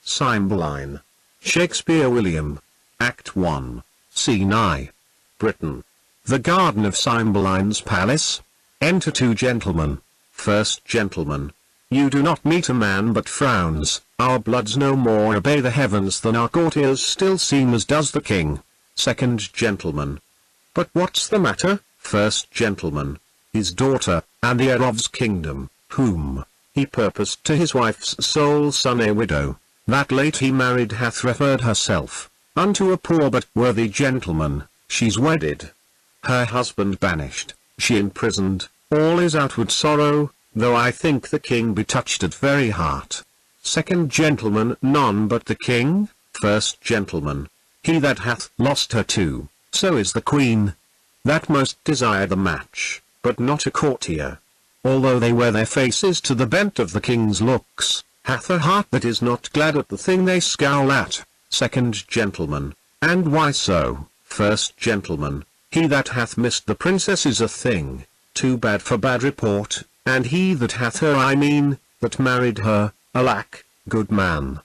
Cymbeline. Shakespeare William. Act 1. Scene I. Britain. The garden of Cymbeline's palace. Enter two gentlemen. First gentleman. You do not meet a man but frowns. Our bloods no more obey the heavens than our courtiers still seem as does the king. Second gentleman. But what's the matter? First gentleman. His daughter, and the heir of's kingdom, whom he purposed to his wife's sole son a widow, that late he married hath referred herself unto a poor but worthy gentleman. She's wedded, her husband banished, she imprisoned, all is outward sorrow, though I think the king be touched at very heart. Second gentleman. None but the king? First gentleman. He that hath lost her too, so is the queen, that most desire the match, but not a courtier. Although they wear their faces to the bent of the king's looks, hath a heart that is not glad at the thing they scowl at. Second gentleman. And why so? First gentleman. He that hath missed the princess is a thing too bad for bad report, and he that hath her, I mean, that married her, alack, good man,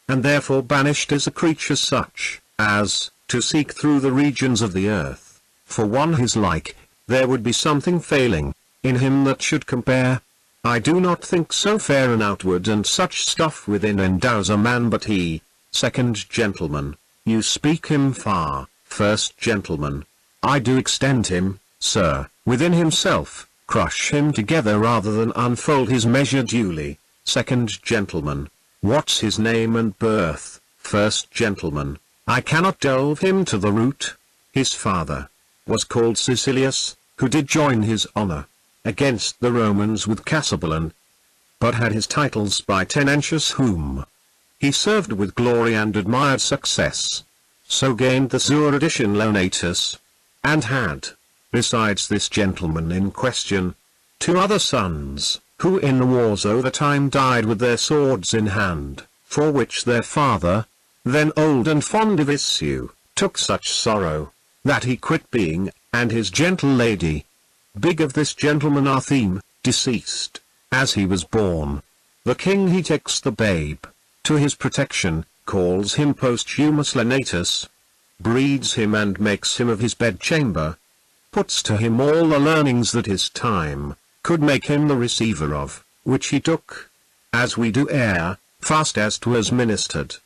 and therefore banished is a creature such as to seek through the regions of the earth for one his like. There would be something failing in him that should compare. I do not think so fair an outward and such stuff within endows a man but he. Second gentleman. You speak him far. First gentleman. I do extend him, sir, within himself, crush him together rather than unfold his measure duly. Second gentleman. What's his name and birth? First gentleman. I cannot delve him to the root. His father was called Sicilius, who did join his honor against the Romans with Cymbeline, but had his titles by Tenentius, whom he served with glory and admired success. So gained the Zuradition Leonatus, and had, besides this gentleman in question, two other sons, who in the wars o' the time died with their swords in hand, for which their father, then old and fond of issue, took such sorrow, that he quit being, and his gentle lady. Big of this gentleman our theme, deceased, as he was born. The king he takes the babe to his protection, calls him posthumous Leonatus, breeds him and makes him of his bedchamber, puts to him all the learnings that his time could make him the receiver of, which he took, as we do air, fast as 'twas ministered,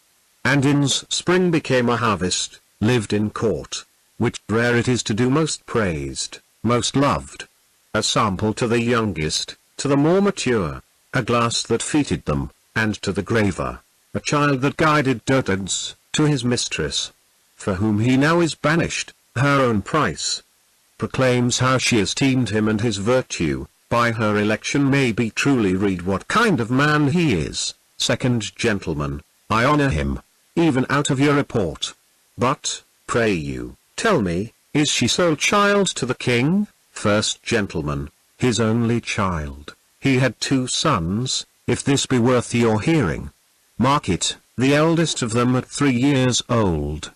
and in's spring became a harvest, lived in court, which rare it is to do most praised, most loved. A sample to the youngest, to the more mature, a glass that feted them, and to the graver, a child that guided dotards to his mistress, for whom he now is banished. Her own price proclaims how she esteemed him, and his virtue, by her election may be truly read what kind of man he is. Second gentleman. I honor him, even out of your report. But, pray you, tell me, is she sole child to the king? First gentleman. His only child. He had two sons, if this be worth your hearing. Mark it, the eldest of them at 3 years old.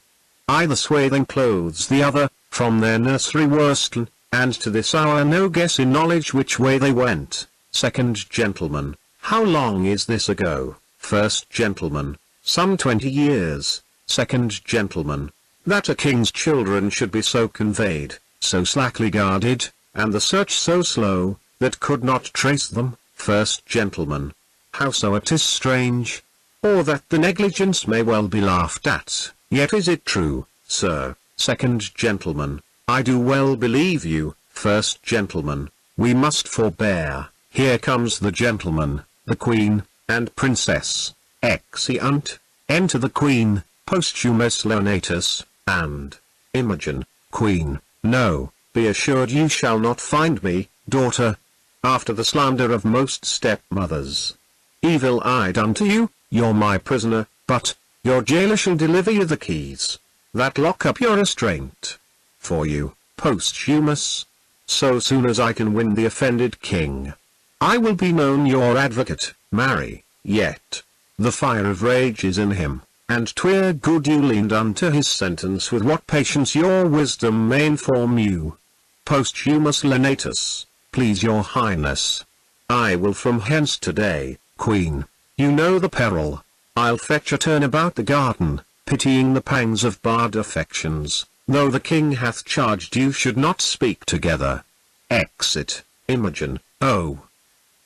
Either swathing clothes the other, from their nursery worsted, and to this hour no guess in knowledge which way they went. Second gentleman. How long is this ago? First gentleman. Some 20 years. Second gentleman. That a king's children should be so conveyed, so slackly guarded, and the search so slow, that could not trace them. First gentleman. How so? It is strange. Or that the negligence may well be laughed at, yet is it true, sir. Second gentleman. I do well believe you. First gentleman. We must forbear. Here comes the gentleman, the queen, and princess. Exeunt. Enter the queen, posthumous Leonatus, and Imogen. Queen. No, be assured you shall not find me, daughter, after the slander of most stepmothers. Evil-eyed unto you, you're my prisoner, but your jailer shall deliver you the keys that lock up your restraint. For you, posthumous, so soon as I can win the offended king, I will be known your advocate. Marry, yet the fire of rage is in him, and 'twere good you leaned unto his sentence with what patience your wisdom may inform you. Posthumous Leonatus, please your highness, I will from hence today, queen, you know the peril I'll fetch a turn about the garden, pitying the pangs of barred affections, though the king hath charged you should not speak together. Exit. Imogen. Oh,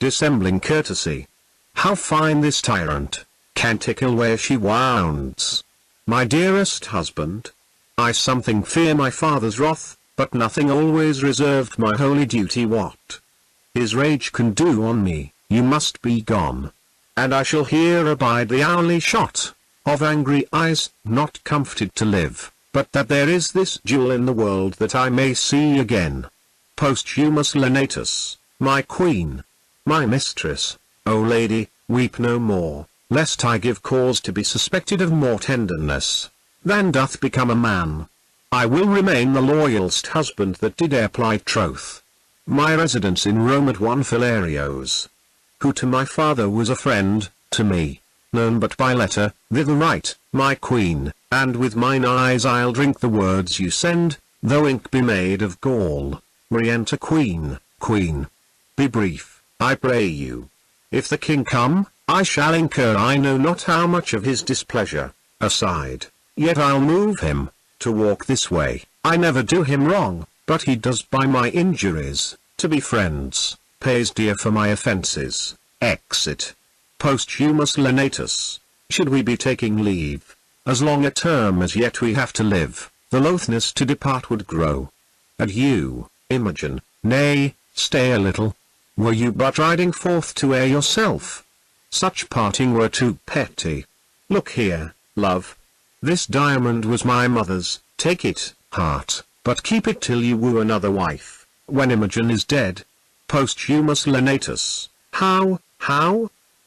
dissembling courtesy! How fine this tyrant, canticle where she wounds. My dearest husband, I something fear my father's wrath, but nothing always reserved my holy duty what his rage can do on me. You must be gone, and I shall here abide the hourly shot of angry eyes, not comforted to live, but that there is this jewel in the world that I may see again. Posthumous Lenatus, my queen, my mistress, O lady, weep no more, lest I give cause to be suspected of more tenderness than doth become a man. I will remain the loyalst husband that did e'er plight troth. My residence in Rome at one Philario's, who to my father was a friend, to me, known but by letter, thither write, my queen, and with mine eyes I'll drink the words you send, though ink be made of gall. Re-enter queen. Queen, be brief, I pray you. If the king come, I shall incur I know not how much of his displeasure. Aside, yet I'll move him to walk this way. I never do him wrong, but he does by my injuries. To be friends, pays dear for my offences. Exit. Posthumous Lenatus. Should we be taking leave, as long a term as yet we have to live, the loathness to depart would grow. Adieu, Imogen. Nay, stay a little. Were you but riding forth to air yourself? Such parting were too petty. Look here, love. This diamond was my mother's. Take it, heart, but keep it till you woo another wife, when Imogen is dead. Posthumous Lenatus. How?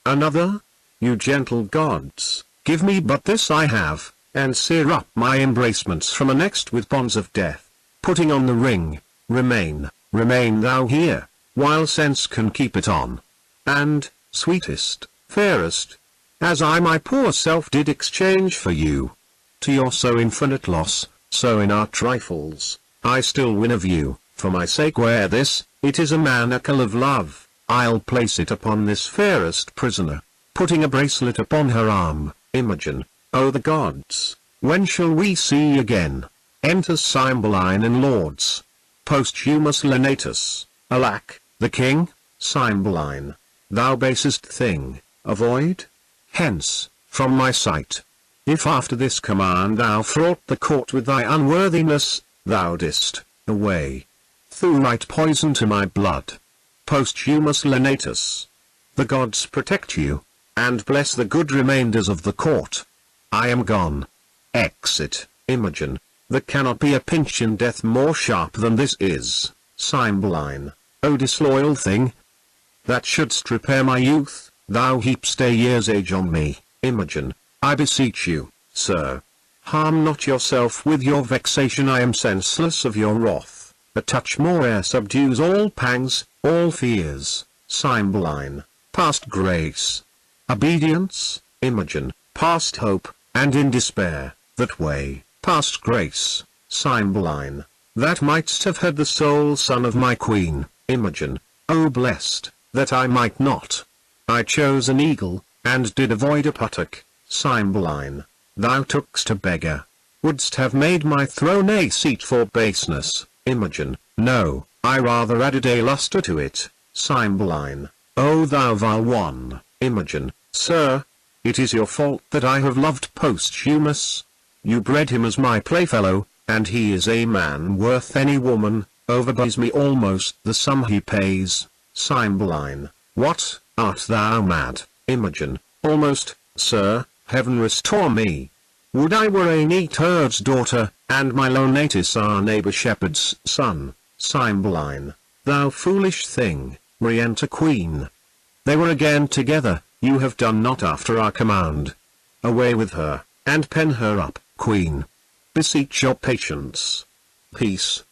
Another? You gentle gods, give me but this I have, and sear up my embracements from a next with bonds of death. Putting on the ring, remain thou here, while sense can keep it on. And, sweetest, fairest, as I my poor self did exchange for you, to your so infinite loss, so in our trifles, I still win of you. For my sake wear this, it is a manacle of love, I'll place it upon this fairest prisoner, putting a bracelet upon her arm. Imogen. O the gods, when shall we see again? Enters Cymbeline and lords. Posthumous Lenatus. Alack, the king? Cymbeline, thou basest thing, avoid hence from my sight. If after this command thou fraught the court with thy unworthiness, thou didst, away, thou write poison to my blood. Posthumous Lenatus. The gods protect you, and bless the good remainders of the court. I am gone. Exit. Imogen. There cannot be a pinch in death more sharp than this is. Cymbeline. O disloyal thing, that shouldst repair my youth, thou heapst a year's age on me. Imogen. I beseech you, sir, harm not yourself with your vexation. I am senseless of your wrath. A touch more air subdues all pangs, all fears. Cymbeline. Past grace, obedience. Imogen. Past hope, and in despair, that way. Past grace. Cymbeline. That mightst have heard the sole son of my queen. Imogen. O blessed, that I might not. I chose an eagle, and did avoid a puttock. Cymbeline. Thou took'st a beggar. Wouldst have made my throne a seat for baseness. Imogen. No, I rather added a lustre to it. Cymbeline. O thou vile one. Imogen. Sir, it is your fault that I have loved Posthumous. You bred him as my playfellow, and he is a man worth any woman, overbuys me almost the sum he pays. Cymbeline. What, art thou mad? Imogen. Almost, sir, heaven restore me. Would I were a neat herd's daughter, and my Lenatus our neighbour shepherd's son. Cymbeline. Thou foolish thing, re-enter queen. They were again together. You have done not after our command. Away with her, and pen her up. Queen. Beseech your patience. Peace.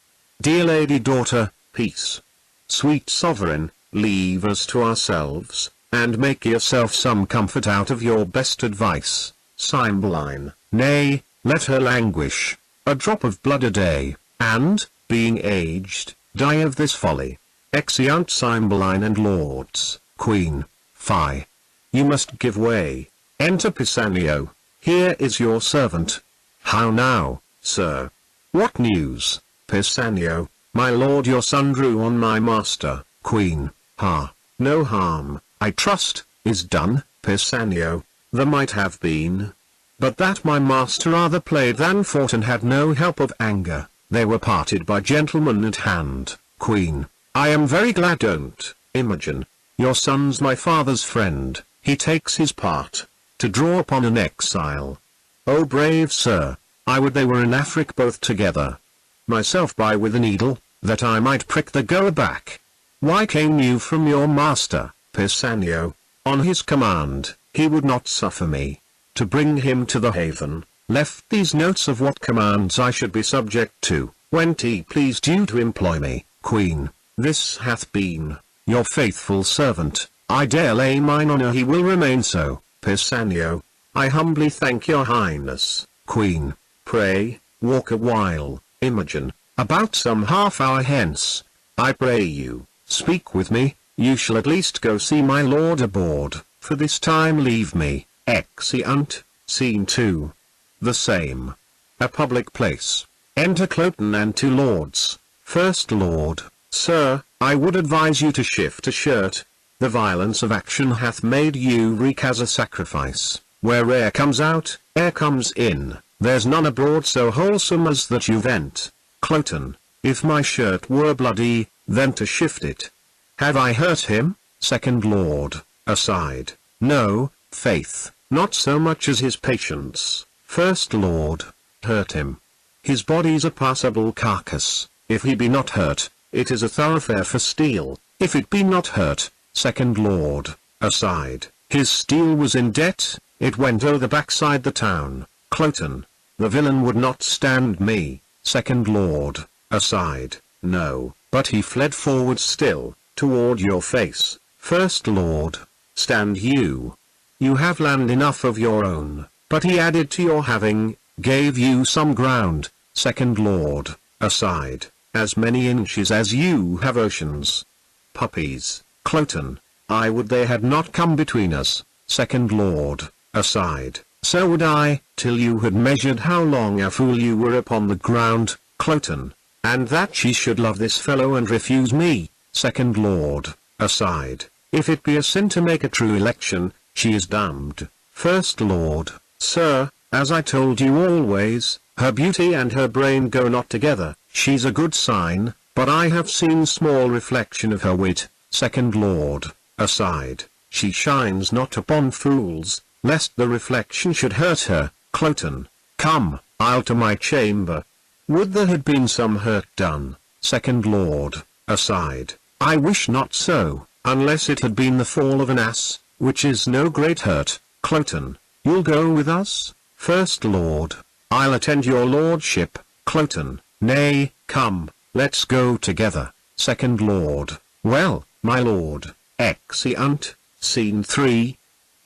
Dear lady daughter, peace. Sweet sovereign, leave us to ourselves, and make yourself some comfort out of your best advice. Cymbeline. Nay, let her languish, a drop of blood a day, and, being aged, die of this folly. Exeunt Cymbeline and lords. Queen. Fie. You must give way. Enter Pisanio. Here is your servant. How now, sir? What news? Pisanio. My lord your son drew on my master. Queen. Ha. No harm, I trust, is done. Pisanio. There might have been. But that my master rather played than fought and had no help of anger. They were parted by gentlemen at hand. Queen. I am very glad. Don't Imogen. Your son's my father's friend, he takes his part, to draw upon an exile. O brave sir, I would they were in Afric both together. Myself by with a needle, that I might prick the goer back. Why came you from your master, Pisanio? On his command, he would not suffer me to bring him to the haven, left these notes of what commands I should be subject to, when he pleased you to employ me. Queen. This hath been your faithful servant, I dare lay mine honor he will remain so. Pisanio. I humbly thank your highness. Queen. Pray, walk a while. Imogen. About some half hour hence. I pray you, speak with me, you shall at least go see my lord aboard, for this time leave me. Exeunt. Scene 2. The same. A public place. Enter Cloten and two lords. First Lord. Sir, I would advise you to shift a shirt. The violence of action hath made you reek as a sacrifice. Where air comes out, air comes in. There's none abroad so wholesome as that you vent. Cloten. If my shirt were bloody, then to shift it. Have I hurt him? Second Lord. Aside. No, faith, not so much as his patience. First Lord. Hurt him. His body's a passable carcass. If he be not hurt, it is a thoroughfare for steel. If it be not hurt. Second Lord. Aside. His steel was in debt, it went o'er the backside the town. Cloten. The villain would not stand me. Second Lord. Aside. No, but he fled forward still, toward your face. First Lord. Stand you. You have land enough of your own, but he added to your having, gave you some ground. Second Lord. Aside. As many inches as you have oceans. Puppies. Cloten. I would they had not come between us. Second Lord. Aside. So would I, till you had measured how long a fool you were upon the ground. Cloten. And that she should love this fellow and refuse me. Second Lord. Aside. If it be a sin to make a true election, she is damned. First Lord. Sir, as I told you always, her beauty and her brain go not together. She's a good sign, but I have seen small reflection of her wit. Second Lord. Aside. She shines not upon fools, lest the reflection should hurt her. Cloten. Come, I'll to my chamber. Would there had been some hurt done. Second Lord. Aside. I wish not so, unless it had been the fall of an ass, which is no great hurt. Cloten. You'll go with us? First Lord. I'll attend your lordship. Cloten. Nay, come, let's go together. Second Lord. Well, my lord. Exeunt. Scene 3.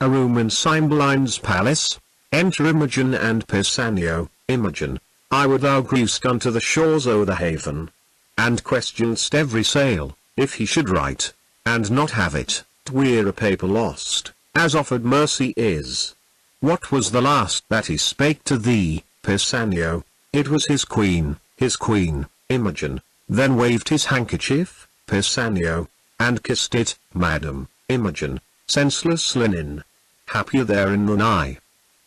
A room in Cymbeline's palace. Enter Imogen and Pisanio. Imogen. I would thou grewst unto the shores o'er the haven, and questionedst every sail, if he should write, and not have it, twere a paper lost, as offered mercy is. What was the last that he spake to thee, Pisanio? It was his queen, Imogen. Then waved his handkerchief, Pisanio, and kissed it. Madam, Imogen, senseless linen. Happier therein than I.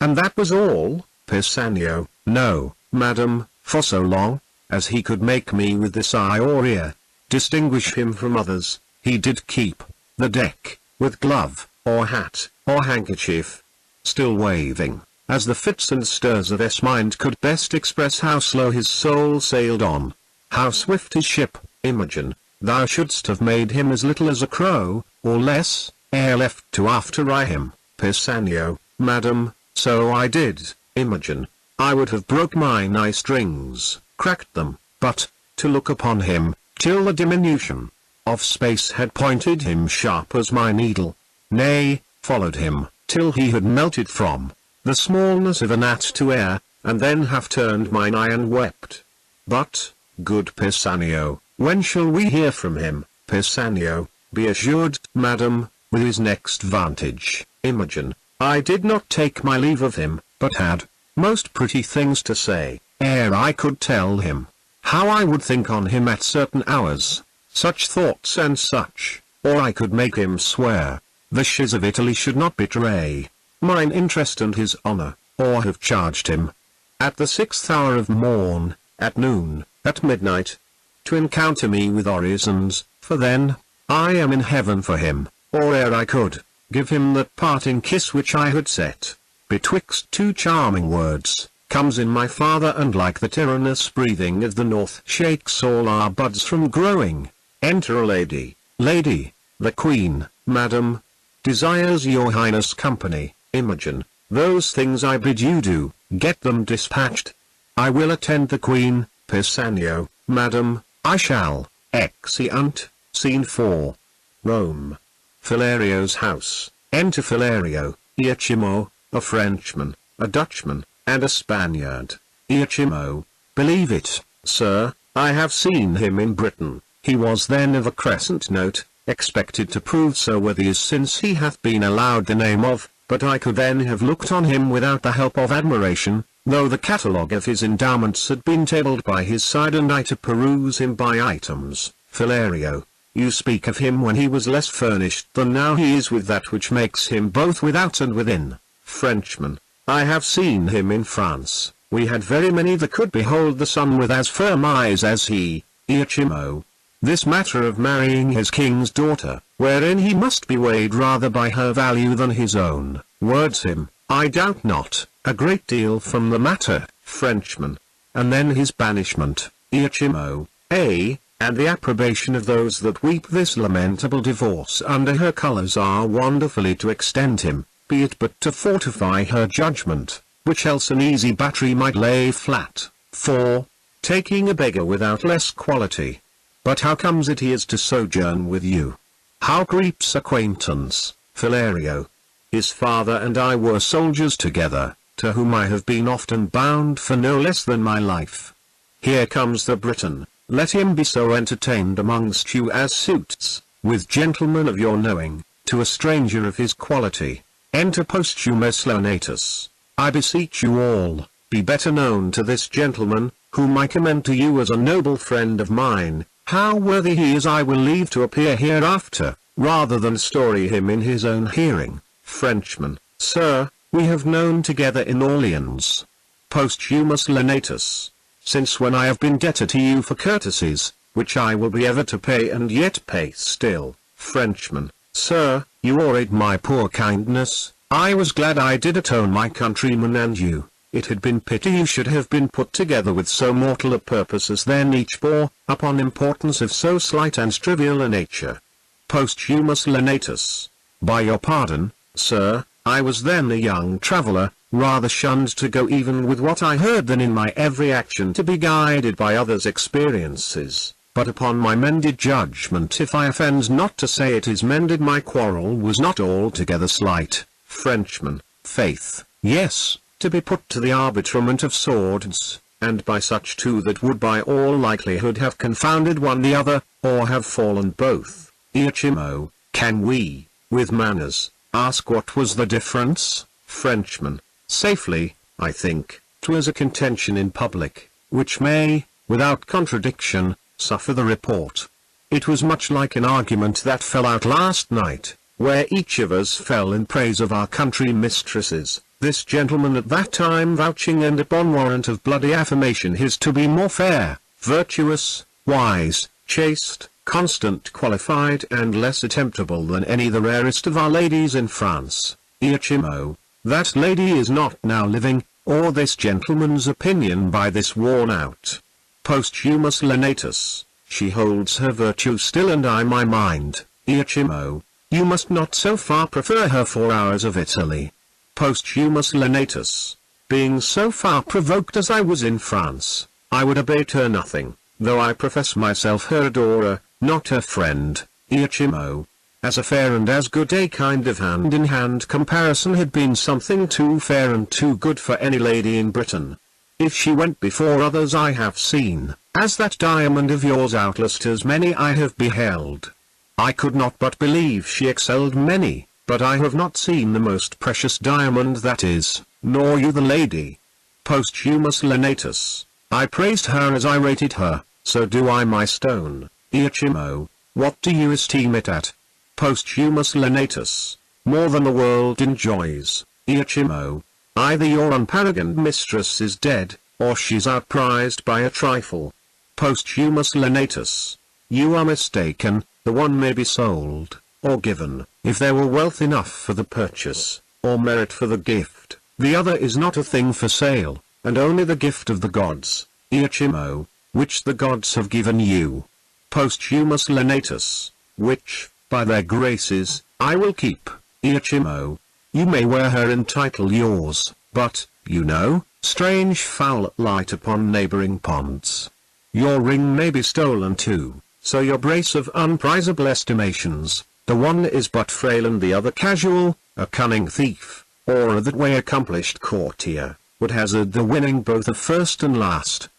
And that was all, Pisanio. No, madam, for so long as he could make me with this eye or ear, distinguish him from others, he did keep the deck, with glove, or hat, or handkerchief, still waving, as the fits and stirs of his mind could best express how slow his soul sailed on, how swift his ship. Imogen, thou shouldst have made him as little as a crow, or less, ere left to after-eye him. Pisanio. Madam, so I did. Imogen. I would have broke mine eye strings, cracked them, but, to look upon him, till the diminution of space had pointed him sharp as my needle, nay, followed him, till he had melted from the smallness of a gnat to air, and then have turned mine eye and wept. But, good Pisanio, when shall we hear from him? Pisanio. Be assured, madam, with his next vantage. Imogen. I did not take my leave of him, but had most pretty things to say, ere I could tell him how I would think on him at certain hours, such thoughts and such, or I could make him swear the shiz of Italy should not betray mine interest and his honor, or have charged him at the 6th hour of morn, at noon, at midnight, to encounter me with orisons, for then I am in heaven for him, or ere I could give him that parting kiss which I had set betwixt two charming words, comes in my father, and like the tyrannous breathing of the north shakes all our buds from growing. Enter a lady. Lady, the queen, madam, desires your highness company. Imogen, those things I bid you do, get them dispatched. I will attend the queen. Pisanio, madam, I shall. Exeunt. Scene 4. Rome. Philario's house. Enter Philario, Iachimo, a Frenchman, a Dutchman, and a Spaniard. Iachimo, believe it, sir, I have seen him in Britain. He was then of a crescent note, expected to prove so worthy as since he hath been allowed the name of, but I could then have looked on him without the help of admiration, though the catalogue of his endowments had been tabled by his side and I to peruse him by items. Philario, you speak of him when he was less furnished than now he is with that which makes him both without and within. Frenchman, I have seen him in France. We had very many that could behold the sun with as firm eyes as he. Iachimo, this matter of marrying his king's daughter, wherein he must be weighed rather by her value than his own words him, I doubt not, a great deal from the matter. Frenchman, and then his banishment. Iachimo, and the approbation of those that weep this lamentable divorce under her colours are wonderfully to extend him, be it but to fortify her judgment, which else an easy battery might lay flat. For, taking a beggar without less quality. But how comes it he is to sojourn with you? How creeps acquaintance? Philario, his father and I were soldiers together, to whom I have been often bound for no less than my life. Here comes the Briton, let him be so entertained amongst you as suits, with gentlemen of your knowing, to a stranger of his quality. Enter Posthumus Leonatus. I beseech you all, be better known to this gentleman, whom I commend to you as a noble friend of mine. How worthy he is I will leave to appear hereafter, rather than story him in his own hearing. Frenchman, sir, we have known together in Orleans. Posthumus Leonatus, since when I have been debtor to you for courtesies, which I will be ever to pay and yet pay still. Frenchman, sir, you o'errate my poor kindness. I was glad I did atone my countrymen and you. It had been pity you should have been put together with so mortal a purpose as then each bore, upon importance of so slight and trivial a nature. Posthumus Leonatus, by your pardon, sir, I was then a young traveller, rather shunned to go even with what I heard than in my every action to be guided by others' experiences, but upon my mended judgment if I offend not to say it is mended my quarrel was not altogether slight. Frenchman, faith, yes, to be put to the arbitrament of swords, and by such two that would by all likelihood have confounded one the other, or have fallen both. Iachimo, can we, with manners, ask what was the difference? Frenchman, safely, I think, 'twas a contention in public, which may, without contradiction, suffer the report. It was much like an argument that fell out last night, where each of us fell in praise of our country mistresses, this gentleman at that time vouching and upon warrant of bloody affirmation his to be more fair, virtuous, wise, chaste, constant, qualified, and less attemptable than any the rarest of our ladies in France. Iachimo, that lady is not now living, or this gentleman's opinion by this worn out. Posthumus Leonatus, she holds her virtue still and I my mind. Iachimo, you must not so far prefer her 4 hours of Italy. Posthumus Leonatus, being so far provoked as I was in France, I would abate her nothing, though I profess myself her adorer, not her friend. Iachimo, as a fair and as good a kind of hand-in-hand comparison had been something too fair and too good for any lady in Britain. If she went before others I have seen, as that diamond of yours outlusted as many I have beheld. I could not but believe she excelled many, but I have not seen the most precious diamond that is, nor you the lady. Posthumous Lenatus. I praised her as I rated her, so do I my stone. Iachimo. What do you esteem it at? Posthumous Lenatus. More than the world enjoys. Iachimo. Either your unparagoned mistress is dead, or she's outprized by a trifle. Posthumous Lenatus. You are mistaken, the one may be sold, or given, if there were wealth enough for the purchase, or merit for the gift. The other is not a thing for sale, and only the gift of the gods, Iachimo, which the gods have given you. Posthumous Lenatus, which, by their graces, I will keep, Iachimo. You may wear her in title yours, but, you know, strange foul light upon neighboring ponds. Your ring may be stolen too, so your brace of unprizable estimations, the one is but frail and the other casual, a cunning thief, or a that way accomplished courtier, would hazard the winning both of first and last.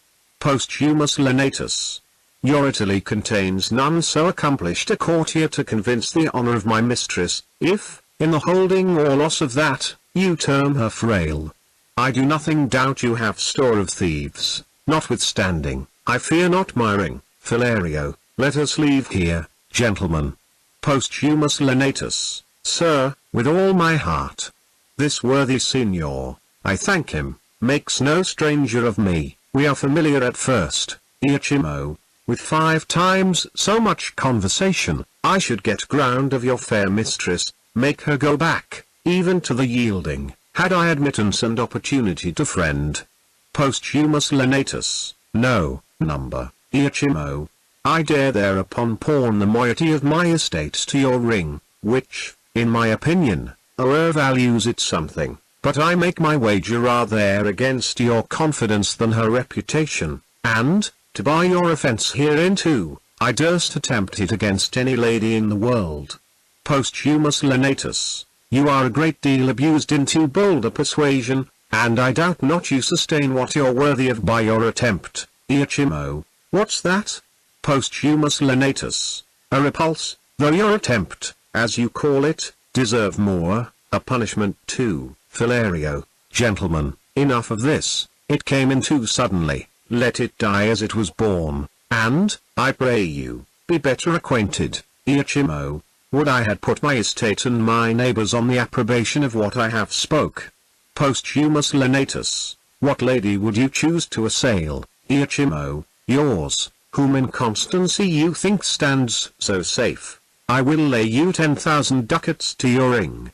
Posthumous Lenatus. Your Italy contains none so accomplished a courtier to convince the honor of my mistress, if, in the holding or loss of that, you term her frail. I do nothing doubt you have store of thieves, notwithstanding, I fear not my ring. Philario. Let us leave here, gentlemen. Posthumous Lenatus. Sir, with all my heart. This worthy signor, I thank him, makes no stranger of me. We are familiar at first, Iachimo. With 5 times so much conversation, I should get ground of your fair mistress, make her go back, even to the yielding, had I admittance and opportunity to friend. Posthumous Lenatus. No, number, Iachimo. I dare thereupon pawn the moiety of my estates to your ring, which, in my opinion, values it something, but I make my wager rather against your confidence than her reputation, and, to buy your offence hereinto, I durst attempt it against any lady in the world. Posthumous Lenatus. You are a great deal abused in too bold a persuasion, and I doubt not you sustain what you're worthy of by your attempt. Iachimo. What's that? Posthumous Lenatus. A repulse, though your attempt, as you call it, deserve more, a punishment too. Philario. Gentlemen, enough of this, it came in too suddenly, let it die as it was born, and, I pray you, be better acquainted, Iachimo. Would I had put my estate and my neighbours on the approbation of what I have spoke. Posthumous Lenatus. What lady would you choose to assail, Iachimo? Yours, whom in constancy you think stands so safe. I will lay you 10,000 ducats to your ring.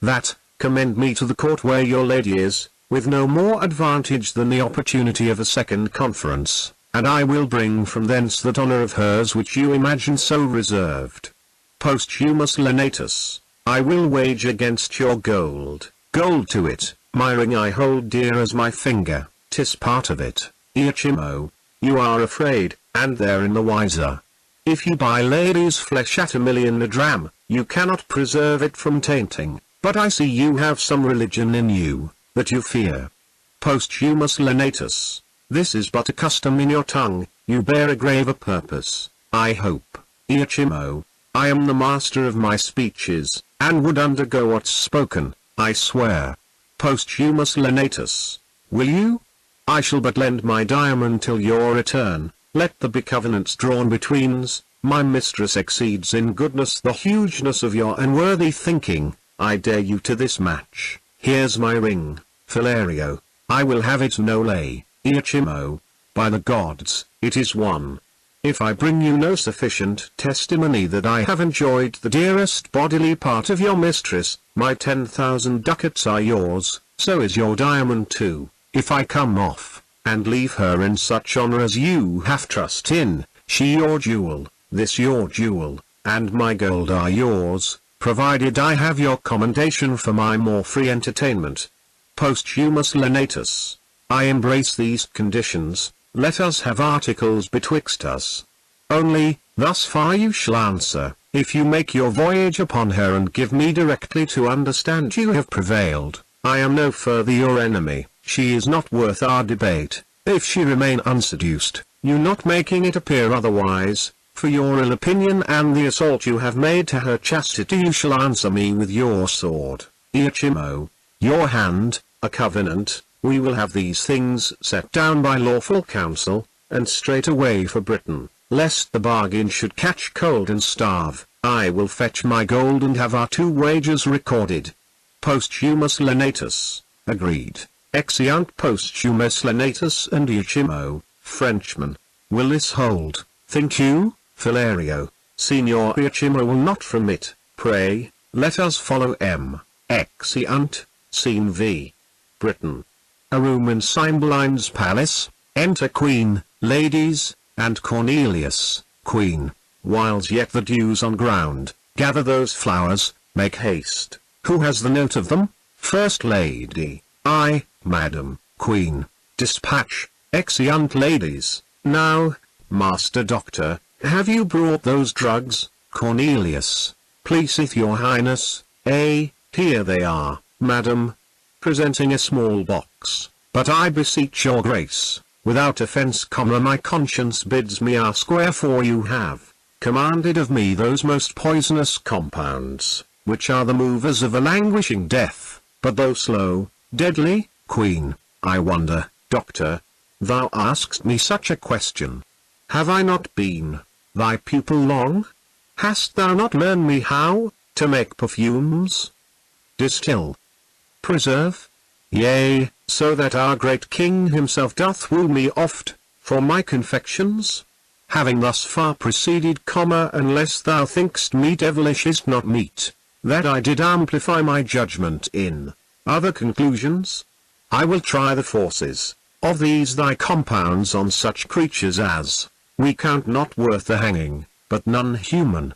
That, commend me to the court where your lady is, with no more advantage than the opportunity of a second conference, and I will bring from thence that honour of hers which you imagine so reserved. Posthumous Lenatus. I will wage against your gold, gold to it, my ring I hold dear as my finger, 'tis part of it, Iachimo. You are afraid, and therein the wiser. If you buy ladies' flesh at $1,000,000 a dram, you cannot preserve it from tainting, but I see you have some religion in you, that you fear. Posthumous Lenatus. This is but a custom in your tongue, you bear a graver purpose, I hope, Iachimo. I am the master of my speeches, and would undergo what's spoken, I swear. Posthumous Lenatus. Will you? I shall but lend my diamond till your return, let there be covenants drawn betweens, my mistress exceeds in goodness the hugeness of your unworthy thinking, I dare you to this match, here's my ring, Philario, I will have it no lay, Iachimo, by the gods, it is one. If I bring you no sufficient testimony that I have enjoyed the dearest bodily part of your mistress, my 10,000 ducats are yours, so is your diamond too. If I come off, and leave her in such honour as you have trust in, she your jewel, this your jewel, and my gold are yours, provided I have your commendation for my more free entertainment. Posthumous Lenatus. I embrace these conditions, let us have articles betwixt us. Only, thus far you shall answer, if you make your voyage upon her and give me directly to understand you have prevailed, I am no further your enemy, she is not worth our debate, if she remain unseduced, you not making it appear otherwise, For your ill opinion and the assault you have made to her chastity you shall answer me with your sword, Iachimo, your hand, a covenant. We will have these things set down by lawful counsel, and straightway for Britain, lest the bargain should catch cold and starve. I will fetch my gold and have our 2 wagers recorded. Posthumus Lenatus, agreed. Exeunt Posthumus Lenatus and Iachimo, Frenchmen. Will this hold, think you, Philario? Signor Iachimo will not from it. Pray, let us follow M. Exeunt, Scene V. Britain. A room in Cymbeline's palace. Enter Queen, ladies, and Cornelius. Queen. Whiles yet the dew's on ground, gather those flowers, make haste. Who has the note of them? First Lady. I, Madam. Queen. Dispatch. Exeunt ladies. Now, Master Doctor, have you brought those drugs? Cornelius. Pleaseth your highness. Here they are, madam. Presenting a small box. But I beseech your grace, without offence, my conscience bids me ask wherefore you have commanded of me those most poisonous compounds, which are the movers of a languishing death, but though slow, deadly. Queen. I wonder, doctor, thou ask'st me such a question. Have I not been thy pupil long? Hast thou not learned me how to make perfumes, distill, preserve? Yea, so that our great king himself doth woo me oft, for my confections? Having thus far proceeded, unless thou think'st me devilish is not meet, that I did amplify my judgment in other conclusions, I will try the forces of these thy compounds on such creatures as we count not worth the hanging, but none human.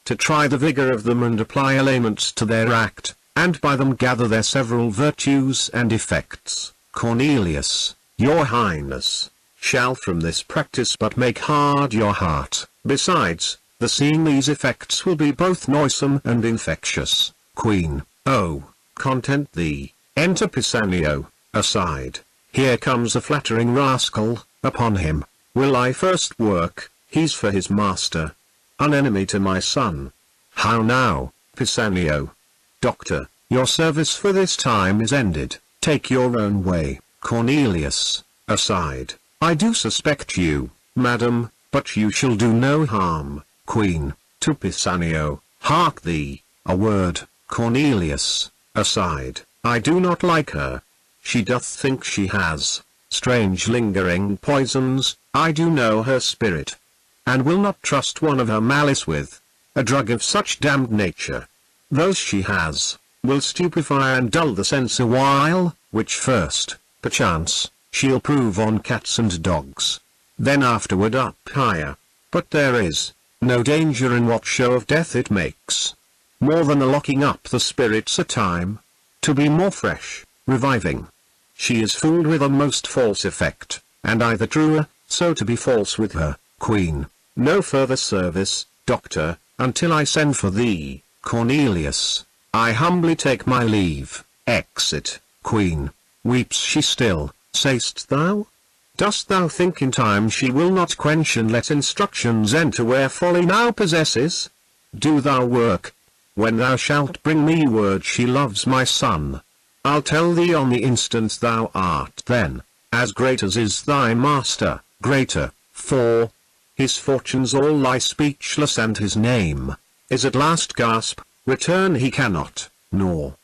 To try the vigor of them and apply elements to their act, and by them gather their several virtues and effects. Cornelius, your highness, shall from this practice but make hard your heart. Besides, the seeing these effects will be both noisome and infectious. Queen. Oh, content thee. Enter Pisanio, aside. Here comes a flattering rascal. Upon him will I first work. He's for his master, an enemy to my son. How now, Pisanio? Doctor, your service for this time is ended. Take your own way. Cornelius, aside. I do suspect you, madam, but you shall do no harm. Queen. To Pisanio, hark thee, a word. Cornelius, aside. I do not like her. She doth think she has strange lingering poisons. I do know her spirit, and will not trust one of her malice with a drug of such damned nature. Those she has will stupefy and dull the sense a while, which first, perchance, she'll prove on cats and dogs, then afterward up higher. But there is no danger in what show of death it makes, more than a locking up the spirits a time, to be more fresh, reviving. She is fooled with a most false effect, and I the truer, so to be false with her. Queen. No further service, doctor, until I send for thee. Cornelius. I humbly take my leave. Exit. Queen. Weeps she still, say'st thou? Dost thou think in time she will not quench and let instructions enter where folly now possesses? Do thou work. When thou shalt bring me word she loves my son, I'll tell thee on the instant thou art then as great as is thy master, greater, for his fortunes all lie speechless and his name is at last gasp. Return he cannot, nor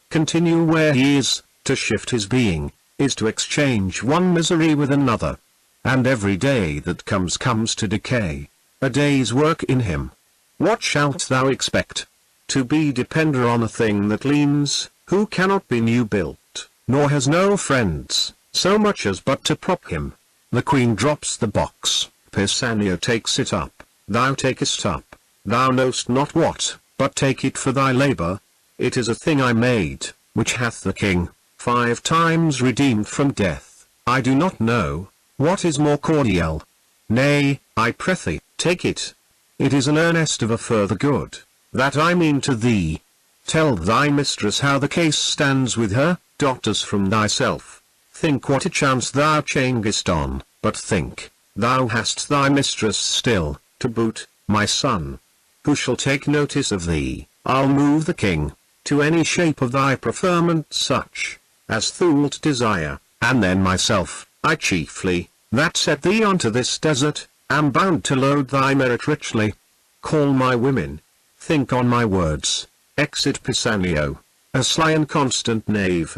continue where he is. To shift his being is to exchange one misery with another, and every day that comes to decay a day's work in him. What shalt thou expect? To be depender on a thing that leans, who cannot be new built, nor has no friends, so much as but to prop him. The queen drops the box. Pisanio takes it up. Thou takest up, thou know'st not what, but take it for thy labour. It is a thing I made, which hath the king 5 times redeemed from death. I do not know what is more cordial. Nay, I prithee, take it. It is an earnest of a further good that I mean to thee. Tell thy mistress how the case stands with her. Doctors from thyself. Think what a chance thou changest on, but think, thou hast thy mistress still to boot, my son. Who shall take notice of thee? I'll move the king to any shape of thy preferment, such as thou'lt desire, and then myself, I chiefly, that set thee unto this desert, am bound to load thy merit richly. Call my women, think on my words, exit Pisanio, a sly and constant knave,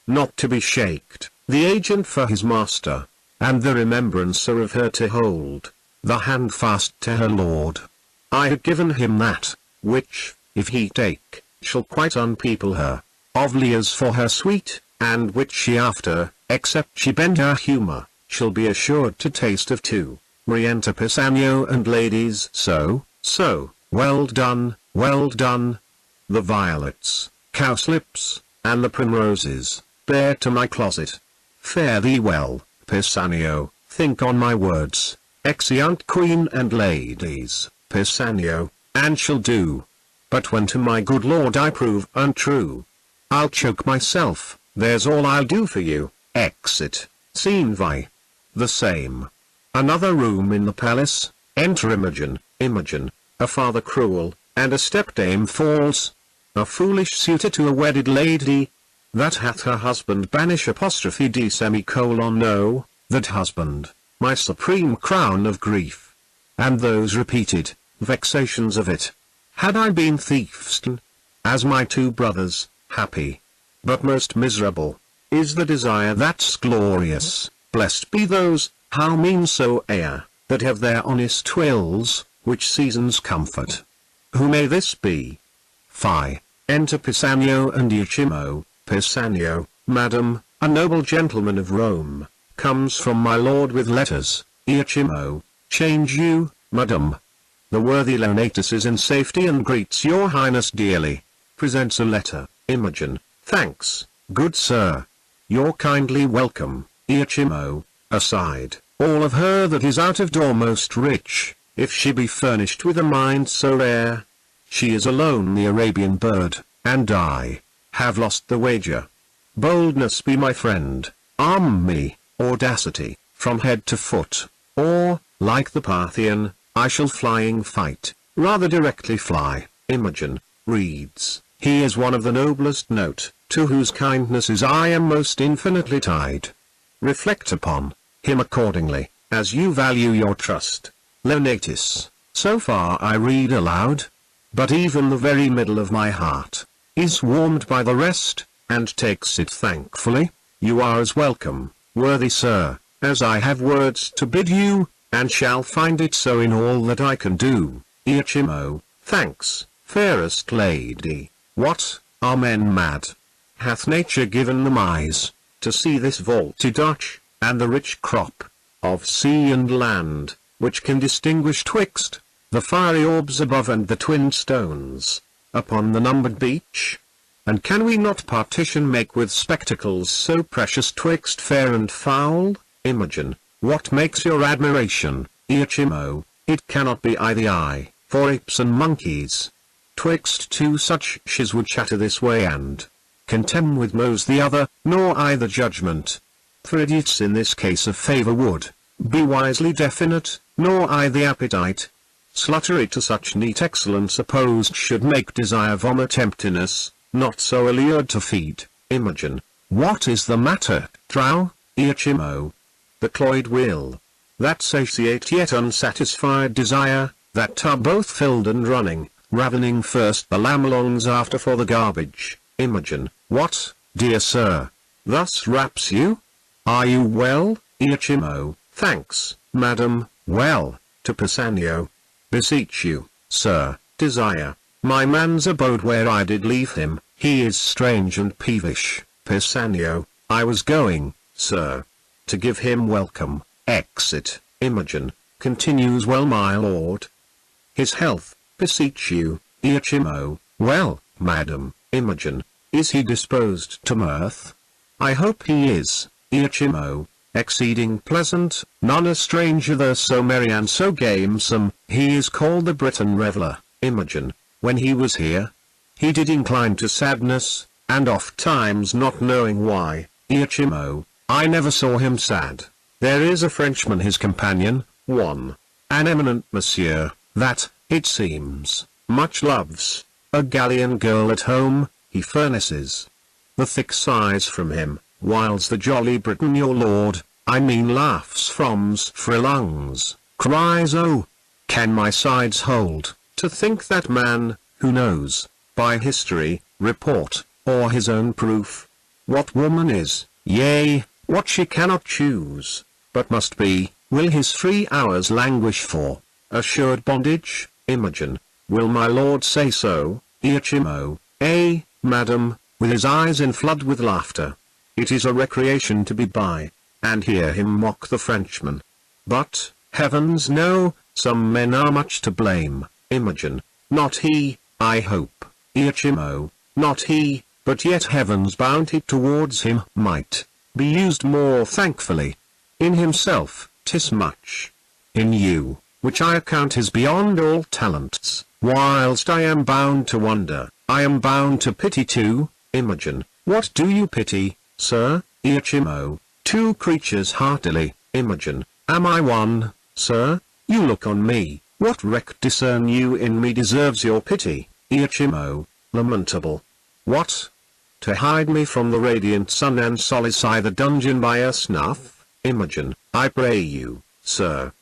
not to be shaked, the agent for his master, and the remembrancer of her to hold, the hand fast to her lord. I had given him that, which, if he take, shall quite unpeople her, of Leah's for her sweet, and which she after, except she bend her humour, shall be assured to taste of too. Re-enter Pisanio and ladies. So, well done, well done. The violets, cowslips, and the primroses, bear to my closet. Fare thee well, Pisanio, think on my words, exeunt queen and ladies, Pisanio, and shall do. But when to my good lord I prove untrue, I'll choke myself, there's all I'll do for you. Exit. Scene Vi. The same. Another room in the palace. Enter Imogen. Imogen, a father cruel, and a stepdame false, a foolish suitor to a wedded lady, that hath her husband banish apostrophe d semicolon no, that husband, my supreme crown of grief, and those repeated vexations of it. Had I been thiefston, as my two brothers, happy, but most miserable, is the desire that's glorious, blessed be those, how mean soe'er, that have their honest wills, which seasons comfort. Who may this be? Fie. Enter Pisanio and Iachimo. Pisanio, madam, a noble gentleman of Rome, comes from my lord with letters. Iachimo, change you, madam. The worthy Leonatus is in safety and greets your highness dearly. Presents a letter. Imogen, thanks, good sir. You're kindly welcome. Iachimo, aside, all of her that is out of door most rich, if she be furnished with a mind so rare. She is alone the Arabian bird, and I have lost the wager. Boldness be my friend, arm me, audacity, from head to foot, or, like the Parthian, I shall flying fight, rather directly fly. Imogen, reads, he is one of the noblest note, to whose kindnesses I am most infinitely tied. Reflect upon him accordingly, as you value your trust. Leonatus, so far I read aloud, but even the very middle of my heart is warmed by the rest, and takes it thankfully. You are as welcome, worthy sir, as I have words to bid you, and shall find it so in all that I can do. Iachimo, thanks, fairest lady. What, are men mad? Hath nature given them eyes, to see this vaulted arch, and the rich crop of sea and land, which can distinguish twixt the fiery orbs above and the twin stones upon the numbered beach? And can we not partition make with spectacles so precious twixt fair and foul? Imogen, what makes your admiration? Iachimo, it cannot be I the eye, for apes and monkeys, twixt two such shes would chatter this way and contemn with nose the other, nor I the judgment. For idiots in this case of favour would be wisely definite, nor I the appetite. Sluttery to such neat excellence opposed should make desire vomit emptiness, not so allured to feed. Imogen, what is the matter, trow? Iachimo, the cloyed will, that satiate yet unsatisfied desire, that are both filled and running, ravening first the lamb longs after for the garbage. Imogen, what, dear sir, thus raps you? Are you well? Iachimo, thanks, madam, well. To Pisanio, beseech you, sir, desire my man's abode where I did leave him, he is strange and peevish. Pisanio, I was going, sir, to give him welcome. Exit. Imogen, continues well my lord. His health, beseech you. Iachimo, well, madam. Imogen, is he disposed to mirth? I hope he is. Iachimo, exceeding pleasant, none a stranger there so merry and so gamesome, he is called the Briton reveller. Imogen, when he was here, he did incline to sadness, and oft times not knowing why. Iachimo, I never saw him sad. There is a Frenchman his companion, one, an eminent monsieur, that, it seems, much loves a galleon girl at home, he furnaces the thick sighs from him, whiles the jolly Briton your lord, I mean laughs from's frail lungs, cries, oh, can my sides hold, to think that man, who knows, by history, report, or his own proof, what woman is, yea, what she cannot choose, but must be, will his free hours languish for, assured bondage, Imogen, will my lord say so, Iachimo, madam, with his eyes in flood with laughter. It is a recreation to be by, and hear him mock the Frenchman. But, heavens no, some men are much to blame, Imogen, not he, I hope, Iachimo, not he, but yet heaven's bounty towards him might be used more thankfully. In himself, 'tis much. In you, which I account is beyond all talents, whilst I am bound to wonder, I am bound to pity too, Imogen. What do you pity, sir, Iachimo? Two creatures heartily, Imogen. Am I one, sir? You look on me, what wreck discern you in me deserves your pity, Iachimo, lamentable. What? To hide me from the radiant sun and solace I the dungeon by a snuff, Imogen, I pray you, sir.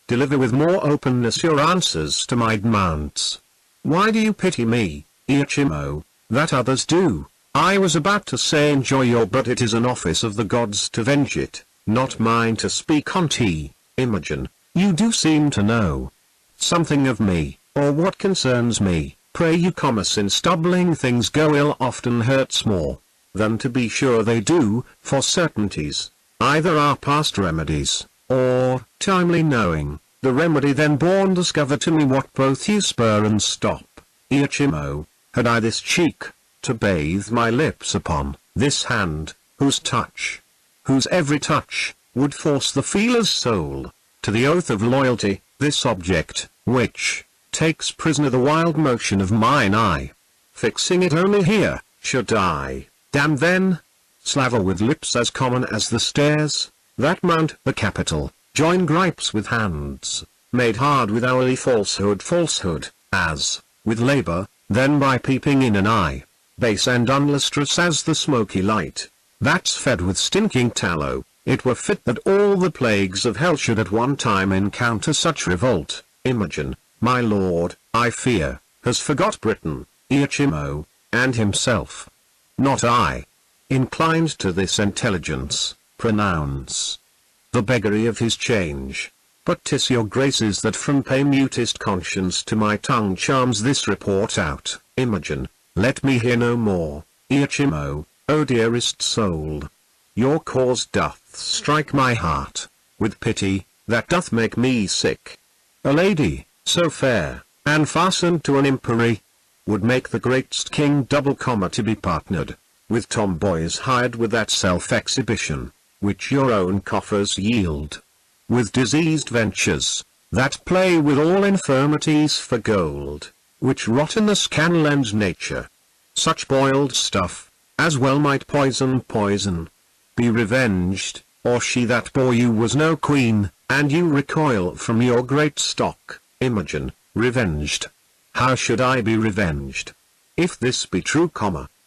Deliver with more openness your answers to my demands. Why do you pity me, Iachimo, that others do? I was about to say enjoy your, but it is an office of the gods to venge it, not mine to speak on't. Imogen, you do seem to know something of me, or what concerns me. Pray you, in stubbling things go ill often hurts more than to be sure they do, for certainties either are past remedies, or, timely knowing, the remedy then born discover to me what both you spur and stop. Iachimo, had I this cheek, to bathe my lips upon, this hand, whose every touch, would force the feeler's soul, to the oath of loyalty, this object, which, takes prisoner the wild motion of mine eye, fixing it only here, should I, damn then, slaver with lips as common as the stairs, that mount the Capitol, join gripes with hands, made hard with hourly falsehood, as, with labor, then by peeping in an eye, base and unlustrous as the smoky light, that's fed with stinking tallow, it were fit that all the plagues of hell should at one time encounter such revolt. Imogen, my lord, I fear, has forgot Britain, Iachimo, and himself. Not I. Inclined to this intelligence, pronounce the beggary of his change. But 'tis your graces that from pain mutest conscience to my tongue charms this report out. Imogen, let me hear no more, Iachimo, O dearest soul. Your cause doth strike my heart, with pity, that doth make me sick. A lady, so fair, and fastened to an empery, would make the greatest king double comma to be partnered with tomboys hired with that self-exhibition, which your own coffers yield, with diseased ventures, that play with all infirmities for gold, which rottenness can lend nature. Such boiled stuff, as well might poison, be revenged, or she that bore you was no queen, and you recoil from your great stock. Imogen, revenged. How should I be revenged? If this be true,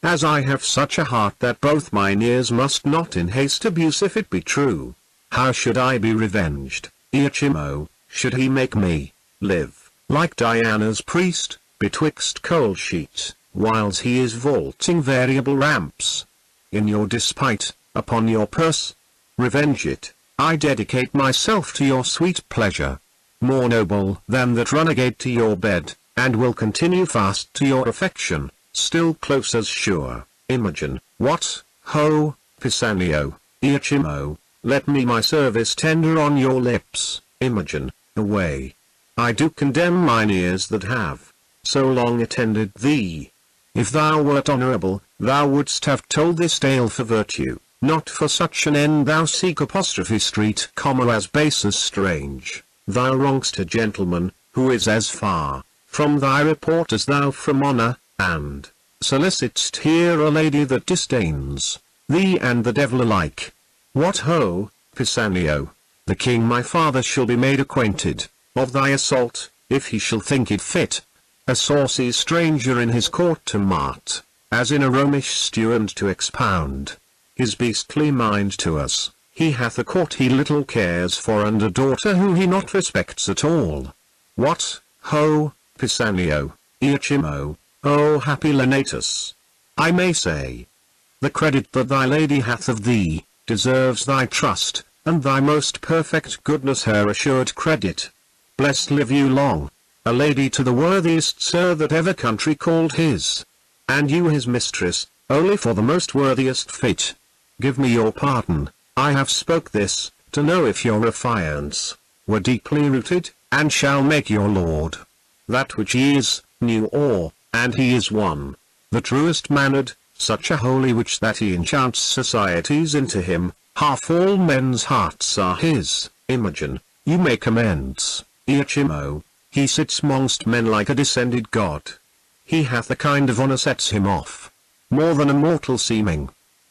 as I have such a heart that both mine ears must not in haste abuse if it be true, how should I be revenged, Iachimo, should he make me live, like Diana's priest, betwixt cold sheets, whiles he is vaulting variable ramps? In your despite, upon your purse, revenge it. I dedicate myself to your sweet pleasure, more noble than that renegade to your bed, and will continue fast to your affection, still close as sure. Imogen, what, ho, Pisanio, Iachimo, let me my service tender on your lips. Imogen, away. I do condemn mine ears that have so long attended thee. If thou wert honorable, thou wouldst have told this tale for virtue, not for such an end thou seek. Street, as base as strange, thou wrong'st a gentleman, who is as far from thy report as thou from honor, and solicit'st here a lady that disdains thee and the devil alike. What ho, Pisanio, the king my father shall be made acquainted of thy assault, if he shall think it fit. A saucy stranger in his court to mart, as in a Romish steward to expound his beastly mind to us. He hath a court he little cares for, and a daughter who he not respects at all. What, ho, Pisanio, Iachimo, O happy Lenatus! I may say, the credit that thy lady hath of thee, deserves thy trust, and thy most perfect goodness her assured credit. Blessed live you long, a lady to the worthiest sir that ever country called his, and you his mistress, only for the most worthiest fit. Give me your pardon, I have spoke this, to know if your affiance were deeply rooted, and shall make your lord that which he is, new or, and he is one, the truest mannered, such a holy witch that he enchants societies into him, half all men's hearts are his. Imogen, you make amends, Iachimo, he sits mongst men like a descended god. He hath a kind of honour sets him off, more than a mortal seeming.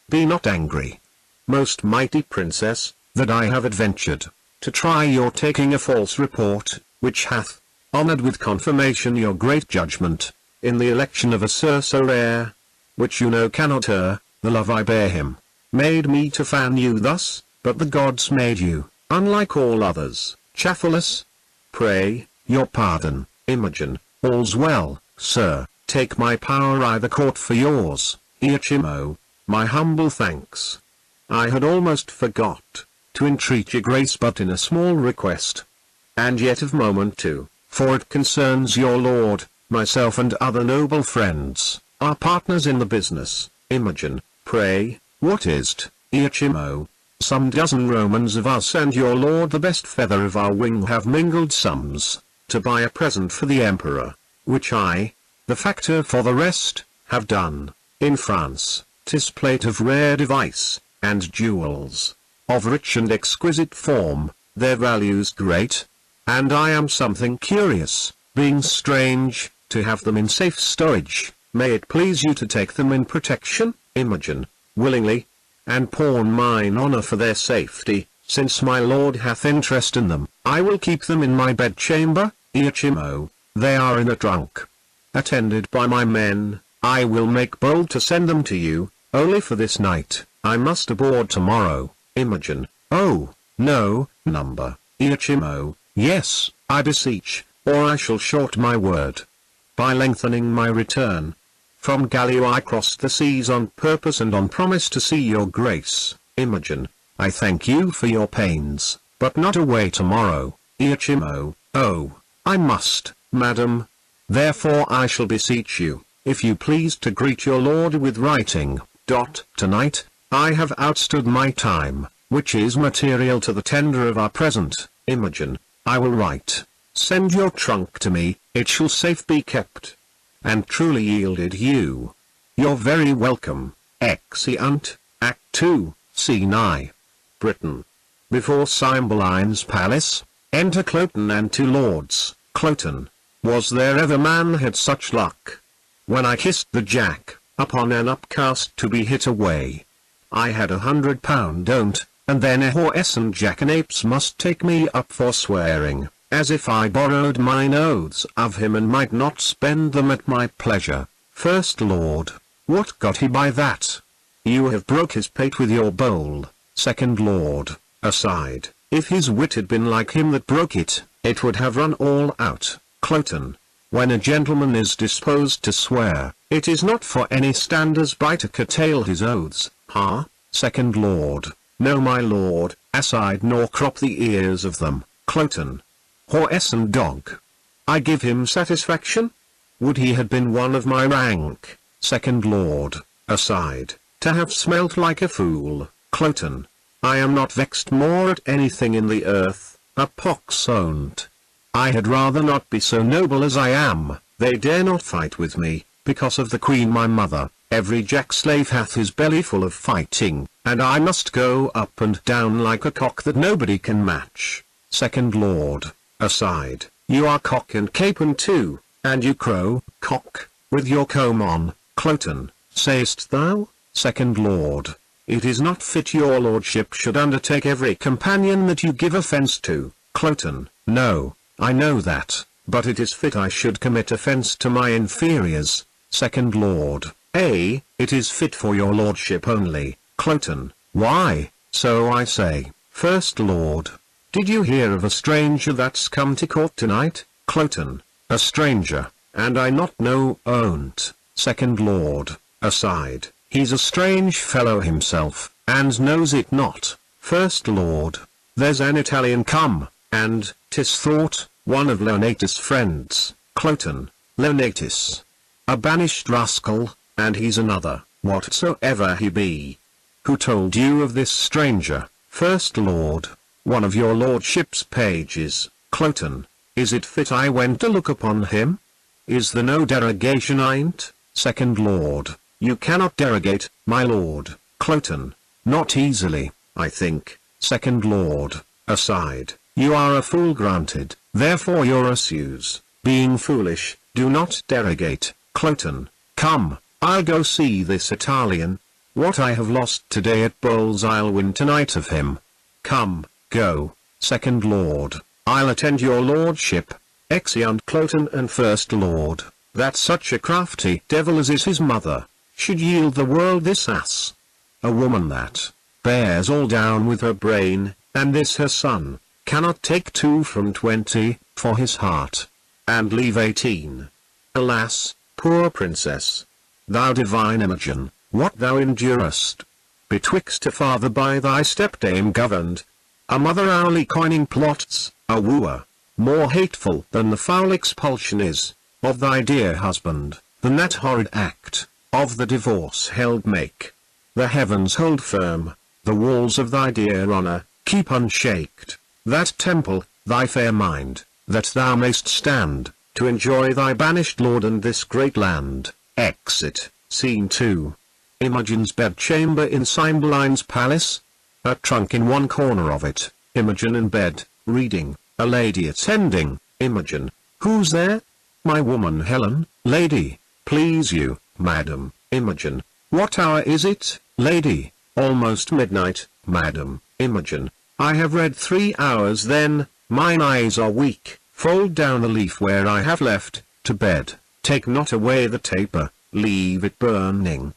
Be not angry, most mighty princess, that I have adventured to try your taking a false report, which hath honoured with confirmation your great judgment, in the election of a sir so rare, which you know cannot err. The love I bear him, made me to fan you thus, but the gods made you, unlike all others, chaffless. Pray, your pardon, Imogen, all's well, sir, take my power I the court for yours, Iachimo, my humble thanks. I had almost forgot to entreat your grace but in a small request, and yet of moment too, for it concerns your lord, myself and other noble friends, our partners in the business. Imogen, pray, what is't, Iachimo? Some dozen Romans of us and your lord the best feather of our wing have mingled sums, to buy a present for the emperor, which I, the factor for the rest, have done. In France, 'tis plate of rare device, and jewels, of rich and exquisite form, their values great, and I am something curious, being strange, to have them in safe storage. May it please you to take them in protection, Imogen, willingly, and pawn mine honour for their safety, since my lord hath interest in them. I will keep them in my bedchamber, Iachimo, they are in a trunk. Attended by my men, I will make bold to send them to you, only for this night. I must aboard tomorrow. Imogen, oh, no, number, Iachimo, yes, I beseech, or I shall short my word, by lengthening my return. From Gallio I crossed the seas on purpose and on promise to see your grace. Imogen, I thank you for your pains, but not away tomorrow. Iachimo, oh, I must, madam. Therefore I shall beseech you, if you please to greet your lord with writing. Tonight, I have outstood my time, which is material to the tender of our present. Imogen, I will write. Send your trunk to me, it shall safe be kept, and truly yielded you. You're very welcome. Exeunt, Act 2, Scene I. Britain. Before Cymbeline's palace, enter Cloten and two lords. Cloten, was there ever man had such luck? When I kissed the jack, upon an upcast to be hit away, I had £100 don't, and then a horse and jackanapes must take me up for swearing, as if I borrowed mine oaths of him and might not spend them at my pleasure. First Lord, what got he by that? You have broke his pate with your bowl. Second Lord, aside, if his wit had been like him that broke it, it would have run all out. Cloten, when a gentleman is disposed to swear, it is not for any standers by to curtail his oaths. Ha? Second Lord, no my lord, aside nor crop the ears of them. Cloten, horse and dog, I give him satisfaction? Would he had been one of my rank. Second Lord, aside, to have smelt like a fool. Cloten, I am not vexed more at anything in the earth, a pox on't. I had rather not be so noble as I am. They dare not fight with me, because of the queen my mother. Every jack-slave hath his belly full of fighting, and I must go up and down like a cock that nobody can match. Second Lord, aside, you are cock and capon too, and you crow, cock, with your comb on. Cloten, sayest thou? Second Lord, it is not fit your lordship should undertake every companion that you give offence to. Cloten, no, I know that, but it is fit I should commit offence to my inferiors. Second Lord, it is fit for your lordship only. Cloten, why, so I say. First Lord, did you hear of a stranger that's come to court tonight? Cloten, a stranger, and I not know on't. Second Lord, aside, he's a strange fellow himself, and knows it not. First Lord, there's an Italian come, and, 'tis thought, one of Leonatus' friends. Cloten, Leonatus, a banished rascal, and he's another, whatsoever he be. Who told you of this stranger? First Lord, one of your lordship's pages. Cloten, is it fit I went to look upon him? Is there no derogation in't? Second Lord, you cannot derogate, my lord. Cloten, not easily, I think. Second Lord, aside, you are a fool granted, therefore your issues, being foolish, do not derogate. Cloten, come, I'll go see this Italian. What I have lost today at bowls I'll win tonight of him. Come, go. Second Lord, I'll attend your lordship. Exeunt Cloten and First Lord, that such a crafty devil as is his mother, should yield the world this ass. A woman that bears all down with her brain, and this her son, cannot take 2 from 20, for his heart, and leave 18. Alas, poor princess! Thou divine Imogen, what thou endurest! Betwixt a father by thy stepdame governed, a mother hourly coining plots, a wooer, more hateful than the foul expulsion is, of thy dear husband, than that horrid act, of the divorce held make. The heavens hold firm, the walls of thy dear honour, keep unshaked, that temple, thy fair mind, that thou mayst stand, to enjoy thy banished lord and this great land. Exit, Scene 2. Imogen's bedchamber in Cymbeline's palace. A trunk in one corner of it, Imogen in bed, reading, a lady attending. Imogen, who's there? My woman Helen. Lady, please you, madam. Imogen, what hour is it? Lady, almost midnight, madam. Imogen, I have read 3 hours then, mine eyes are weak. Fold down the leaf where I have left, to bed, take not away the taper, leave it burning.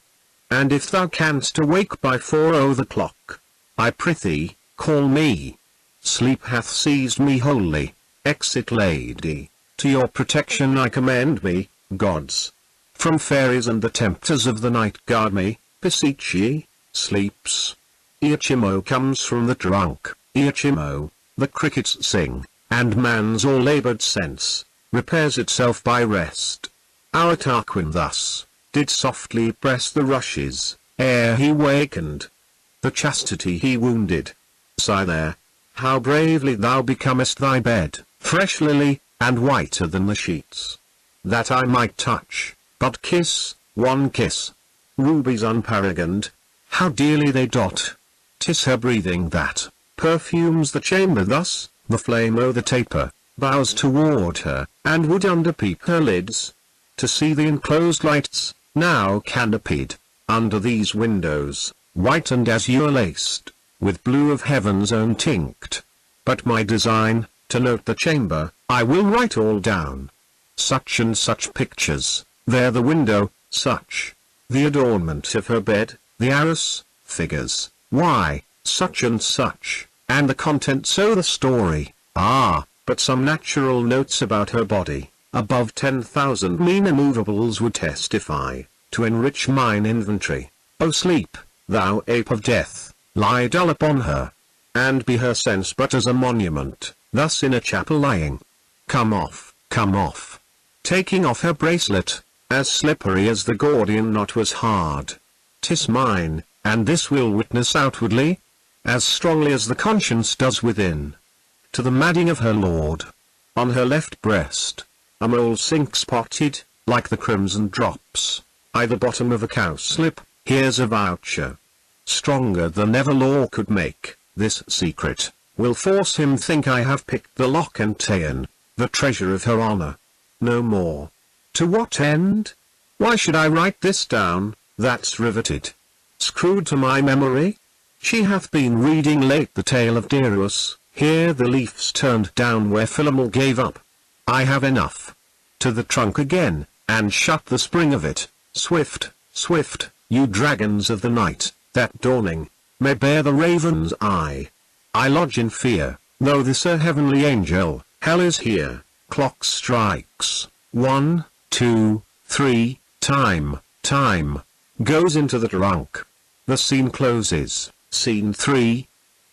And if thou canst awake by 4 o' the clock, I prithee, call me. Sleep hath seized me wholly. Exit lady, to your protection I commend me, gods. From fairies and the tempters of the night guard me, beseech ye. Sleeps. Iachimo comes from the trunk, Iachimo, the crickets sing, and man's all laboured sense, repairs itself by rest. Our Tarquin thus, did softly press the rushes, ere he wakened. The chastity he wounded. Sigh there, how bravely thou becomest thy bed, fresh lily, and whiter than the sheets. That I might touch, but kiss, one kiss. Rubies unparagoned, how dearly they dot. 'Tis her breathing that perfumes the chamber thus. The flame o' the taper bows toward her, and would underpeep her lids, to see the enclosed lights, now canopied, under these windows, white and azure laced, with blue of heaven's own tinct. But my design, to note the chamber, I will write all down. Such and such pictures, there the window, such, the adornment of her bed, the arras, figures, why, such and such, and the contents so the story, but some natural notes about her body, above 10,000 mean immovables would testify, to enrich mine inventory. O sleep, thou ape of death, lie dull upon her, and be her sense but as a monument, thus in a chapel lying. Come off, come off. Taking off her bracelet, as slippery as the Gordian knot was hard. 'Tis mine, and this will witness outwardly, as strongly as the conscience does within. To the madding of her lord, on her left breast, a mole sinks spotted, like the crimson drops, I the bottom of a cowslip. Here's a voucher, stronger than ever law could make. This secret will force him think I have picked the lock and ta'en the treasure of her honor. No more. To what end? Why should I write this down, that's riveted, screwed to my memory? She hath been reading late the tale of Deruas, Here the leaves turned down where Philomel gave up. I have enough. To the trunk again, and shut the spring of it. Swift, swift, you dragons of the night, that dawning may bear the raven's eye. I lodge in fear, though this a heavenly angel, hell is here. Clock strikes, 1, 2, 3, time, goes into the trunk. The scene closes, scene 3.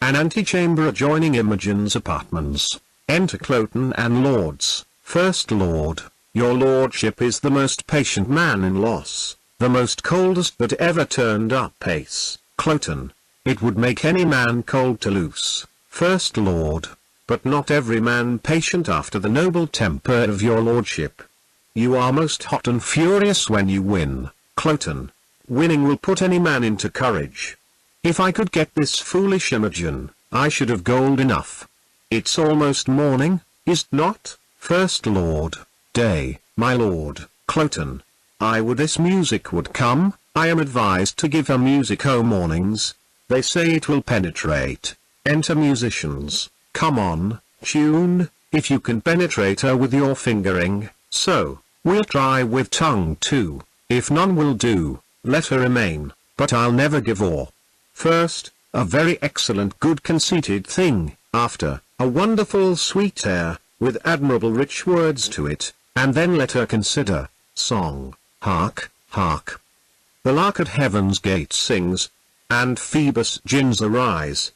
An antechamber adjoining Imogen's apartments. Enter Cloten and lords. First Lord, your lordship is the most patient man in loss, the most coldest that ever turned up pace. Cloten, it would make any man cold to loose. First Lord, but not every man patient after the noble temper of your lordship. You are most hot and furious when you win. Cloten, winning will put any man into courage. If I could get this foolish Imogen, I should have gold enough. It's almost morning, is't not? First Lord, day, my lord. Cloten, I would this music would come. I am advised to give her music o' mornings. They say it will penetrate. Enter musicians. Come on, tune, if you can penetrate her with your fingering. So, we'll try with tongue too. If none will do, let her remain, but I'll never give o'er. First, a very excellent good conceited thing, after, a wonderful sweet air, with admirable rich words to it, and then let her consider, song, hark, hark. The lark at heaven's gate sings, and Phoebus gins arise.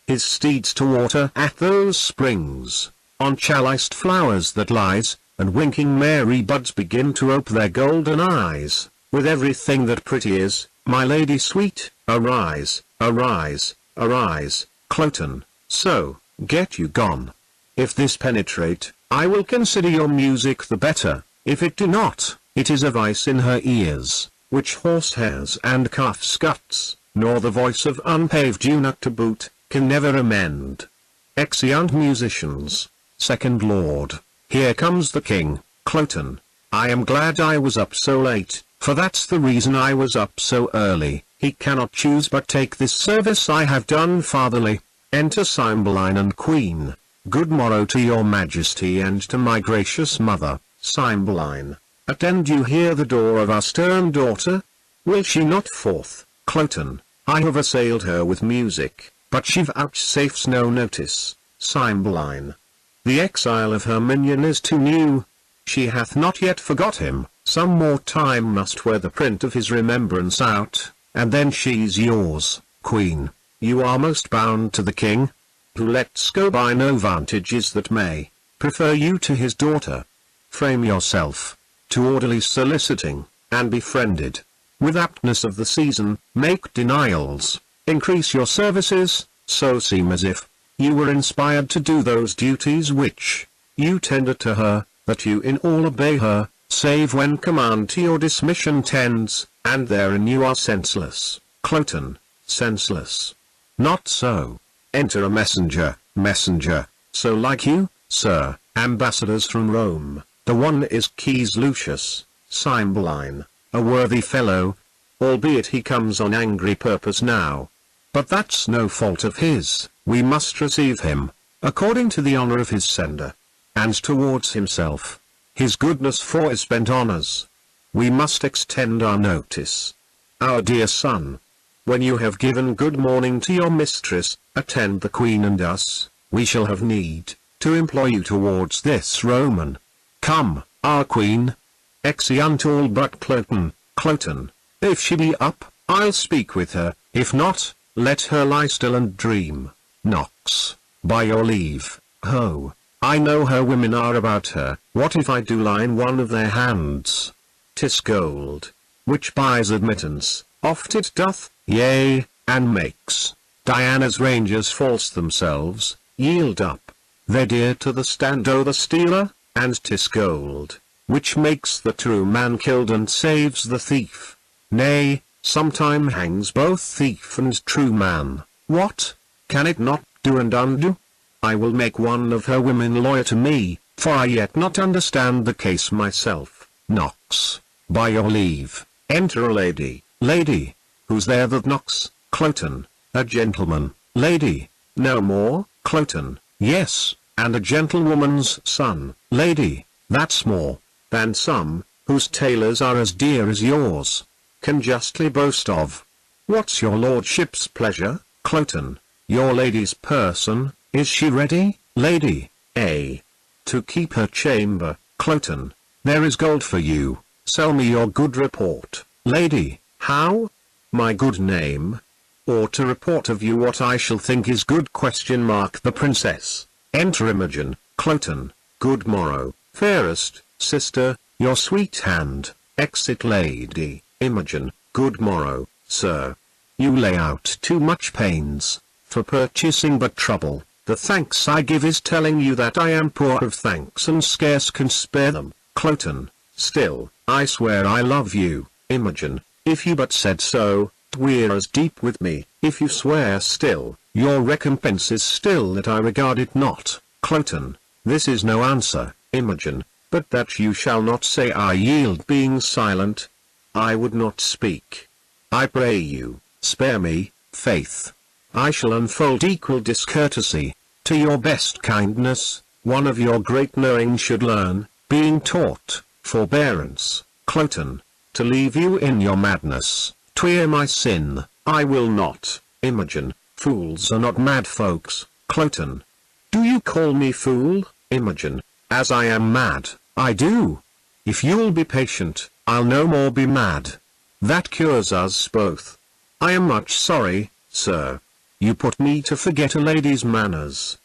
His steeds to water at those springs, on chaliced flowers that lies, and winking Mary buds begin to ope their golden eyes, with everything that pretty is, my lady sweet, arise, arise, arise. Cloten, so, get you gone. If this penetrate, I will consider your music the better. If it do not, it is a vice in her ears, which horsehairs and calf scuts, nor the voice of unpaved eunuch to boot, can never amend. Exeunt musicians. Second Lord, here comes the king. Cloten, I am glad I was up so late, for that's the reason I was up so early. He cannot choose but take this service I have done fatherly. Enter Cymbeline and Queen. Good morrow to your majesty and to my gracious mother. Cymbeline, attend you here the door of our stern daughter? Will she not forth? Cloten, I have assailed her with music, but she vouchsafes no notice. Cymbeline, the exile of her minion is too new. She hath not yet forgot him. Some more time must wear the print of his remembrance out, and then she's yours. Queen, you are most bound to the king, who lets go by no vantages that may prefer you to his daughter. Frame yourself to orderly soliciting, and befriended with aptness of the season. Make denials, increase your services, so seem as if you were inspired to do those duties which you tender to her, that you in all obey her, save when command to your dismission tends, and therein you are senseless. Cloten, senseless? Not so. Enter a messenger. Messenger, so like you, sir, ambassadors from Rome. The one is Caius Lucius, Cymbeline, a worthy fellow, albeit he comes on angry purpose now. But that's no fault of his. We must receive him, according to the honor of his sender, and towards himself, his goodness for his spent honors. We must extend our notice. Our dear son, when you have given good morning to your mistress, attend the queen and us, we shall have need to employ you towards this Roman. Come, our queen. Exeunt all but Cloten. Cloten, if she be up, I'll speak with her, if not, let her lie still and dream. Knox, by your leave. Ho, I know her women are about her. What if I do lie in one of their hands? 'Tis gold, which buys admittance, oft it doth, yea, and makes Diana's rangers false themselves, yield up their dear to the stand o' the stealer, and 'tis gold, which makes the true man killed and saves the thief. Nay, sometime hangs both thief and true man. What? Can it not do and undo? I will make one of her women lawyer to me, for I yet not understand the case myself. Knox, by your leave. Enter a lady. Lady, who's there that knocks? Cloten, a gentleman. Lady, no more? Cloten, Yes, and a gentlewoman's son. Lady, that's more than some, whose tailors are as dear as yours, can justly boast of. What's your lordship's pleasure, Cloten? Your lady's person, is she ready, lady? To keep her chamber, Cloten. There is gold for you. Sell me your good report, lady. How? My good name? Or to report of you what I shall think is good? The princess. Enter Imogen, Cloten. Good morrow, fairest sister, your sweet hand. Exit Lady Imogen. Good morrow, sir. You lay out too much pains for purchasing but trouble. The thanks I give is telling you that I am poor of thanks and scarce can spare them. Cloten. Still, I swear I love you, Imogen. If you but said so, 'twere as deep with me. If you swear still, your recompense is still that I regard it not. Cloten. This is no answer, Imogen, but that you shall not say I yield. Being silent, I would not speak. I pray you, spare me, faith. I shall unfold equal discourtesy, to your best kindness. One of your great knowing should learn, being taught, forbearance. Cloten. To leave you in your madness, 'twere my sin. I will not, Imogen. Fools are not mad folks. Cloten. Do you call me fool, Imogen, as I am mad? I do. If you'll be patient, I'll no more be mad. That cures us both. I am much sorry, sir. You put me to forget a lady's manners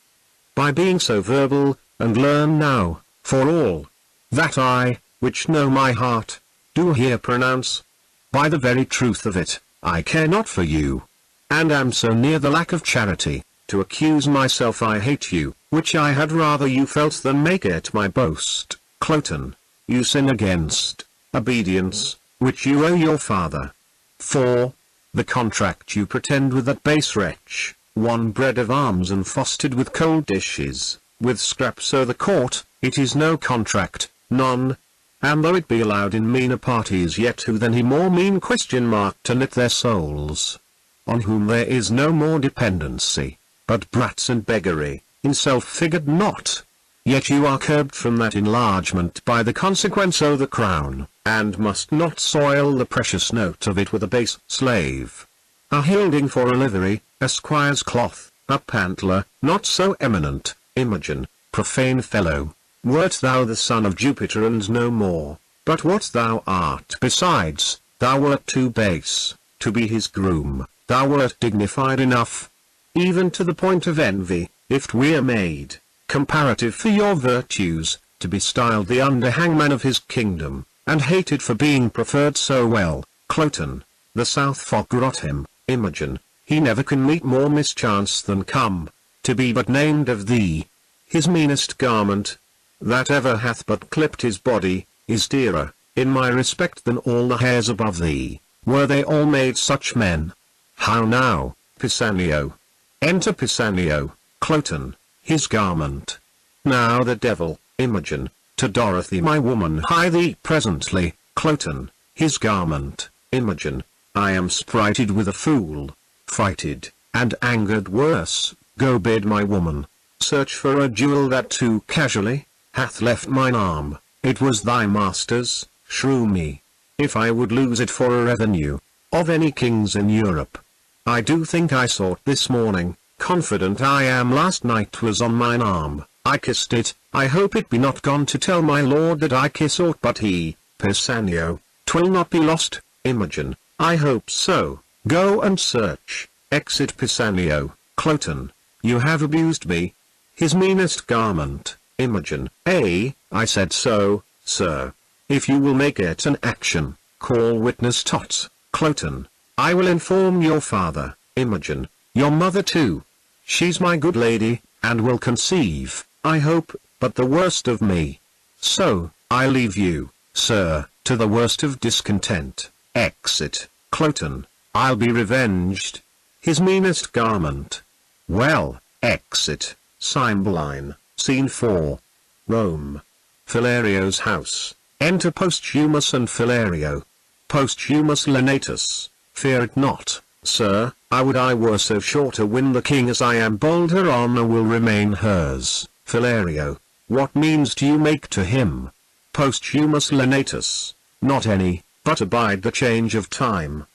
by being so verbal, and learn now, for all that I, which know my heart, do here pronounce. By the very truth of it, I care not for you, and am so near the lack of charity, to accuse myself I hate you, which I had rather you felt than make it my boast. Cloten. You sin against obedience, which you owe your father. For the contract you pretend with that base wretch, one bred of arms and fostered with cold dishes, with scraps o' the court, it is no contract, none. And though it be allowed in meaner parties, yet who than he more mean? To knit their souls, on whom there is no more dependency, but brats and beggary, in self-figured not. Yet you are curbed from that enlargement by the consequence o' the crown, and must not soil the precious note of it with a base slave. A hilding for a livery, a squire's cloth, a pantler, not so eminent, Imogen, profane fellow. Wert thou the son of Jupiter and no more, but what thou art besides, thou wert too base, to be his groom. Thou wert dignified enough, even to the point of envy, if 'twere made comparative for your virtues, to be styled the under-hangman of his kingdom, and hated for being preferred so well. Cloten. The south fog rot him, Imogen, he never can meet more mischance than come to be but named of thee. His meanest garment, that ever hath but clipped his body, is dearer, in my respect, than all the hairs above thee, were they all made such men. How now, Pisanio? Enter Pisanio, Cloten. His garment. Now the devil, Imogen, to Dorothy my woman hie thee presently. Cloten. His garment, Imogen. I am sprited with a fool, frighted, and angered worse. Go bid my woman search for a jewel that too casually hath left mine arm. It was thy master's. Shrew me, if I would lose it for a revenue of any kings in Europe. I do think I saw it this morning, confident I am last night 'twas on mine arm. I kissed it. I hope it be not gone to tell my lord that I kiss aught but he. Pisanio. 'Twill not be lost, Imogen. I hope so. Go and search. Exit Pisanio. Cloten. You have abused me. His meanest garment, Imogen. I said so, sir. If you will make it an action, call witness Tot. Cloten. I will inform your father, Imogen. Your mother too. She's my good lady, and will conceive, I hope, but the worst of me. So, I leave you, sir, to the worst of discontent. Exit. Cloten. I'll be revenged. His meanest garment. Well, exit. Cymbeline. Scene 4. Rome. Philario's house. Enter Posthumus and Philario. Posthumus Lenatus. Fear it not, sir, I would I were so sure to win the king as I am bold her honor will remain hers. Philario, what means do you make to him? Posthumous Lenatus, not any, but abide the change of time.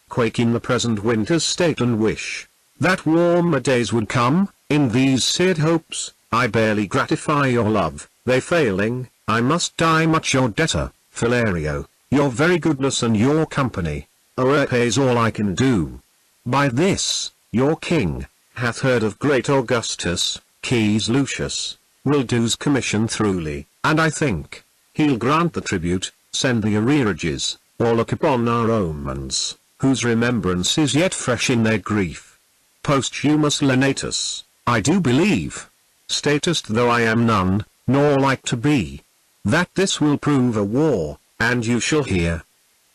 Quake in the present winter's state and wish that warmer days would come. In these seared hopes, I barely gratify your love, they failing, I must die much your debtor. Philario, your very goodness and your company o'erpays all I can do. By this, your king hath heard of great Augustus, Caius Lucius, will do's commission throughly, and I think he'll grant the tribute, send the arrearages, or look upon our omens, whose remembrance is yet fresh in their grief. Posthumous Lenatus, I do believe, statist though I am none, nor like to be, that this will prove a war, and you shall hear.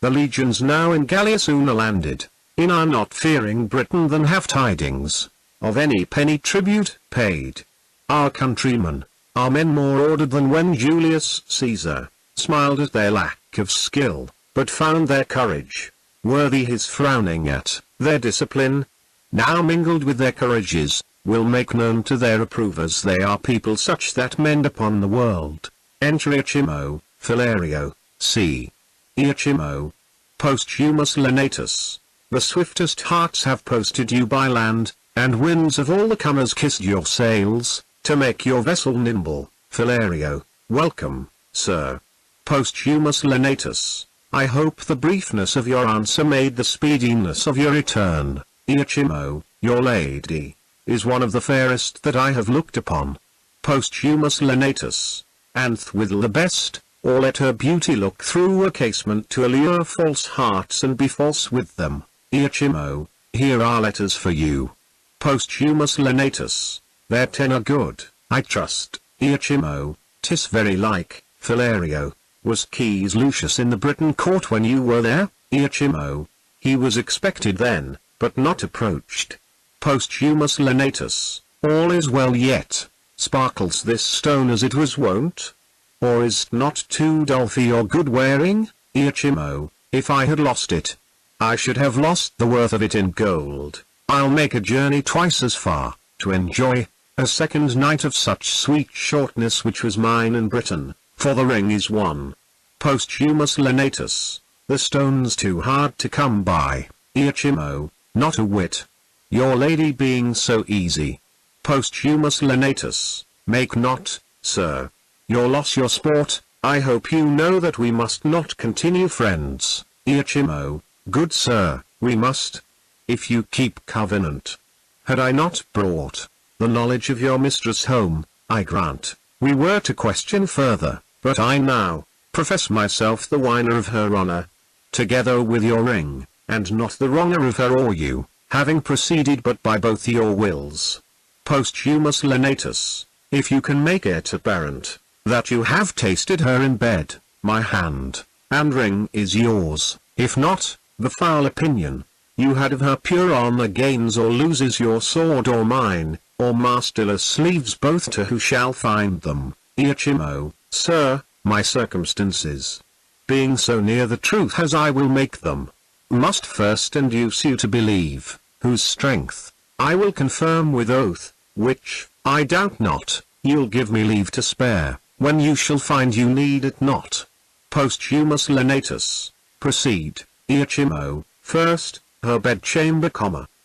The legions now in Gallia sooner landed, in our not fearing Britain than have tidings of any penny tribute paid. Our countrymen are men more ordered than when Julius Caesar smiled at their lack of skill, but found their courage worthy his frowning at. Their discipline, now mingled with their courages, will make known to their approvers they are people such that mend upon the world. Enter Iachimo, Philario, c. Iachimo. Posthumous Lenatus, the swiftest hearts have posted you by land, and winds of all the comers kissed your sails, to make your vessel nimble. Philario, welcome, sir. Posthumous Lenatus, I hope the briefness of your answer made the speediness of your return. Iachimo, your lady is one of the fairest that I have looked upon. Posthumous Lenatus, and withal the best, or let her beauty look through a casement to allure false hearts and be false with them. Iachimo, here are letters for you. Posthumous Lenatus, their tenor good, I trust. Iachimo, 'tis very like. Philario, was Caius Lucius in the Britain court when you were there? Iachimo, he was expected then, but not approached. Posthumous Lenatus, all is well yet. Sparkles this stone as it was wont? Or is't not too dull for your good wearing? Iachimo, if I had lost it, I should have lost the worth of it in gold. I'll make a journey twice as far, to enjoy a second night of such sweet shortness which was mine in Britain, for the ring is won. Posthumous Lenatus, the stone's too hard to come by. Iachimo, not a whit. Your lady being so easy. Posthumous Lenatus, make not, sir, your loss your sport. I hope you know that we must not continue friends. Iachimo, good sir, we must, if you keep covenant. Had I not brought the knowledge of your mistress home, I grant, we were to question further, but I now profess myself the whiner of her honor, together with your ring, and not the wronger of her or you, having proceeded but by both your wills. Posthumous Lenatus, if you can make it apparent that you have tasted her in bed, my hand and ring is yours. If not, the foul opinion you had of her pure honor gains or loses your sword or mine, or masterless sleeves both to who shall find them. Iachimo, sir, my circumstances, being so near the truth as I will make them, must first induce you to believe, whose strength I will confirm with oath, which, I doubt not, you'll give me leave to spare, when you shall find you need it not. Posthumous Lenatus, proceed. Iachimo, first, her bedchamber,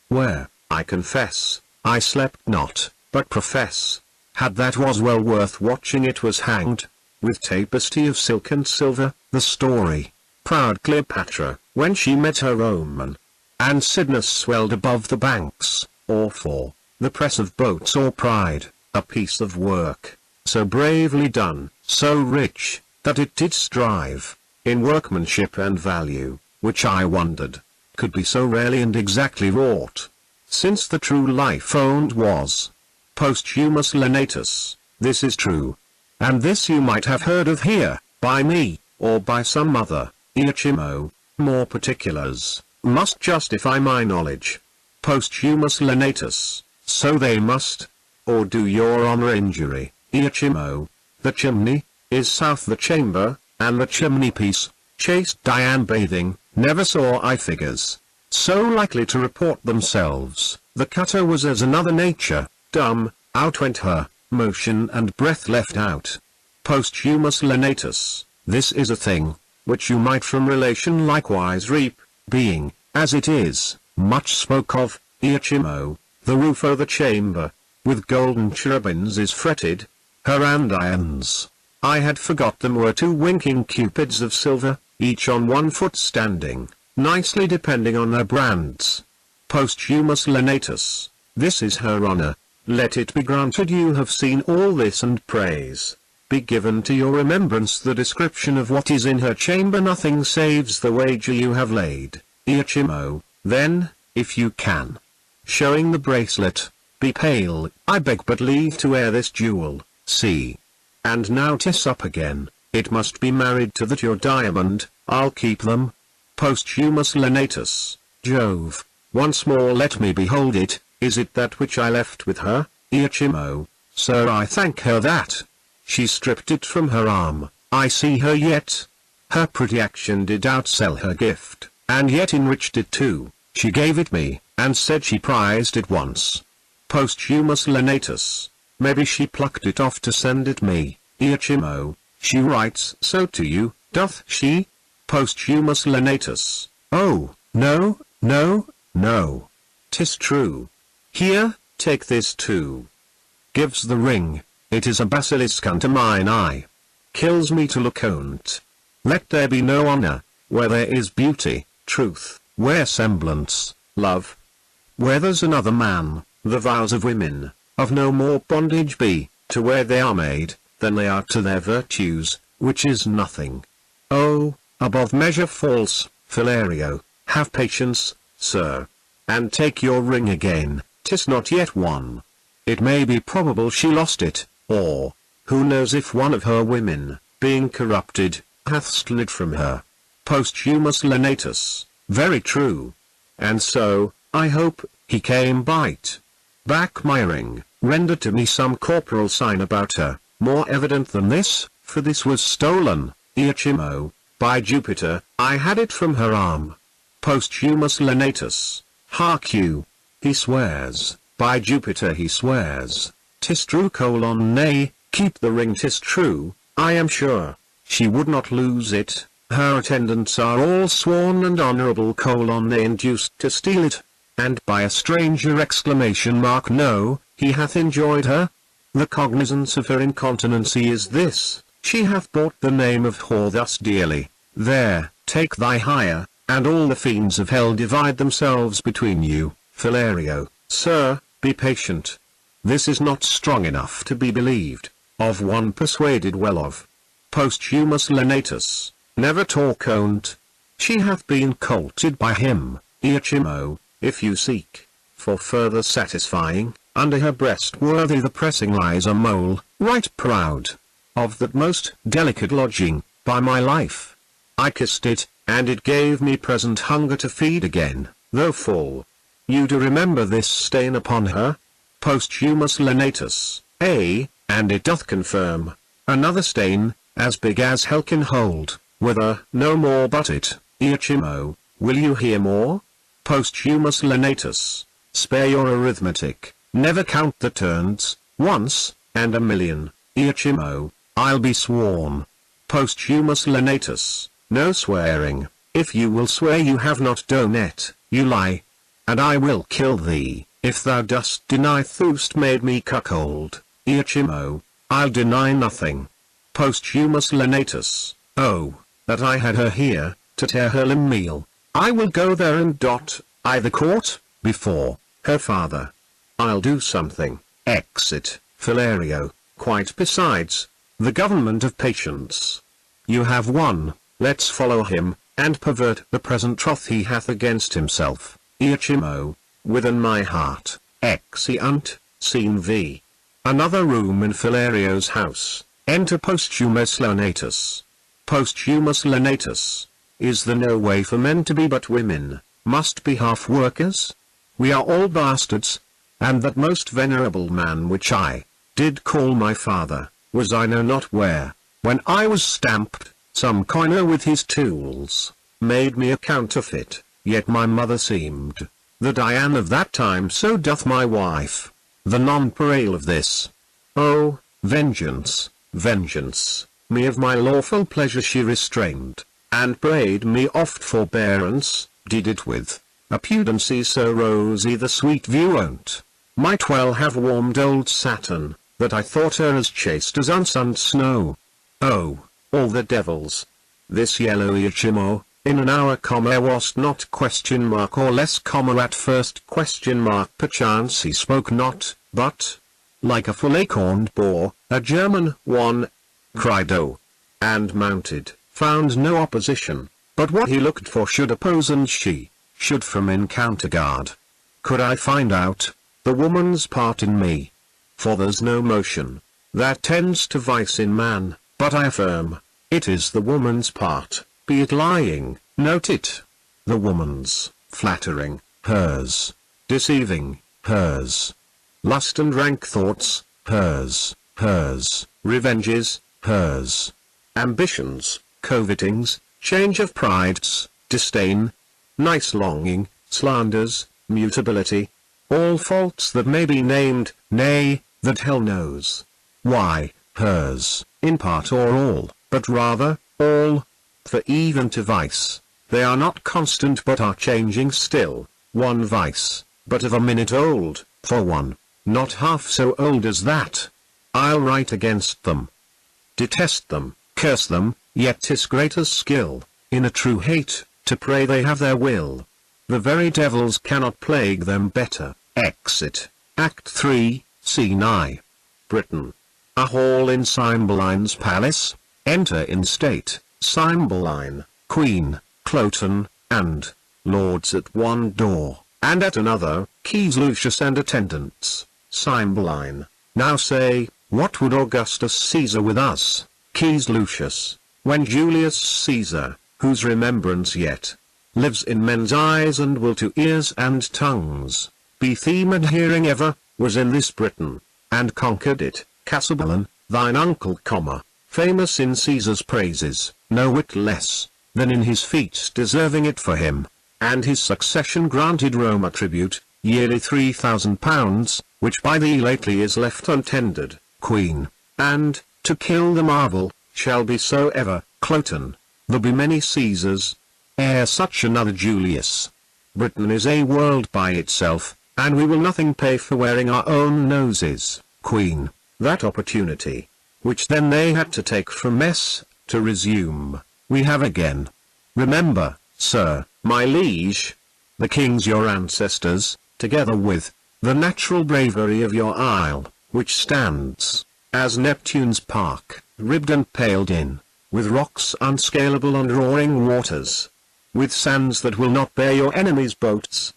where, I confess, I slept not, but profess, had that was well worth watching it was hanged, with tapestry of silk and silver, the story, proud Cleopatra, when she met her Roman, and Cydnus swelled above the banks, or for the press of boats or pride, a piece of work, so bravely done, so rich, that it did strive, in workmanship and value, which I wondered, could be so rarely and exactly wrought, since the true life owned was. Posthumous Lenatus, this is true, and this you might have heard of here, by me, or by some other. Iachimo, more particulars must justify my knowledge. Posthumous Lenatus, so they must, or do your honor injury. Iachimo, the chimney is south the chamber, and the chimney piece, chaste Dian bathing, never saw I figures so likely to report themselves. The cutter was as another nature, dumb, out went her, motion and breath left out. Posthumous lenatus, this is a thing, which you might from relation likewise reap, being, as it is, much spoke of, Iachimo, the roof o' the chamber, with golden cherubins is fretted, her andirons. I had forgot them were two winking cupids of silver, each on one foot standing, nicely depending on their brands. Posthumous lenatus, this is her honour, let it be granted you have seen all this and praise. Be given to your remembrance the description of what is in her chamber, nothing saves the wager you have laid. Iachimo, then, if you can. Showing the bracelet, be pale, I beg but leave to wear this jewel, see. And now 'tis up again, it must be married to that your diamond, I'll keep them. Posthumous lenatus, Jove, once more let me behold it, is it that which I left with her? Iachimo, sir, I thank her that. She stripped it from her arm, I see her yet. Her pretty action did outsell her gift, and yet enriched it too. She gave it me, and said she prized it once. Posthumous lenatus, maybe she plucked it off to send it me. Iachimo, she writes so to you, doth she? Posthumous lenatus, oh, no, no, no. 'Tis true. Here, take this too. Gives the ring, it is a basilisk unto mine eye. Kills me to look on't. Let there be no honour, where there is beauty, truth, where semblance, love. Where there's another man, the vows of women, of no more bondage be, to where they are made, than they are to their virtues, which is nothing. Oh, above measure false, Philario, have patience, sir, and take your ring again, 'tis not yet won. It may be probable she lost it, or, who knows if one of her women, being corrupted, hath stolen it from her. Posthumous lenatus, very true. And so, I hope, he came by't. Back my ring, render to me some corporal sign about her, more evident than this, for this was stolen. Iachimo, by Jupiter, I had it from her arm. Posthumous lenatus, hark you. He swears, by Jupiter he swears. 'Tis true, nay, keep the ring, 'tis true, I am sure. She would not lose it, her attendants are all sworn and honourable, they induced to steal it. And by a stranger exclamation mark no, he hath enjoyed her. The cognizance of her incontinency is this, she hath bought the name of whore thus dearly. There, take thy hire, and all the fiends of hell divide themselves between you. Philario, sir, be patient. This is not strong enough to be believed, of one persuaded well of. Posthumous lenatus, never talk on't. She hath been colted by him. Iachimo, if you seek, for further satisfying, under her breast worthy the pressing lies a mole, right proud of that most delicate lodging, by my life. I kissed it, and it gave me present hunger to feed again, though full. You do remember this stain upon her? Posthumous lenatus, and it doth confirm, another stain, as big as hell can hold, whether no more but it. Iachimo, will you hear more? Posthumous lenatus, spare your arithmetic, never count the turns, once, and a million. Iachimo, I'll be sworn. Posthumous lenatus, no swearing, if you will swear you have not done it, you lie. And I will kill thee, if thou dost deny thou'st made me cuckold. Iachimo, I'll deny nothing. Posthumous lenatus, oh, that I had her here, to tear her limb meal. I will go there and I the court, before her father. I'll do something. Exit, Philario, quite besides, the government of patience. You have won, let's follow him, and pervert the present troth he hath against himself. Iachimo, within my heart, exeunt, scene V. Another room in Philario's house, enter Posthumous lenatus. Posthumous lenatus, is there no way for men to be but women, must be half workers? We are all bastards, and that most venerable man which I did call my father, was I know not where, when I was stamped, some coiner with his tools, made me a counterfeit, yet my mother seemed the Diane of that time, so doth my wife, the nonpareil of this. Oh, vengeance, vengeance, me of my lawful pleasure she restrained, and prayed me oft forbearance, did it with a pudency so rosy the sweet view on't might well have warmed old Saturn, that I thought her as chaste as unsunned snow. Oh, all the devils! This yellow Iachimo, in an hour, was not ? Or less, at first ? Perchance he spoke not, but, like a full acorned boar, a German one, cried oh, and mounted, found no opposition, but what he looked for should oppose, and she should from encounter guard. Could I find out the woman's part in me? For there's no motion that tends to vice in man, but I affirm, it is the woman's part, be it lying, note it, the woman's, flattering, hers, deceiving, hers, lust and rank thoughts, hers, revenges, hers, ambitions, covetings, change of prides, disdain, nice longing, slanders, mutability, all faults that may be named, nay, that hell knows. Why, hers, in part or all, but rather, all. For even to vice, they are not constant but are changing still, one vice, but of a minute old, for one, not half so old as that. I'll write against them, detest them, curse them, yet 'tis greater skill, in a true hate, to pray they have their will. The very devils cannot plague them better. Exit, Act 3, Scene I. Britain. A hall in Cymbeline's palace. Enter in state, Cymbeline, Queen, Cloten, and lords at one door, and at another, Keys, Lucius and attendants. Cymbeline. Now say, what would Augustus Caesar with us, Keys, Lucius, when Julius Caesar, whose remembrance yet lives in men's eyes and will to ears and tongues be theme and hearing ever, was in this Britain, and conquered it, Cymbeline, thine uncle, famous in Caesar's praises, no whit less than in his feats deserving it for him, and his succession granted Rome a tribute, yearly £3,000, which by thee lately is left untendered, Queen, and, to kill the marvel, shall be so ever, Cloten. There be many Caesars, ere such another Julius. Britain is a world by itself, and we will nothing pay for wearing our own noses, Queen. That opportunity, which then they had to take from mess, to resume, we have again. Remember, sir, my liege, the kings your ancestors, together with the natural bravery of your isle, which stands as Neptune's park, ribbed and paled in, with rocks unscalable and roaring waters, with sands that will not bear your enemies' boats,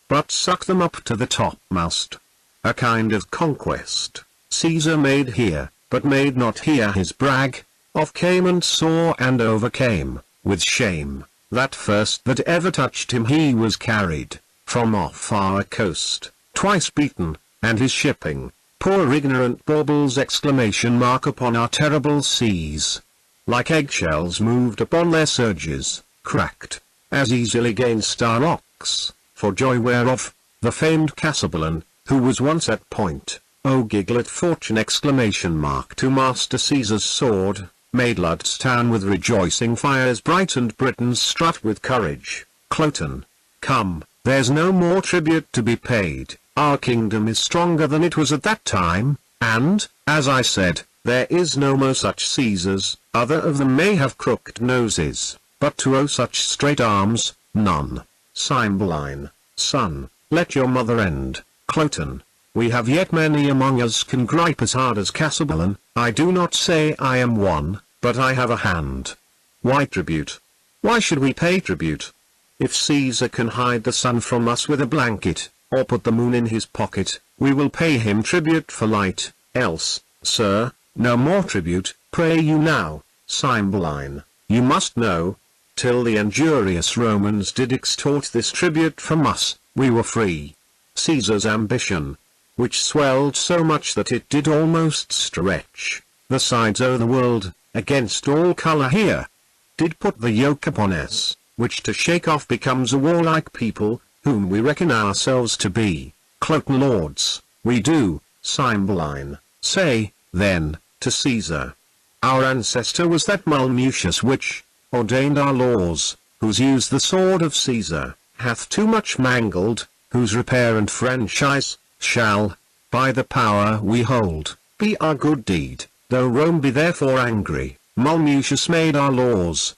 but suck them up to the topmost. A kind of conquest Caesar made here, but made not here his brag, of came and saw and overcame, with shame, that first that ever touched him he was carried, from off our coast, twice beaten, and his shipping, poor ignorant baubles! Upon our terrible seas, like eggshells moved upon their surges, cracked, as easily gainst our rocks, for joy whereof, the famed Cymbeline, who was once at point, O giglet fortune! To Master Caesar's sword, made Lud's town with rejoicing fires bright, and Britain's strut with courage. Cloten, come, there's no more tribute to be paid, our kingdom is stronger than it was at that time, and, as I said, there is no more such Caesars, other of them may have crooked noses, but to such straight arms, none. Cymbeline, son, let your mother end. Cloten, we have yet many among us can gripe as hard as Cymbeline. I do not say I am one, but I have a hand. Why tribute? Why should we pay tribute? If Caesar can hide the sun from us with a blanket, or put the moon in his pocket, we will pay him tribute for light, else, sir, no more tribute. Pray you now, Cymbeline, you must know, till the injurious Romans did extort this tribute from us, we were free. Caesar's ambition, which swelled so much that it did almost stretch the sides o' the world, against all colour here, did put the yoke upon us, which to shake off becomes a warlike people, whom we reckon ourselves to be, cloten lords, we do, Cymbeline, say, then, to Caesar. Our ancestor was that Mulmutius which ordained our laws, whose use the sword of Caesar hath too much mangled, whose repair and franchise shall, by the power we hold, be our good deed, though Rome be therefore angry. Mulmutius made our laws,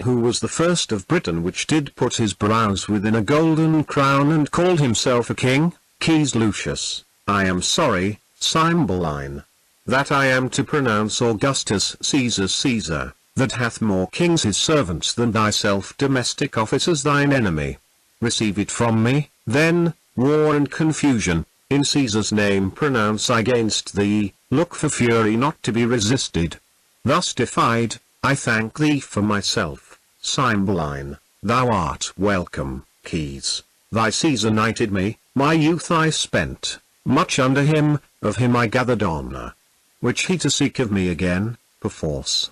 who was the first of Britain which did put his brows within a golden crown and called himself a king. Quis Lucius, I am sorry, Cymbeline, that I am to pronounce Augustus Caesar Caesar, that hath more kings his servants than thyself domestic officers thine enemy. Receive it from me, then, war and confusion, in Caesar's name pronounce I against thee, look for fury not to be resisted. Thus defied, I thank thee for myself, Cymbeline, thou art welcome, Quis, thy Caesar knighted me, my youth I spent, much under him, of him I gathered honour, which he to seek of me again, perforce,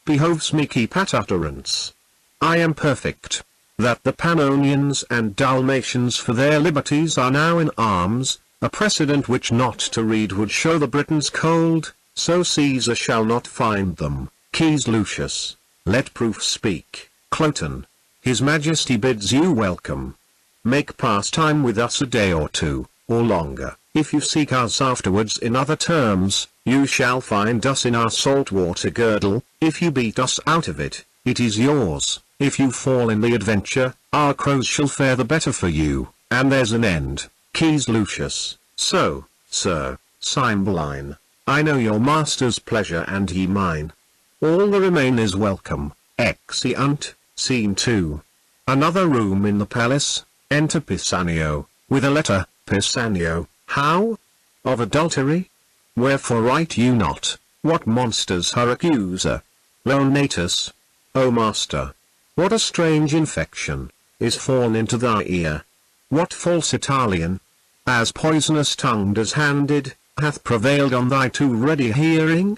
behoves me keep at utterance. I am perfect, that the Pannonians and Dalmatians for their liberties are now in arms, a precedent which not to read would show the Britons cold, so Caesar shall not find them. Quis Lucius, let proof speak, Cloten, his majesty bids you welcome. Make pastime with us a day or two, or longer. If you seek us afterwards in other terms, you shall find us in our salt water girdle. If you beat us out of it, it is yours. If you fall in the adventure, our crows shall fare the better for you, and there's an end. Quis Lucius, so, sir, Cymbeline, I know your master's pleasure and ye mine. All the remain is welcome. Exeunt. Scene 2. Another room in the palace. Enter Pisanio, with a letter. Pisanio, how? Of adultery? Wherefore write you not? What monsters her accuser? Leonatus. O master, what a strange infection is fallen into thy ear? What false Italian, as poisonous-tongued as handed, hath prevailed on thy too ready hearing?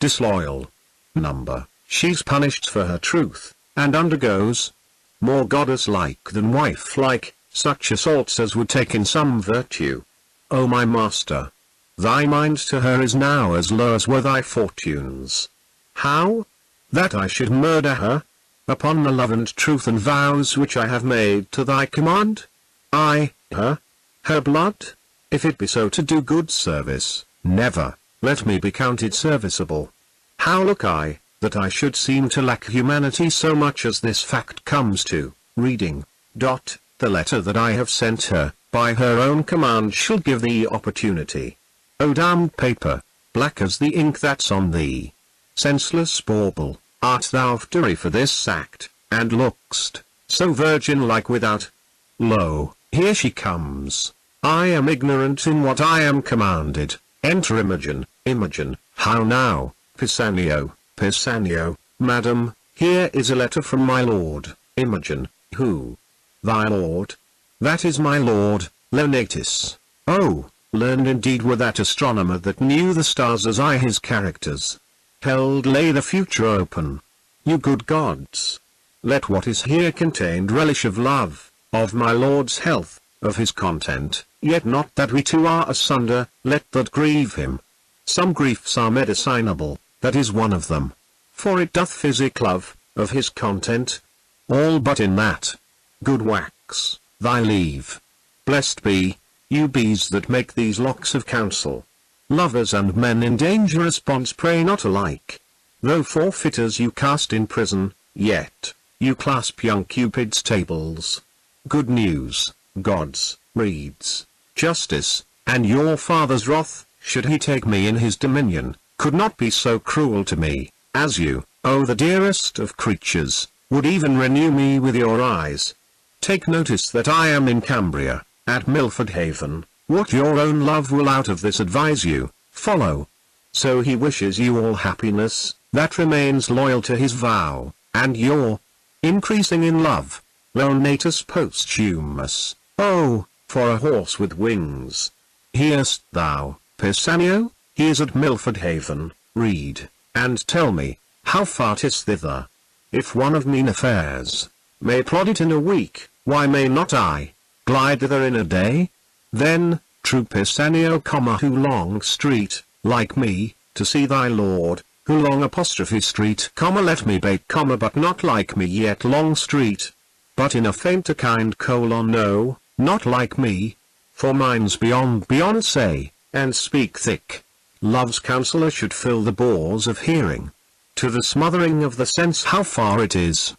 Disloyal number, she's punished for her truth, and undergoes, more goddess-like than wife-like, such assaults as would take in some virtue. O my master, thy mind to her is now as low as were thy fortunes. How? That I should murder her? Upon the love and truth and vows which I have made to thy command? I, her blood? If it be so to do good service, never, let me be counted serviceable. How look I, that I should seem to lack humanity so much as this fact comes to, reading, the letter that I have sent her, by her own command shall give thee opportunity. O damned paper, black as the ink that's on thee. Senseless bauble, art thou victory for this act, and look'st, so virgin-like without? Lo, here she comes. I am ignorant in what I am commanded. Enter Imogen. Imogen, how now, Pisanio, Pisanio, madam, here is a letter from my lord. Imogen, who? Thy lord? That is my lord, Leonatus. Oh, learned indeed were that astronomer that knew the stars as I his characters. Held lay the future open. You good gods, let what is here contained relish of love, of my lord's health, of his content, yet not that we two are asunder, let that grieve him. Some griefs are medicinable, that is one of them. For it doth physic love, of his content. All but in that. Good wax, thy leave. Blessed be, you bees that make these locks of counsel. Lovers and men in dangerous bonds pray not alike. Though forfeiters you cast in prison, yet, you clasp young Cupid's tables. Good news, gods, reeds, justice, and your father's wrath, should he take me in his dominion, could not be so cruel to me, as you, O the dearest of creatures, would even renew me with your eyes. Take notice that I am in Cambria, at Milford Haven. What your own love will out of this advise you, follow. So he wishes you all happiness, that remains loyal to his vow, and your increasing in love. Leonatus Posthumus. Oh, for a horse with wings. Hear'st thou, Pisanio? He is at Milford Haven. Read, and tell me, how far 'tis thither. If one of mean affairs, may plod it in a week, why may not I glide thither in a day? Then, true Pisanio, who long street, like me, to see thy lord, who long apostrophe street, let me bake, but not like me yet long street, but in a fainter kind, no, not like me, for mine's beyond say, and speak thick. Love's counsellor should fill the bores of hearing, to the smothering of the sense how far it is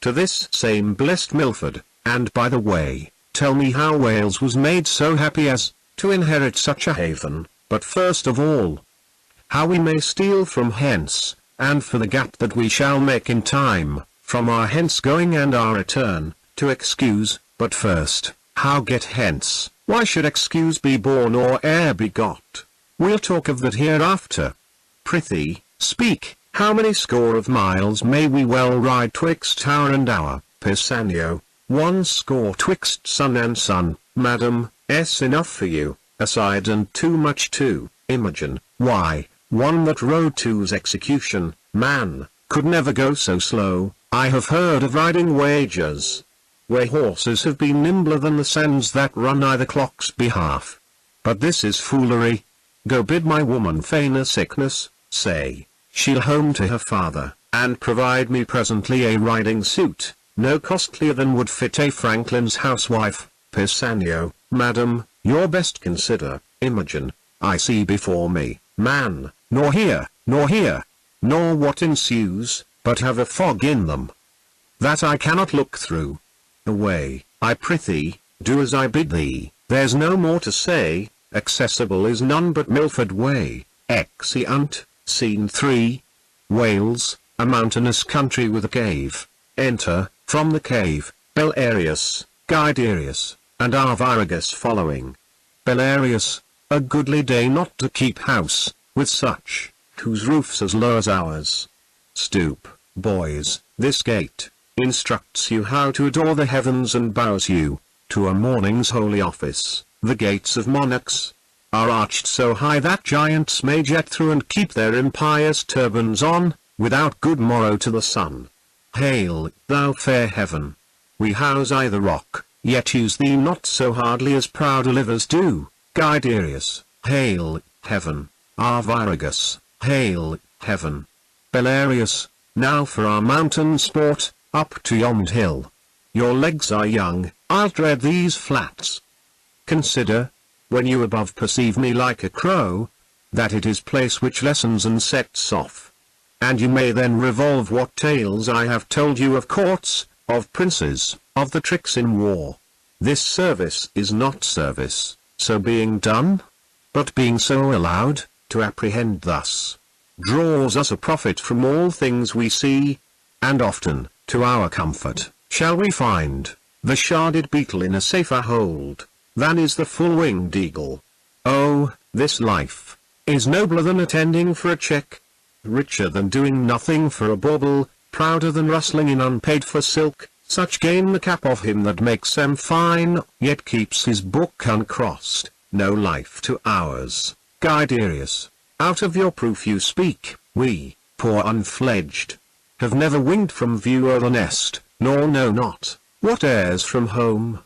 to this same blessed Milford. And by the way, tell me how Wales was made so happy as to inherit such a haven, but first of all, how we may steal from hence, and for the gap that we shall make in time, from our hence going and our return, to excuse, but first, how get hence, why should excuse be born or e'er be got? We'll talk of that hereafter. Prithee, speak, how many score of miles may we well ride twixt hour and hour, Pisanio? 100 twixt sun and sun, madam, enough for you, aside and too much too, Imogen, why, one that rode to's execution, man, could never go so slow. I have heard of riding wagers, where horses have been nimbler than the sands that run either clock's behalf. But this is foolery. Go bid my woman feign a sickness, say, she'll home to her father, and provide me presently a riding suit, no costlier than would fit a Franklin's housewife. Pisanio, madam, your best consider. Imogen, I see before me, man, nor hear, nor what ensues, but have a fog in them, that I cannot look through. Away, I prithee, do as I bid thee, there's no more to say, accessible is none but Milford way. Exeunt, Scene 3. Wales, a mountainous country with a cave. Enter, from the cave, Belarius, Guiderius, and Arviragus following. Belarius, a goodly day not to keep house, with such, whose roof's as low as ours. Stoop, boys, this gate instructs you how to adore the heavens and bows you to a morning's holy office. The gates of monarchs are arched so high that giants may jet through and keep their impious turbans on, without good morrow to the sun. Hail, thou fair heaven! We house I the rock, yet use thee not so hardly as prouder livers do. Guiderius, hail, heaven! Arviragus, hail, heaven! Belarius, now for our mountain sport, up to yond hill. Your legs are young, I'll tread these flats. Consider, when you above perceive me like a crow, that it is place which lessens and sets off. And you may then revolve what tales I have told you of courts, of princes, of the tricks in war. This service is not service, so being done, but being so allowed, to apprehend thus, draws us a profit from all things we see, and often, to our comfort, shall we find the sharded beetle in a safer hold than is the full-winged eagle. Oh, this life is nobler than attending for a check, richer than doing nothing for a bauble, prouder than rustling in unpaid for silk. Such gain the cap of him that makes them fine, yet keeps his book uncrossed. No life to ours. Guiderius, out of your proof you speak, we, poor unfledged, have never winged from view o'er the nest, nor know not what airs from home.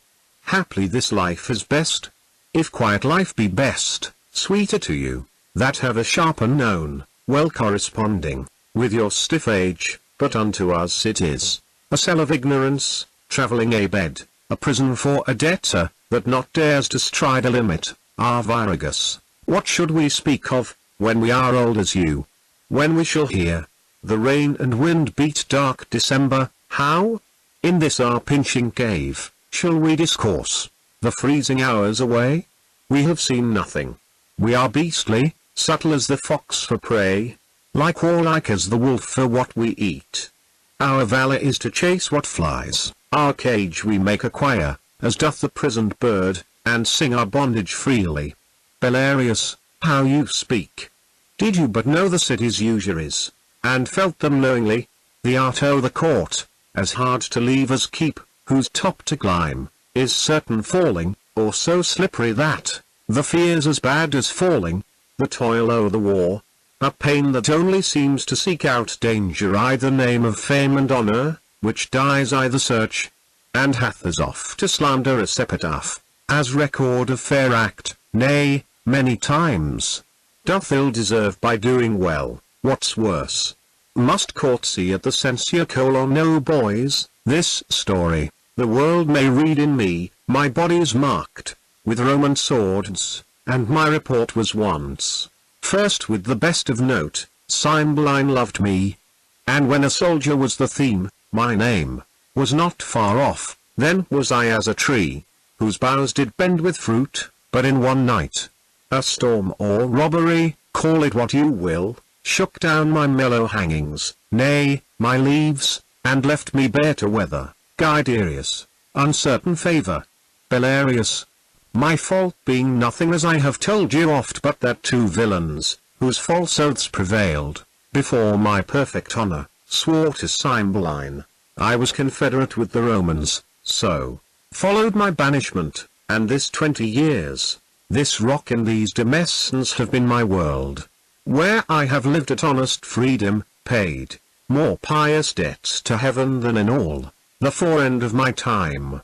Haply this life is best, if quiet life be best, sweeter to you, that have a sharper known, well corresponding with your stiff age, but unto us it is a cell of ignorance, travelling a bed, a prison for a debtor, that not dares to stride a limit. Arviragus, what should we speak of, when we are old as you? When we shall hear the rain and wind beat dark December, how, in this our pinching cave, shall we discourse the freezing hours away? We have seen nothing. We are beastly, subtle as the fox for prey, like warlike as the wolf for what we eat. Our valour is to chase what flies, our cage we make a choir, as doth the prisoned bird, and sing our bondage freely. Belarius, how you speak! Did you but know the city's usuries, and felt them knowingly, the art o' the court, as hard to leave as keep, whose top to climb, is certain falling, or so slippery that, the fear's as bad as falling, the toil o' the war, a pain that only seems to seek out danger, either name of fame and honour, which dies I the search, and hath as oft to slanderous epitaph, as record of fair act, nay, many times, doth ill deserve by doing well. What's worse, must courtesy at the censure no boys, this story, the world may read in me, my body's marked, with Roman swords, and my report was once, first with the best of note, Cymbeline loved me, and when a soldier was the theme, my name was not far off, then was I as a tree, whose boughs did bend with fruit, but in one night, a storm or robbery, call it what you will, shook down my mellow hangings, nay, my leaves, and left me bare to weather, Guiderius, uncertain favour, Belarius. My fault being nothing as I have told you oft but that two villains, whose false oaths prevailed, before my perfect honour, swore to Cymbeline, I was confederate with the Romans, so followed my banishment, and this 20 years, this rock and these demesnes have been my world, where I have lived at honest freedom, paid more pious debts to heaven than in all the forend of my time.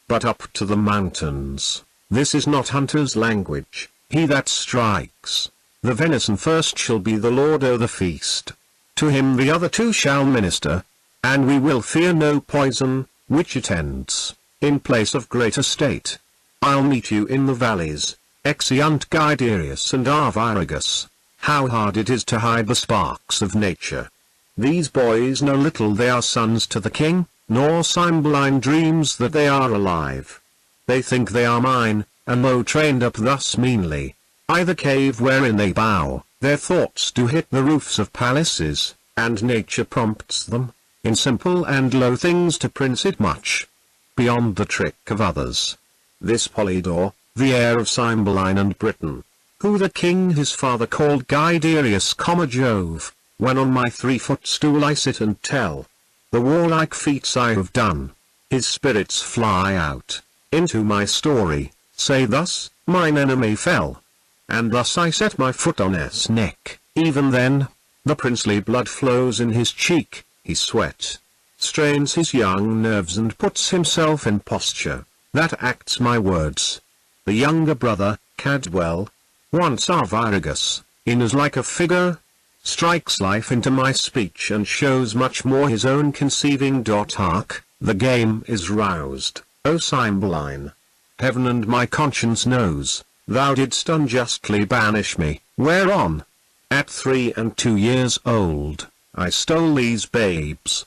But up to the mountains, this is not hunter's language, he that strikes the venison first shall be the lord o' the feast, to him the other two shall minister, and we will fear no poison, which attends, in place of great estate. I'll meet you in the valleys, exeunt Guiderius and Arviragus. How hard it is to hide the sparks of nature. These boys know little they are sons to the king, nor Cymbeline dreams that they are alive. They think they are mine, and though trained up thus meanly, I the cave wherein they bow, their thoughts do hit the roofs of palaces, and nature prompts them, in simple and low things to prince it much beyond the trick of others. This Polydore, the heir of Cymbeline and Britain, who the king his father called Guiderius, Jove, when on my 3-foot stool I sit and tell the warlike feats I have done, his spirits fly out into my story, say thus, mine enemy fell, and thus I set my foot on his neck, even then, the princely blood flows in his cheek, he sweat, strains his young nerves and puts himself in posture, that acts my words. The younger brother, Cadwell, once Arviragus, in as like a figure, strikes life into my speech and shows much more his own conceiving. Hark, the game is roused, O Cymbeline. Heaven and my conscience knows, thou didst unjustly banish me, whereon, at 3 and 2 years old, I stole these babes,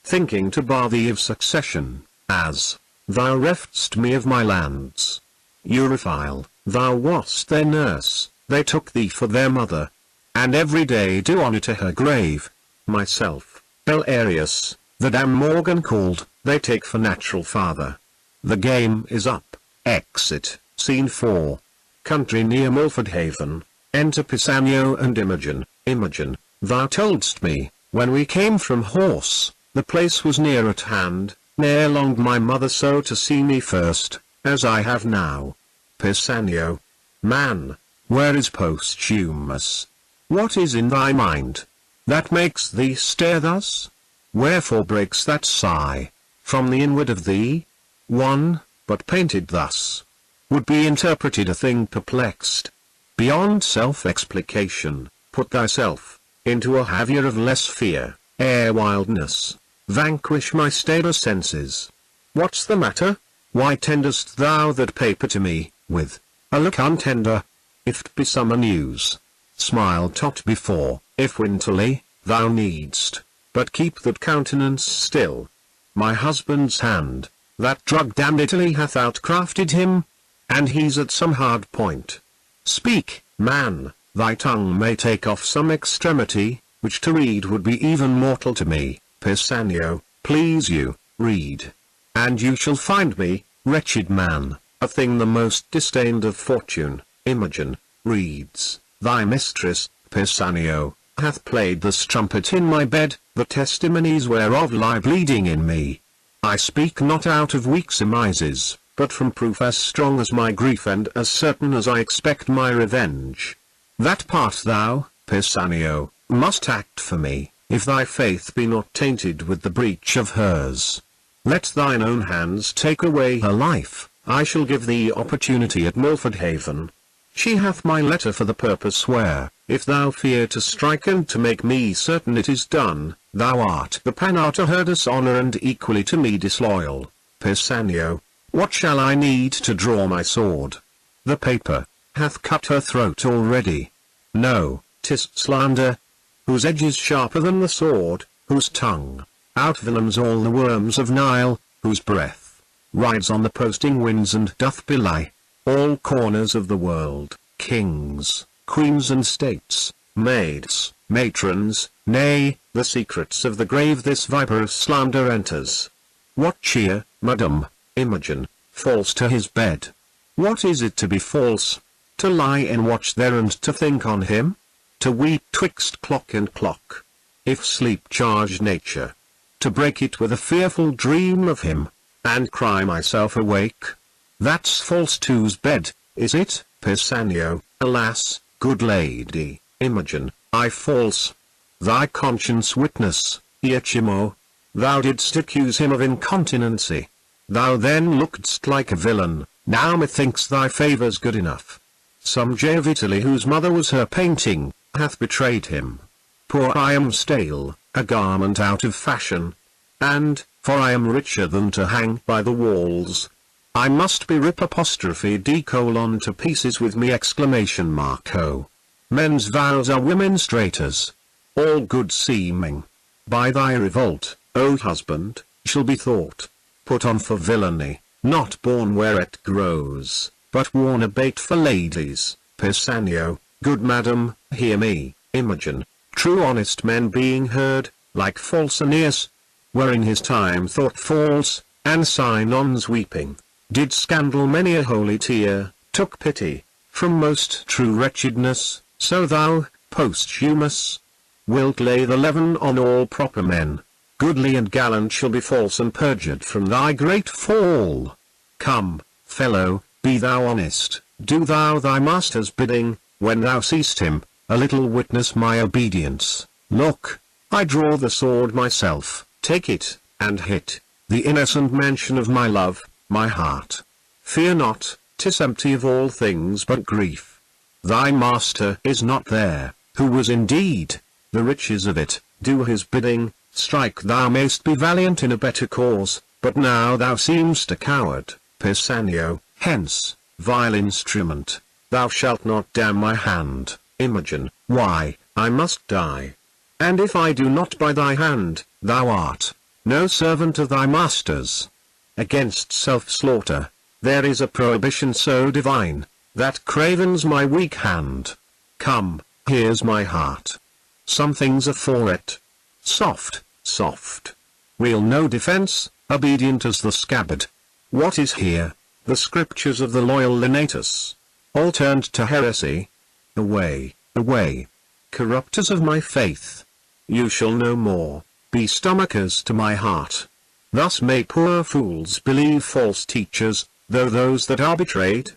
thinking to bar thee of succession, as thou reft'st me of my lands. Europhile, thou wast their nurse, they took thee for their mother, and every day do honour to her grave. Myself, Belarius, that am Morgan called, they take for natural father. The game is up. Exit, Scene 4. Country near Milford Haven. Enter Pisanio and Imogen. Imogen, thou toldst me, when we came from horse, the place was near at hand, ne'er longed my mother so to see me first, as I have now. Pisanio, man, where is Posthumus? What is in thy mind, that makes thee stare thus? Wherefore breaks that sigh, from the inward of thee? One, but painted thus, would be interpreted a thing perplexed, beyond self-explication. Put thyself into a haviour of less fear, ere wildness vanquish my staid senses. What's the matter? Why tendest thou that paper to me, with a look untender? If't be summer news, smile tot before; if winterly, thou needst but keep that countenance still. My husband's hand, that drug-damned Italy hath outcrafted him, and he's at some hard point. Speak, man, thy tongue may take off some extremity, which to read would be even mortal to me. Pisanio, please you, read, and you shall find me, wretched man, a thing the most disdained of fortune. Imogen, reads, thy mistress, Pisanio, hath played the strumpet in my bed, the testimonies whereof lie bleeding in me. I speak not out of weak surmises, but from proof as strong as my grief and as certain as I expect my revenge. That part thou, Pisanio, must act for me, if thy faith be not tainted with the breach of hers. Let thine own hands take away her life, I shall give thee opportunity at Milford Haven. She hath my letter for the purpose where, if thou fear to strike and to make me certain it is done, thou art the panner to her dishonour and equally to me disloyal. Pisanio, what shall I need to draw my sword? The paper hath cut her throat already. No, 'tis slander, whose edge is sharper than the sword, whose tongue outvenoms all the worms of Nile, whose breath rides on the posting winds and doth belie all corners of the world, kings, queens and states, maids, matrons, nay, the secrets of the grave this viper of slander enters. What cheer, madam, Imogen, false to his bed? What is it to be false? To lie and watch there and to think on him? To weep twixt clock and clock, if sleep charge nature? To break it with a fearful dream of him, and cry myself awake? That's false to's bed, is it, Pisanio? Alas, good lady, Imogen, I false. Thy conscience witness, Iachimo. Thou didst accuse him of incontinency. Thou then lookedst like a villain, now methinks thy favour's good enough. Some jay of Italy whose mother was her painting, hath betrayed him. Poor I am stale, a garment out of fashion. And, for I am richer than to hang by the walls, I must be rip apostrophe d colon to pieces with me exclamation mark o. Men's vows are women's traitors. All good seeming, by thy revolt, O husband, shall be thought put on for villainy, not born where it grows, but worn a bait for ladies. Pisanio, good madam, hear me, Imogen. True honest men being heard, like false Aeneas, were in his time thought false, and Sinon's weeping did scandal many a holy tear, took pity from most true wretchedness, so thou, Posthumus, wilt lay the leaven on all proper men. Goodly and gallant shall be false and perjured from thy great fall. Come, fellow, be thou honest, do thou thy master's bidding, when thou seest him, a little witness my obedience. Look, I draw the sword myself, take it, and hit the innocent mansion of my love, my heart. Fear not, 'tis empty of all things but grief. Thy master is not there, who was indeed the riches of it. Do his bidding, strike thou mayst be valiant in a better cause, but now thou seem'st a coward. Pisanio, hence, vile instrument, thou shalt not damn my hand. Imogen, why, I must die. And if I do not by thy hand, thou art no servant of thy master's. Against self-slaughter, there is a prohibition so divine, that cravens my weak hand. Come, here's my heart. Some things are for it. Soft, soft. Real no defence, obedient as the scabbard. What is here? The scriptures of the loyal Lenatus, all turned to heresy. Away, away. Corrupters of my faith. You shall no more be stomachers to my heart. Thus may poor fools believe false teachers, though those that are betrayed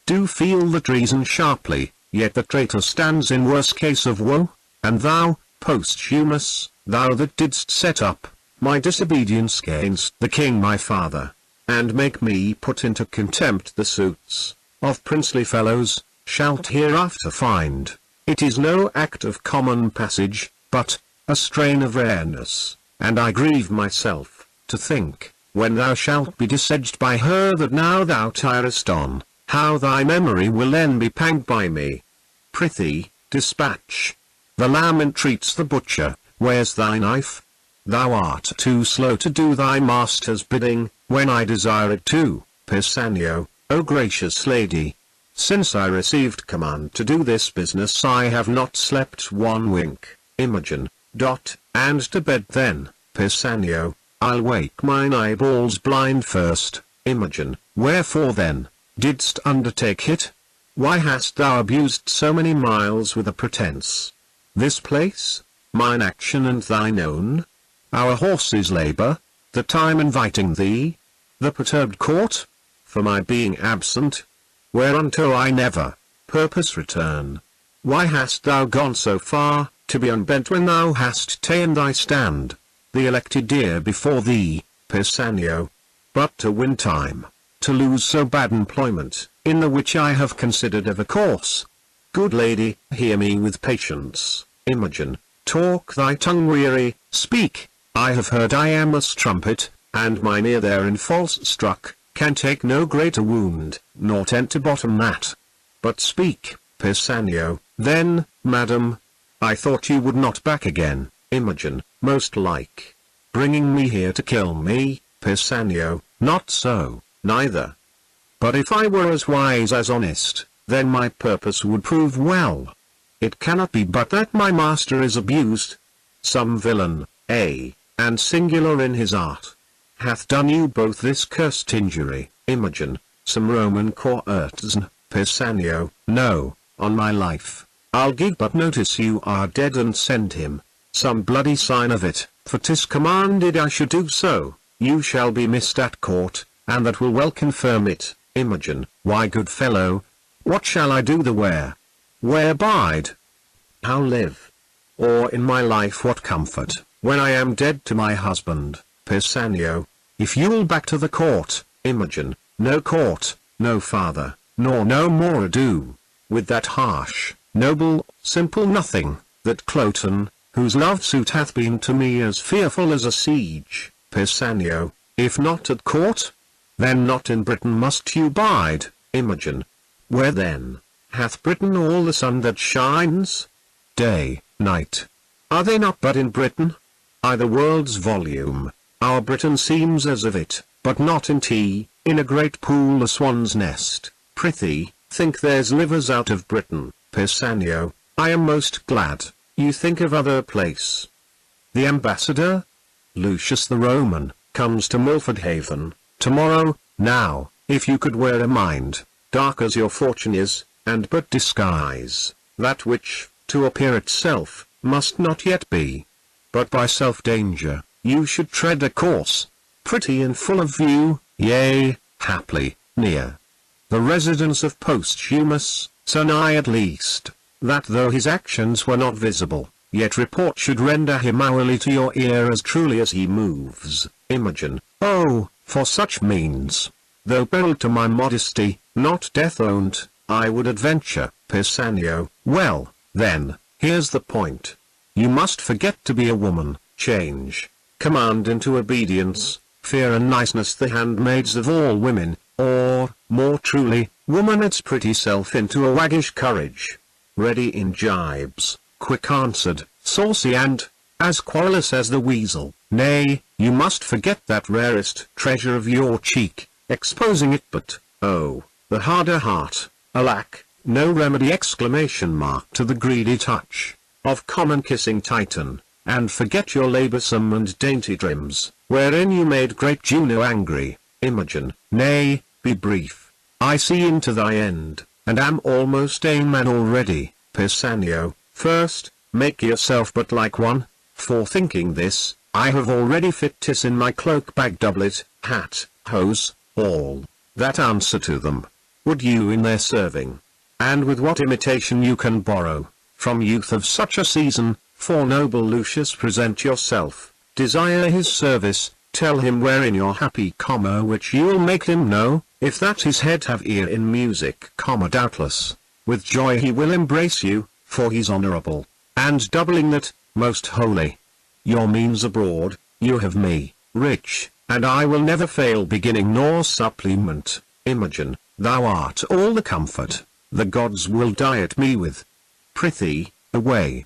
do feel that reason sharply, yet the traitor stands in worse case of woe. And thou, Posthumus, thou that didst set up my disobedience against the king my father, and make me put into contempt the suits of princely fellows, shalt hereafter find it is no act of common passage, but a strain of rareness, and I grieve myself to think, when thou shalt be disedged by her that now thou tirest on, how thy memory will then be panged by me. Prithee, dispatch. The lamb entreats the butcher. Where's thy knife? Thou art too slow to do thy master's bidding, when I desire it too. Pisanio, O gracious lady, since I received command to do this business I have not slept one wink. Imogen, and to bed then. Pisanio, I'll wake mine eyeballs blind first. Imogen, wherefore then didst undertake it? Why hast thou abused so many miles with a pretence? This place, mine action and thine own, our horses' labour, the time inviting thee, the perturbed court, for my being absent, whereunto I never purpose return. Why hast thou gone so far, to be unbent when thou hast ta'en thy stand, the elected dear before thee, Pisanio. But to win time, to lose so bad employment, in the which I have considered of a course. Good lady, hear me with patience, Imogen, talk thy tongue weary, speak. I have heard I am a strumpet, and mine ear therein false struck, can take no greater wound, nor tend to bottom that. But speak, Pisanio. Then, madam, I thought you would not back again, Imogen, most like bringing me here to kill me, Pisanio. Not so, neither. But if I were as wise as honest, then my purpose would prove well. It cannot be but that my master is abused. Some villain, and singular in his art, hath done you both this cursed injury, Imogen. Some Roman courtesan, Pisanio. No, on my life, I'll give but notice you are dead and send him some bloody sign of it, for 'tis commanded I should do so. You shall be missed at court, and that will well confirm it, Imogen. Why, good fellow, what shall I do the where bide? How live? Or in my life what comfort, when I am dead to my husband, Pisanio? If you'll back to the court, Imogen, no court, no father, nor no more ado, with that harsh, noble, simple nothing, that Cloten, whose love suit hath been to me as fearful as a siege, Pisanio. If not at court, then not in Britain must you bide, Imogen. Where then, hath Britain all the sun that shines? Day, night. Are they not but in Britain? I the world's volume, our Britain seems as of it, but not in tea, in a great pool a swan's nest. Prithee, think there's livers out of Britain, Pisanio. I am most glad you think of other place. The ambassador, Lucius the Roman, comes to Milford Haven, tomorrow. Now, if you could wear a mind, dark as your fortune is, and but disguise that which, to appear itself, must not yet be, but by self-danger, you should tread a course, pretty and full of view, yea, haply, near the residence of Posthumus, so nigh at least, that though his actions were not visible, yet report should render him hourly to your ear as truly as he moves, Imogen. Oh, for such means, though peril to my modesty, not death owned, I would adventure, Pisanio. Well, then, here's the point. You must forget to be a woman, change, command into obedience, fear and niceness the handmaids of all women, or, more truly, woman its pretty self into a waggish courage, ready in jibes, quick-answered, saucy and, as querulous as the weasel. Nay, you must forget that rarest treasure of your cheek, exposing it but, oh, the harder heart, alack, no remedy! Exclamation mark to the greedy touch of common kissing Titan, and forget your laboursome and dainty trims, wherein you made great Juno angry, Imogen. Nay, be brief, I see into thy end, and am almost a man already, Pisanio. First, make yourself but like one, for thinking this, I have already fit 'tis in my cloak bag, doublet, hat, hose, all, that answer to them. Would you in their serving, and with what imitation you can borrow, from youth of such a season, for noble Lucius present yourself, desire his service, tell him wherein you're happy, which you'll make him know, if that his head have ear in music, doubtless, with joy he will embrace you, for he's honourable, and doubling that, most holy. Your means abroad, you have me, rich, and I will never fail beginning nor supplement, Imogen. Thou art all the comfort the gods will diet me with. Prithee, away.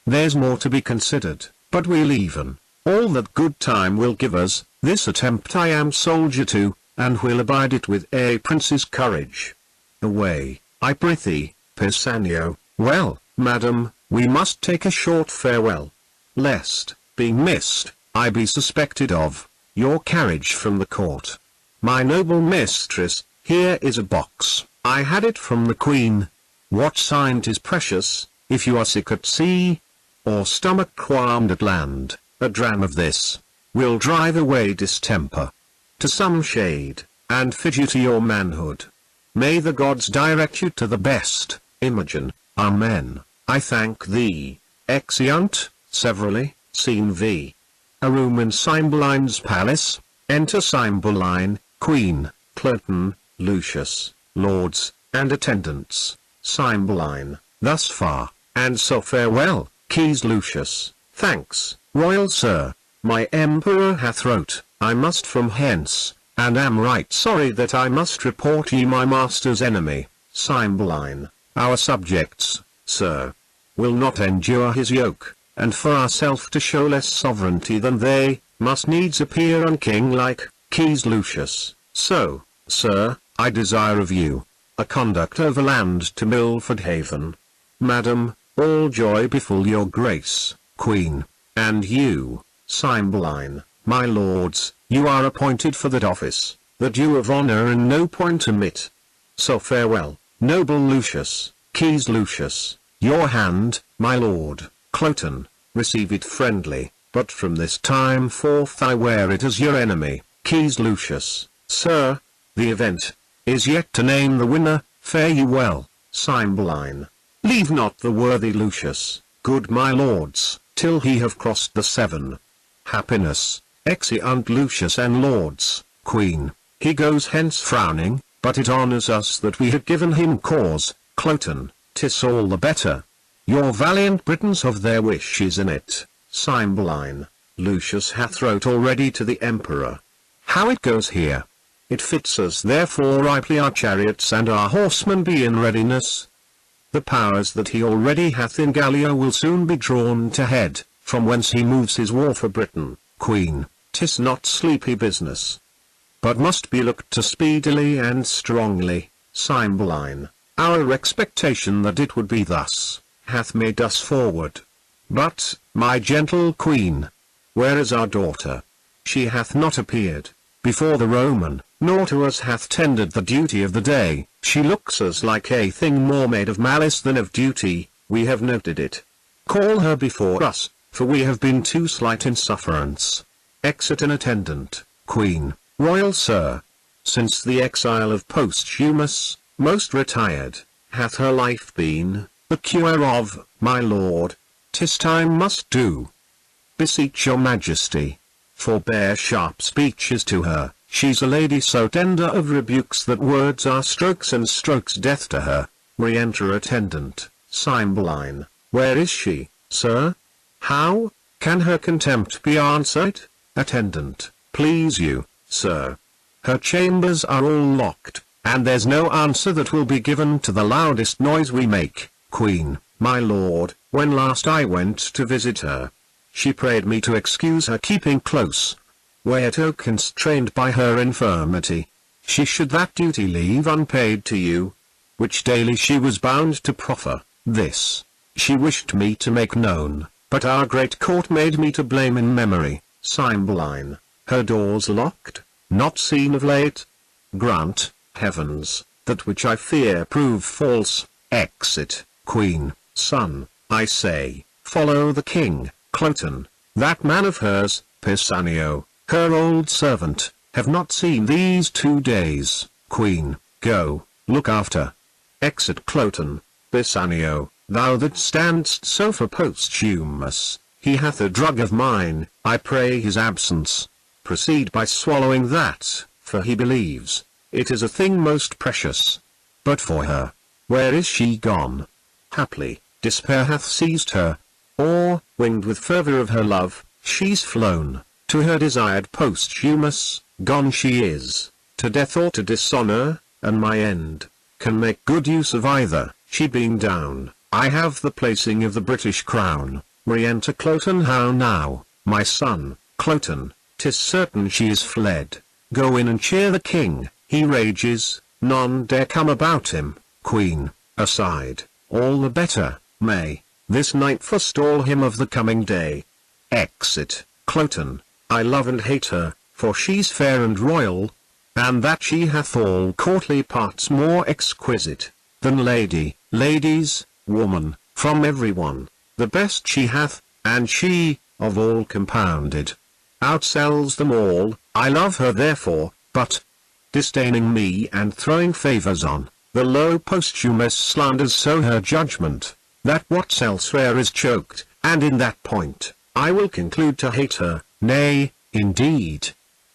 There's more to be considered, but we'll even all that good time will give us. This attempt I am soldier to, and will abide it with a prince's courage. Away, I prithee, Pisanio. Well, madam, we must take a short farewell, lest, being missed, I be suspected of your carriage from the court. My noble mistress, here is a box, I had it from the Queen. What sign 'tis precious, if you are sick at sea, or stomach qualmed at land, a dram of this will drive away distemper to some shade, and fit you to your manhood. May the gods direct you to the best, Imogen. Amen. I thank thee. Exeunt, severally. Scene V. A room in Cymbeline's palace. Enter Cymbeline, Queen, Cloten, Lucius, lords, and attendants. Cymbeline, thus far, and so farewell. Keys Lucius, thanks, royal sir. My emperor hath wrote, I must from hence, and am right sorry that I must report ye my master's enemy. Cymbeline, our subjects, sir, will not endure his yoke, and for ourself to show less sovereignty than they, must needs appear unkinglike. Keys Lucius, so, sir, I desire of you, a conduct overland to Milford Haven. Madam, all joy befall your grace, Queen, and you, Cymbeline, my lords, you are appointed for that office, the due of honour in no point omit. So farewell, noble Lucius. Keys Lucius, your hand, my lord, Cloten, receive it friendly, but from this time forth I wear it as your enemy. Keys Lucius, sir, the event is yet to name the winner. Fare you well, Cymbeline. Leave not the worthy Lucius, good my lords, till he have crossed the 7. Happiness. Exeunt Lucius and lords. Queen, he goes hence frowning, but it honours us that we have given him cause. Cloten, 'tis all the better. Your valiant Britons have their wishes in it. Cymbeline, Lucius hath wrote already to the emperor. How it goes here? It fits us therefore ripely our chariots and our horsemen be in readiness. The powers that he already hath in Gallia will soon be drawn to head, from whence he moves his war for Britain. Queen, 'tis not sleepy business, but must be looked to speedily and strongly. Cymbeline, our expectation that it would be thus, hath made us forward. But, my gentle queen, where is our daughter? She hath not appeared before the Roman, nor to us hath tendered the duty of the day. She looks us like a thing more made of malice than of duty, we have noted it. Call her before us, for we have been too slight in sufferance. Exit an attendant. Queen, royal sir, since the exile of Posthumus, most retired, hath her life been, the cure of, my lord, 'tis time must do. Beseech your majesty, forbear sharp speeches to her, she's a lady so tender of rebukes that words are strokes and strokes death to her. Re-enter attendant. Cymbeline, where is she, sir? How can her contempt be answered? Attendant, please you, sir. Her chambers are all locked, and there's no answer that will be given to the loudest noise we make. Queen, my lord, when last I went to visit her, she prayed me to excuse her keeping close, whereto constrained by her infirmity, she should that duty leave unpaid to you, which daily she was bound to proffer. This, she wished me to make known, but our great court made me to blame in memory. Cymbeline, her doors locked, not seen of late? Grant, heavens, that which I fear prove false. Exit. Queen, son, I say, follow the king. Cloten, that man of hers, Pisanio, her old servant, have not seen these 2 days. Queen, go, look after. Exit Cloten. Pisanio, thou that standst so for Posthumus, he hath a drug of mine, I pray his absence. Proceed by swallowing that, for he believes it is a thing most precious. But for her, where is she gone? Haply, despair hath seized her, or, winged with fervour of her love, she's flown to her desired Posthumus. Gone she is, to death or to dishonour, and my end can make good use of either. She being down, I have the placing of the British crown. Re-enter Cloten. How now, my son, Cloten? 'Tis certain she is fled. Go in and cheer the king, he rages, none dare come about him. Queen, aside, all the better, may this night forestall him of the coming day. Exit. Cloten, I love and hate her, for she's fair and royal, and that she hath all courtly parts more exquisite than ladies, woman, from every one, the best she hath, and she, of all compounded, outsells them all. I love her therefore, but, disdaining me and throwing favours on the low Posthumus slanders so her judgment, that what's elsewhere is choked, and in that point, I will conclude to hate her, nay, indeed,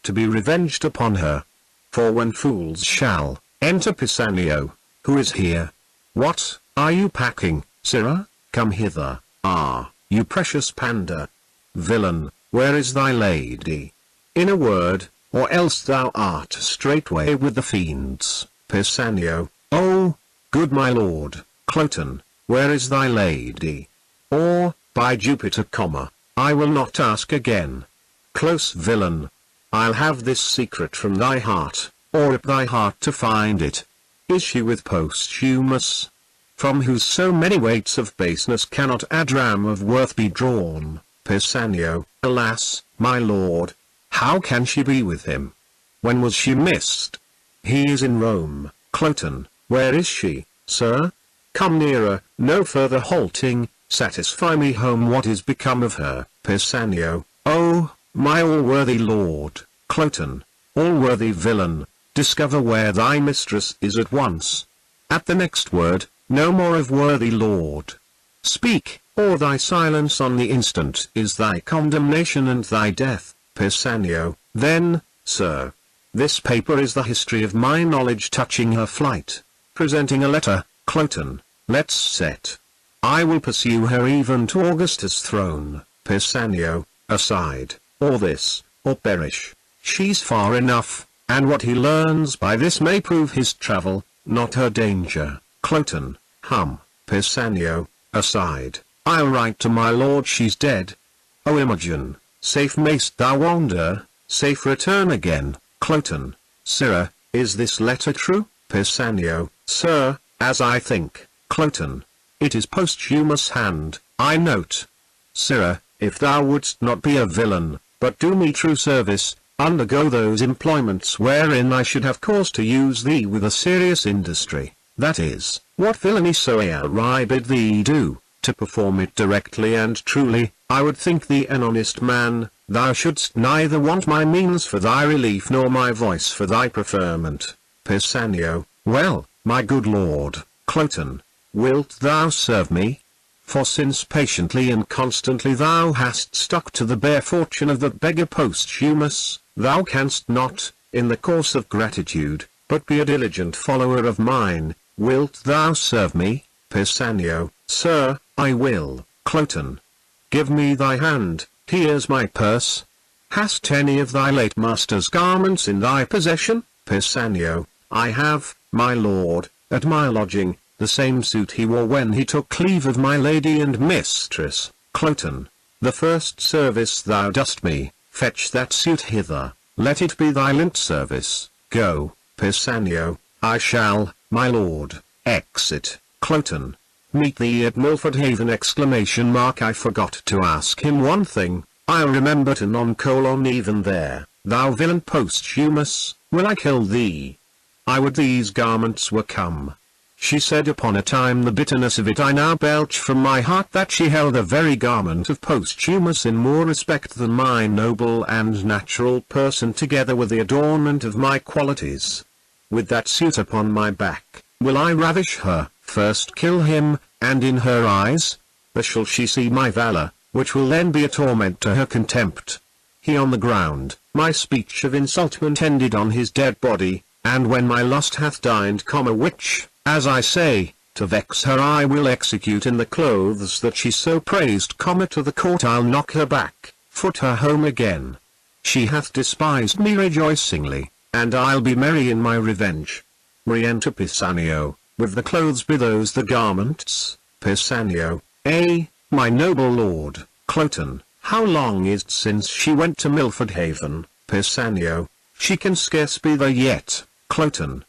to be revenged upon her. For when fools shall enter Pisanio, who is here? What, are you packing, sirrah? Come hither. Ah, you precious pander. Villain, where is thy lady? In a word, or else thou art straightway with the fiends. Pisanio, oh, good my lord, Cloten, where is thy lady? Or, by Jupiter, I will not ask again. Close villain, I'll have this secret from thy heart, or rip thy heart to find it. Is she with Posthumus? From whose so many weights of baseness cannot a dram of worth be drawn? Pisanio, alas, my lord, how can she be with him? When was she missed? He is in Rome. Cloten, where is she, sir? Come nearer, no further halting, satisfy me home what is become of her. Pisanio, oh, my all-worthy lord, Cloten, all-worthy villain, discover where thy mistress is at once. At the next word, no more of worthy lord. Speak, or thy silence on the instant is thy condemnation and thy death. Pisanio, then, sir, this paper is the history of my knowledge touching her flight. Presenting a letter, Cloten, let's set. I will pursue her even to Augustus' throne. Pisanio, aside, or this, or perish. She's far enough, and what he learns by this may prove his travel, not her danger. Cloten, Pisanio, aside, I'll write to my lord she's dead. O Imogen, safe mayst thou wander, safe return again. Cloten, sirrah, is this letter true? Pisanio, sir, as I think. Cloten, it is Posthumus' hand, I note. Sirrah, if thou wouldst not be a villain, but do me true service, undergo those employments wherein I should have cause to use thee with a serious industry, that is, what villainy soe'er I bid thee do, to perform it directly and truly, I would think thee an honest man. Thou shouldst neither want my means for thy relief nor my voice for thy preferment. Pisanio, well, my good lord, Cloten, wilt thou serve me? For since patiently and constantly thou hast stuck to the bare fortune of that beggar Posthumus, thou canst not, in the course of gratitude, but be a diligent follower of mine. Wilt thou serve me? Pisanio, sir, I will. Cloten, give me thy hand, here's my purse. Hast any of thy late master's garments in thy possession? Pisanio, I have, my lord, at my lodging, the same suit he wore when he took leave of my lady and mistress. Cloten, the first service thou dost me, fetch that suit hither, let it be thy lint service. Go. Pisanio, I shall, my lord. Exit. Cloten, meet thee at Milford Haven! I forgot to ask him one thing, I'll remember to even there. Thou villain Posthumus, will I kill thee? I would these garments were come. She said upon a time, the bitterness of it I now belch from my heart, that she held the very garment of Posthumus in more respect than my noble and natural person, together with the adornment of my qualities. With that suit upon my back, will I ravish her, first kill him, and in her eyes, there shall she see my valor, which will then be a torment to her contempt. He on the ground, my speech of insultment ended on his dead body, and when my lust hath dined, which, as I say, to vex her I will execute in the clothes that she so praised, to the court I'll knock her back, foot her home again. She hath despised me rejoicingly, and I'll be merry in my revenge. Re-enter Pisanio, with the clothes be those the garments. Pisanio, my noble lord, Cloten, how long is't since she went to Milford Haven? Pisanio, she can scarce be there yet. Cloten,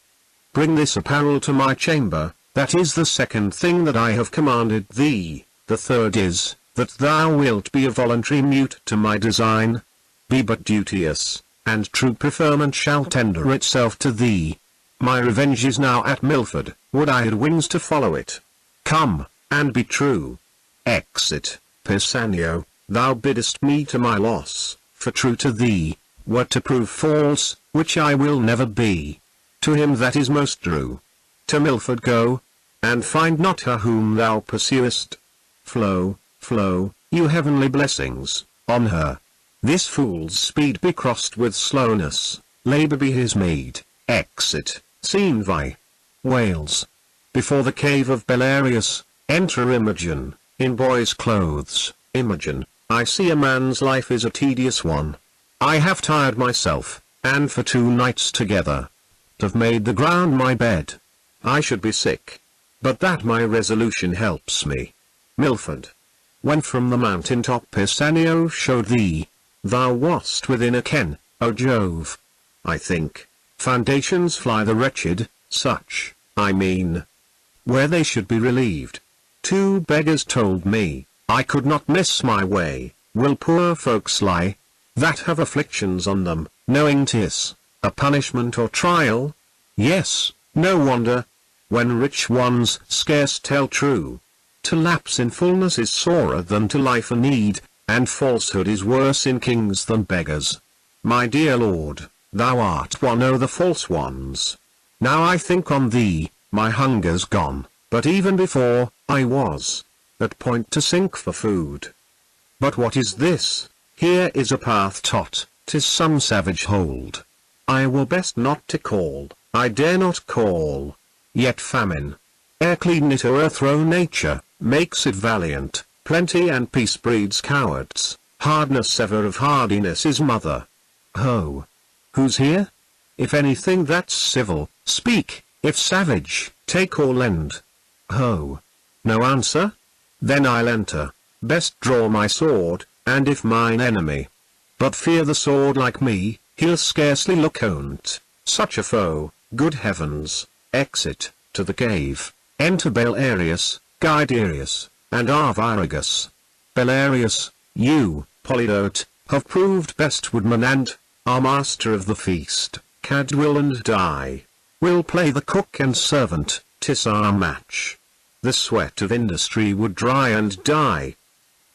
bring this apparel to my chamber, that is the second thing that I have commanded thee. The third is, that thou wilt be a voluntary mute to my design. Be but duteous, and true preferment shall tender itself to thee. My revenge is now at Milford, would I had wings to follow it. Come, and be true. Exit. Pisanio, thou biddest me to my loss, for true to thee, were to prove false, which I will never be. To him that is most true. To Milford go, and find not her whom thou pursuest. Flow, you heavenly blessings, on her. This fool's speed be crossed with slowness, labor be his meed. Exit, Scene Vi. Wales. Before the cave of Belarius, enter Imogen, in boy's clothes. Imogen, I see a man's life is a tedious one. I have tired myself, and for 2 nights together, have made the ground my bed. I should be sick, but that my resolution helps me. Milford. When from the mountain top Pisanio showed thee, thou wast within a ken, O Jove. I think, foundations fly the wretched, such, I mean, where they should be relieved. 2 beggars told me, I could not miss my way. Will poor folks lie, that have afflictions on them, knowing 'tis a punishment or trial? Yes, no wonder, when rich ones scarce tell true. To lapse in fullness is sorer than to lie for need, and falsehood is worse in kings than beggars. My dear lord, thou art one o' the false ones. Now I think on thee, my hunger's gone, but even before, I was at point to sink for food. But what is this? Here is a path tot, 'tis some savage hold. I were best not to call, I dare not call. Yet famine, ere clean it o'erthrow nature, makes it valiant. Plenty and peace breeds cowards, hardness ever of hardiness is mother. Ho! Who's here? If anything that's civil, speak, if savage, take or lend. Ho! No answer? Then I'll enter, best draw my sword, and if mine enemy, but fear the sword like me, he'll scarcely look on't. Such a foe, good heavens. Exit, to the cave, enter Belarius, Guiderius, and Arviragus. Belarius, you, Polydot, have proved best woodman and, are master of the feast. Cadwell and I will play the cook and servant, 'tis our match. The sweat of industry would dry and die,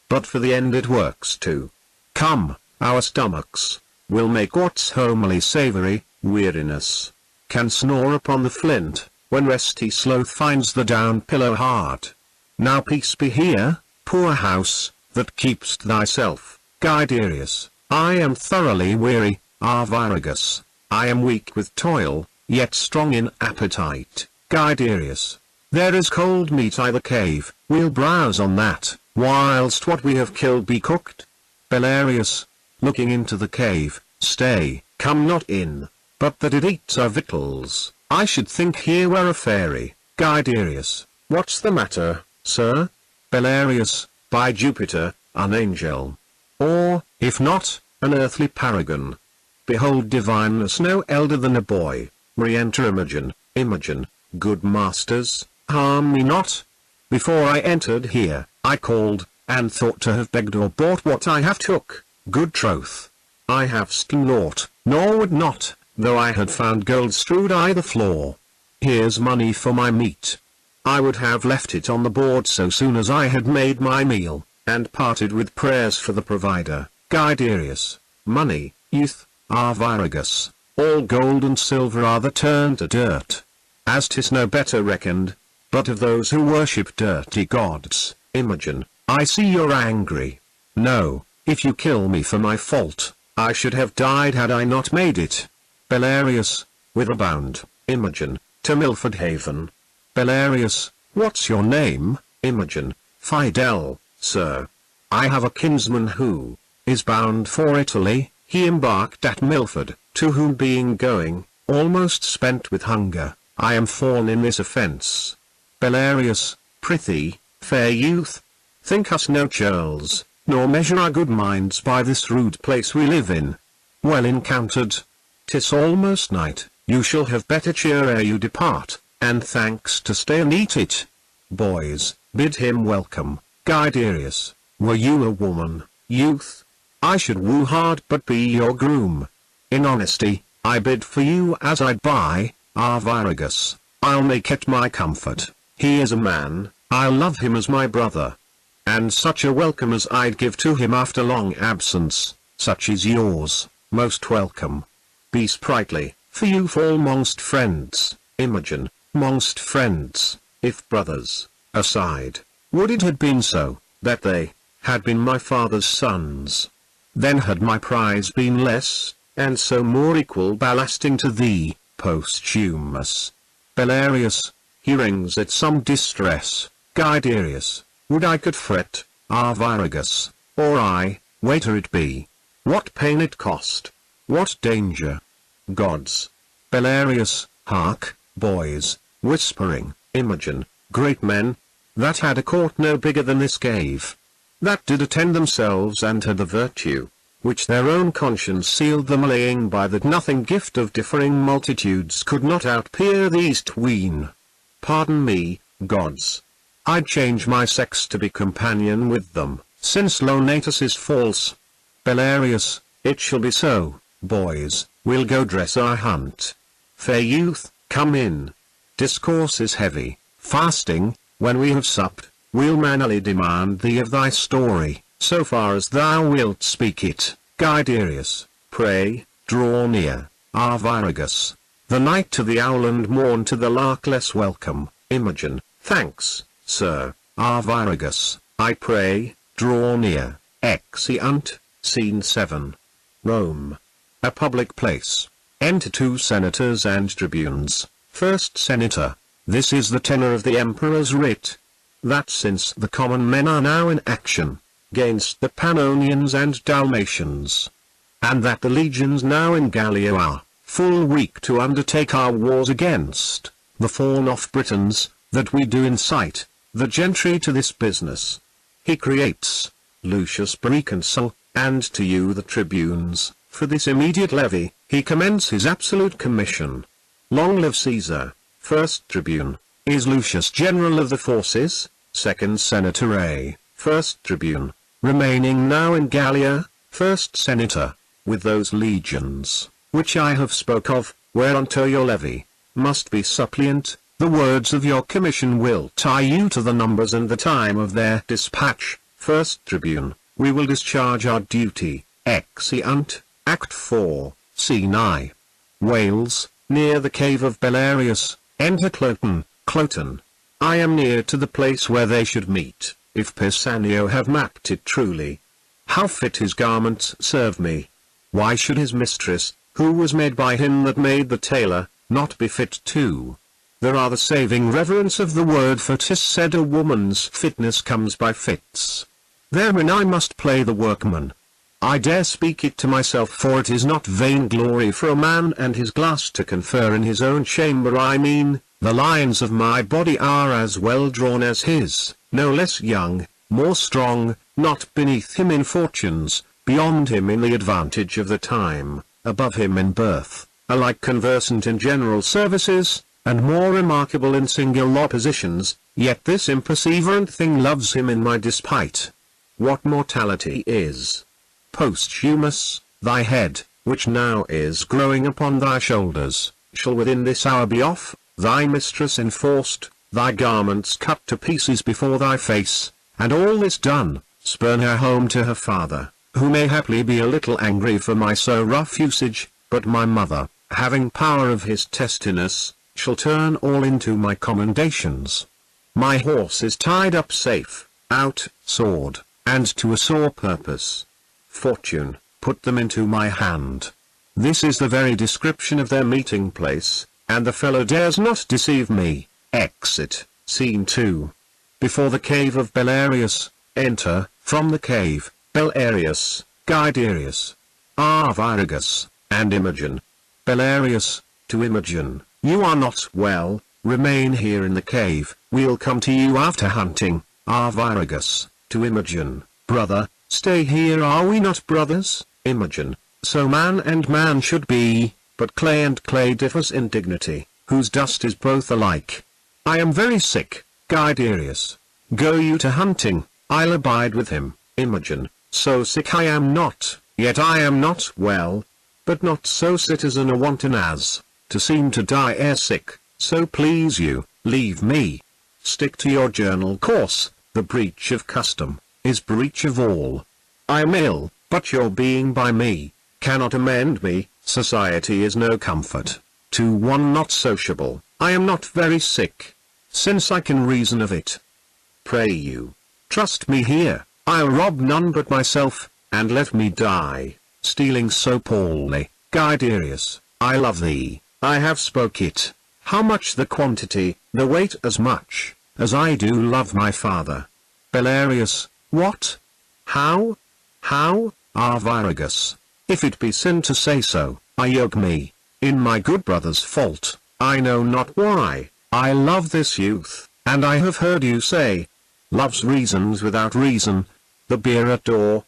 but for the end it works too. Come, our stomachs will make what's homely savoury. Weariness can snore upon the flint, when resty sloth finds the down pillow hard. Now peace be here, poor house, that keep'st thyself. Guiderius, I am thoroughly weary. Arviragus, I am weak with toil, yet strong in appetite. Guiderius, there is cold meat i' the cave, we'll browse on that, whilst what we have killed be cooked. Belarius, looking into the cave, stay, come not in, but that it eats our victuals. I should think here were a fairy. Guiderius, what's the matter, sir? Belarius, by Jupiter, an angel. Or, if not, an earthly paragon. Behold divineness no elder than a boy. Re-enter Imogen. Imogen, good masters, harm me not. Before I entered here, I called, and thought to have begged or bought what I have took. Good troth, I have stolen naught, nor would not, though I had found gold strewed i' the floor. Here's money for my meat. I would have left it on the board so soon as I had made my meal, and parted with prayers for the provider. Guiderius, money, youth, Arviragus, all gold and silver are the turned to dirt, as 'tis no better reckoned, but of those who worship dirty gods. Imogen, I see you're angry. No, if you kill me for my fault, I should have died had I not made it. Belarius, with a bound. Imogen, to Milford Haven. Belarius, what's your name? Imogen, Fidel, sir. I have a kinsman who is bound for Italy. He embarked at Milford, to whom being going, almost spent with hunger, I am fallen in this offence. Belarius, prithee, fair youth, think us no churls, nor measure our good minds by this rude place we live in. Well encountered. 'Tis almost night, you shall have better cheer ere you depart, and thanks to stay and eat it. Boys, bid him welcome. Guiderius, were you a woman, youth, I should woo hard but be your groom. In honesty, I bid for you as I'd buy. Arviragus, I'll make it my comfort. He is a man, I'll love him as my brother. And such a welcome as I'd give to him after long absence, such is yours, most welcome. Be sprightly, for you fall mongst friends. Imogen, mongst friends, if brothers, aside. Would it had been so, that they had been my father's sons. Then had my prize been less, and so more equal ballasting to thee, posthumous Belarius, hearings at some distress, Guiderius, would I could fret, Arviragus, or I, waiter it be. What pain it cost, what danger. Gods. Belarius, hark, boys, whispering, Imogen, great men, that had a court no bigger than this gave, that did attend themselves and had the virtue, which their own conscience sealed them, laying by that nothing gift of differing multitudes could not outpeer these tween. Pardon me, gods. I'd change my sex to be companion with them, since Lonatus is false. Belarius, it shall be so, boys, we'll go dress our hunt. Fair youth, come in. Discourse is heavy, fasting, when we have supped, we'll mannerly demand thee of thy story, so far as thou wilt speak it. Guiderius, pray, draw near. Arviragus, the night to the owl and morn to the lark less welcome. Imogen, thanks, sir. Arviragus, I pray, draw near. Exeunt. Scene 7. Rome. A public place. Enter 2 senators and tribunes. First Senator, this is the tenor of the emperor's writ, that since the common men are now in action, gainst the Pannonians and Dalmatians, and that the legions now in Gallia are, full weak to undertake our wars against, the fallen-off Britons, that we do incite, the gentry to this business. He creates, Lucius Proconsul, and to you the tribunes, for this immediate levy, he commends his absolute commission. Long live Caesar. First Tribune, is Lucius general of the forces? Second Senator A. First Tribune, remaining now in Gallia? First Senator, with those legions, which I have spoke of, whereunto your levy must be suppliant, the words of your commission will tie you to the numbers and the time of their dispatch. First Tribune, we will discharge our duty. Exeunt. Act 4, Scene I. Wales, near the cave of Belarius. Enter Cloten. Cloten. I am near to the place where they should meet, if Pisanio have mapped it truly. How fit his garments serve me. Why should his mistress, who was made by him that made the tailor, not be fit too? There are the saving reverence of the word, for 'tis said a woman's fitness comes by fits. Therein I must play the workman. I dare speak it to myself, for it is not vainglory for a man and his glass to confer in his own chamber. I mean, the lines of my body are as well drawn as his, no less young, more strong, not beneath him in fortunes, beyond him in the advantage of the time, above him in birth, alike conversant in general services, and more remarkable in single oppositions, yet this imperseverant thing loves him in my despite. What mortality is posthumous, thy head, which now is growing upon thy shoulders, shall within this hour be off, thy mistress enforced, thy garments cut to pieces before thy face, and all this done, spurn her home to her father, who may haply be a little angry for my so rough usage, but my mother, having power of his testiness, shall turn all into my commendations. My horse is tied up safe, out, sword, and to a sore purpose. Fortune, put them into my hand. This is the very description of their meeting place, and the fellow dares not deceive me. Exit. Scene 2. Before the cave of Belarius, enter, from the cave, Belarius, Guiderius, Arviragus, and Imogen. Belarius, to Imogen, you are not well, remain here in the cave, we'll come to you after hunting. Arviragus, to Imogen, brother, stay here, are we not brothers? Imogen, so man and man should be, but clay and clay differs in dignity, whose dust is both alike. I am very sick. Guiderius, go you to hunting, I'll abide with him. Imogen, so sick I am not, yet I am not well, but not so citizen a wanton as to seem to die ere sick, so please you, leave me. Stick to your journal course, the breach of custom is breach of all. I am ill, but your being by me cannot amend me. Society is no comfort to one not sociable. I am not very sick, since I can reason of it. Pray you, trust me here, I'll rob none but myself, and let me die, stealing so poorly. Guiderius, I love thee, I have spoke it. How much the quantity, the weight as much, as I do love my father. Belarius, what? How? How? Arviragus, if it be sin to say so, I yoke me, in my good brother's fault, I know not why, I love this youth, and I have heard you say, love's reasons without reason, the beer at door,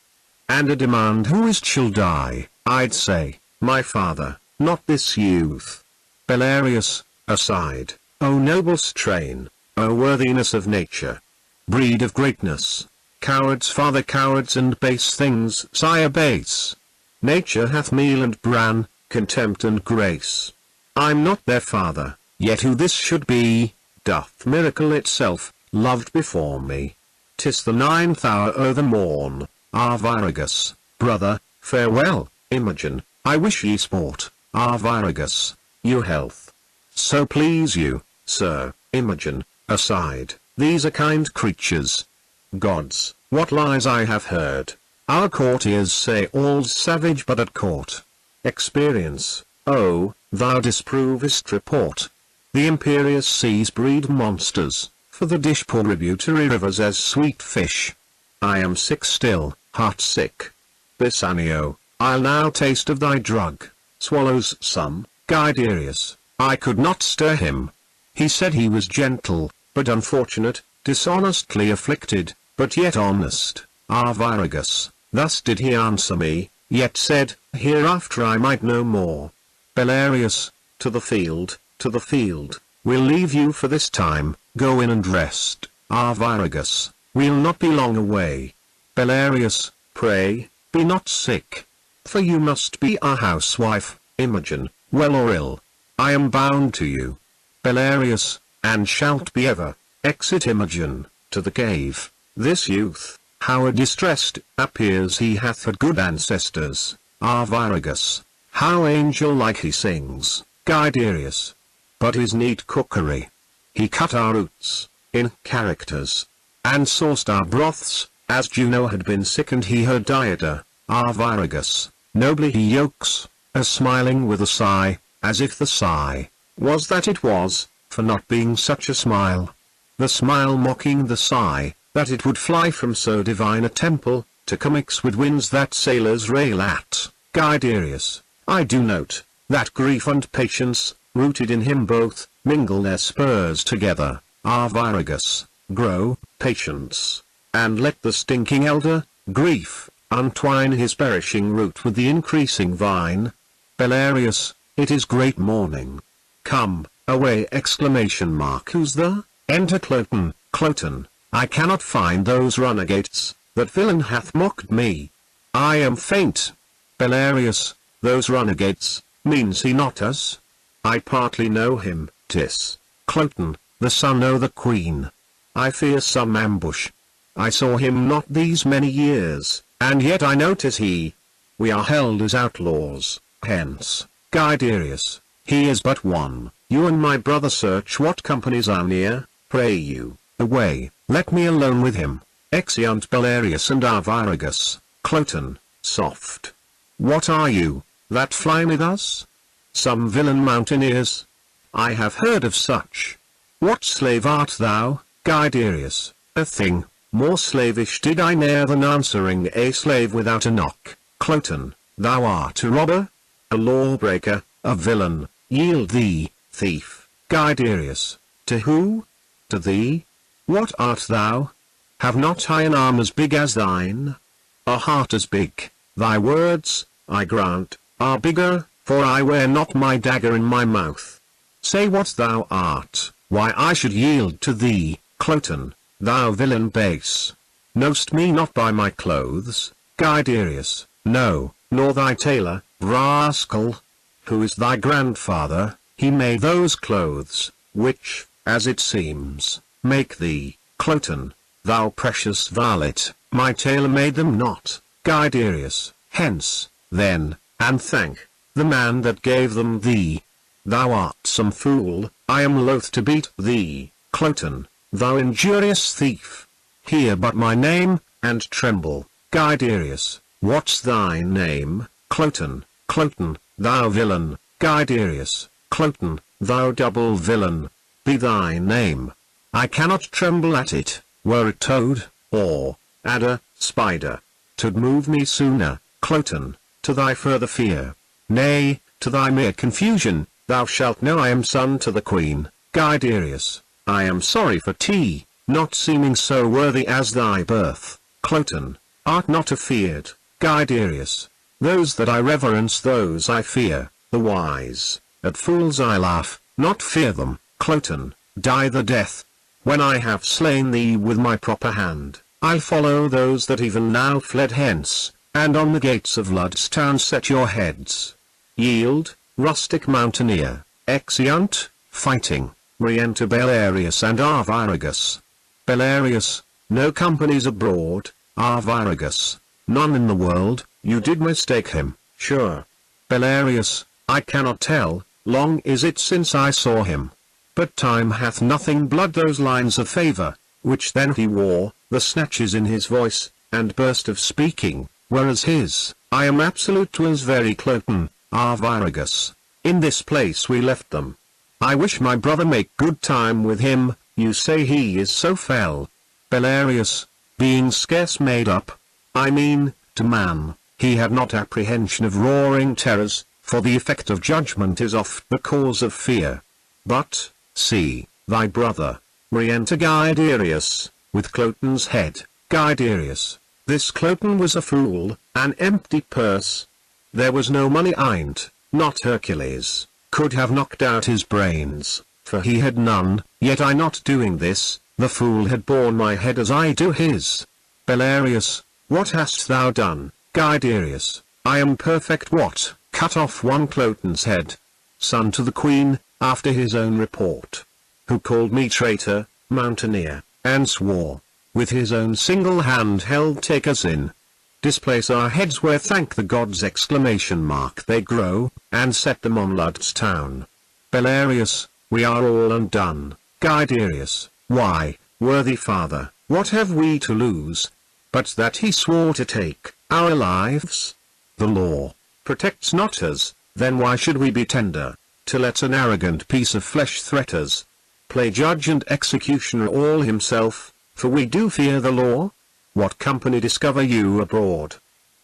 and a demand who is shall die, I'd say, my father, not this youth. Belarius, aside, O noble strain, O worthiness of nature, breed of greatness, cowards father cowards and base things sire base. Nature hath meal and bran, contempt and grace. I'm not their father, yet who this should be, doth miracle itself, loved before me. 'Tis the 9th hour o' the morn, Arviragus, brother, farewell, Imogen, I wish ye sport, Arviragus, you health. So please you, sir, Imogen, aside, these are kind creatures. Gods, what lies I have heard, our courtiers say all's savage but at court. Experience, oh, thou disprovest report. The imperious seas breed monsters, for the dish pour tributary rivers as sweet fish. I am sick still, heart sick. Bassanio, I'll now taste of thy drug. Swallows some, Guiderius, I could not stir him. He said he was gentle, but unfortunate, dishonestly afflicted, but yet honest. Arviragus, thus did he answer me, yet said, hereafter I might no more. Belarius, to the field, we'll leave you for this time, go in and rest. Arviragus, we'll not be long away. Belarius, pray, be not sick. For you must be our housewife, Imogen, well or ill. I am bound to you. Belarius, and shalt be ever. Exit Imogen, to the cave. This youth, how distressed, appears he hath had good ancestors. Arviragus, how angel-like he sings. Guiderius, but his neat cookery. He cut our roots, in characters, and sauced our broths, as Juno had been sick and he her dieter. Arviragus, nobly he yokes, as smiling with a sigh, as if the sigh was that it was, for not being such a smile. The smile mocking the sigh, that it would fly from so divine a temple, to commix with winds that sailors rail at. Guiderius, I do note, that grief and patience, rooted in him both, mingle their spurs together. Arviragus, grow, patience, and let the stinking elder, grief, untwine his perishing root with the increasing vine. Belarius, it is great morning. Come, away! Who's the? Enter Cloten, I cannot find those runagates, that villain hath mocked me. I am faint. Belarius, those runagates, means he not us? I partly know him, 'tis Cloten, the son o' the queen. I fear some ambush. I saw him not these many years, and yet I know 'tis he. We are held as outlaws, hence. Guiderius, he is but one. You and my brother search what companies are near, pray you, away, let me alone with him. Exeunt Belarius and Arviragus. Cloten, soft. What are you, that fly with us? Some villain mountaineers? I have heard of such. What slave art thou, Guiderius? A thing, more slavish did I ne'er than answering a slave without a knock. Cloten, thou art a robber? A lawbreaker, a villain, yield thee, thief. Guiderius, to who? To thee? What art thou? Have not I an arm as big as thine? A heart as big? Thy words, I grant, are bigger, for I wear not my dagger in my mouth. Say what thou art, why I should yield to thee, Cloten, thou villain base. Know'st me not by my clothes, Guiderius? No, nor thy tailor, rascal. Who is thy grandfather? He made those clothes, which, as it seems, make thee, Cloten, thou precious varlet. My tailor made them not. Guiderius, hence, then, and thank the man that gave them thee. Thou art some fool, I am loath to beat thee, Cloten, thou injurious thief. Hear but my name, and tremble. Guiderius, what's thy name? Cloten, Cloten, thou villain. Guiderius, Cloten, thou double villain. Be thy name. I cannot tremble at it, were it toad, or adder, spider. 'Twould move me sooner, Cloten, to thy further fear. Nay, to thy mere confusion, thou shalt know I am son to the queen. Guiderius, I am sorry for tea, not seeming so worthy as thy birth. Cloten, art not afeard. Guiderius, those that I reverence those I fear, the wise. At fools I laugh, not fear them. Cloten, die the death. When I have slain thee with my proper hand, I'll follow those that even now fled hence, and on the gates of Lud's town set your heads. Yield, rustic mountaineer, exeunt, fighting, re-enter Belarius and Arviragus. Belarius, no companies abroad. Arviragus, none in the world. You did mistake him, sure. Belarius, I cannot tell, long is it since I saw him. But time hath nothing blood those lines of favour, which then he wore, the snatches in his voice, and burst of speaking, whereas his, I am absolute was very Cloten, Arviragus. In this place we left them. I wish my brother make good time with him, you say he is so fell. Belarius, being scarce made up, I mean, to man, he had not apprehension of roaring terrors, for the effect of judgment is oft the cause of fear. But, see, thy brother, re-enter Guiderius, with Cloten's head. Guiderius, this Cloten was a fool, an empty purse. There was no money in't, not Hercules, could have knocked out his brains, for he had none, yet I not doing this, the fool had borne my head as I do his. Belarius, what hast thou done? Guiderius, I am perfect what, cut off one Cloten's head. Son to the queen, after his own report. Who called me traitor, mountaineer, and swore, with his own single hand held take us in. Displace our heads where thank the gods exclamation mark they grow, and set them on Lud's town. Belarius, we are all undone. Guiderius, why, worthy father, what have we to lose? But that he swore to take our lives? The law protects not us, then why should we be tender, to let an arrogant piece of flesh threat us? Play judge and executioner all himself, for we do fear the law? What company discover you abroad?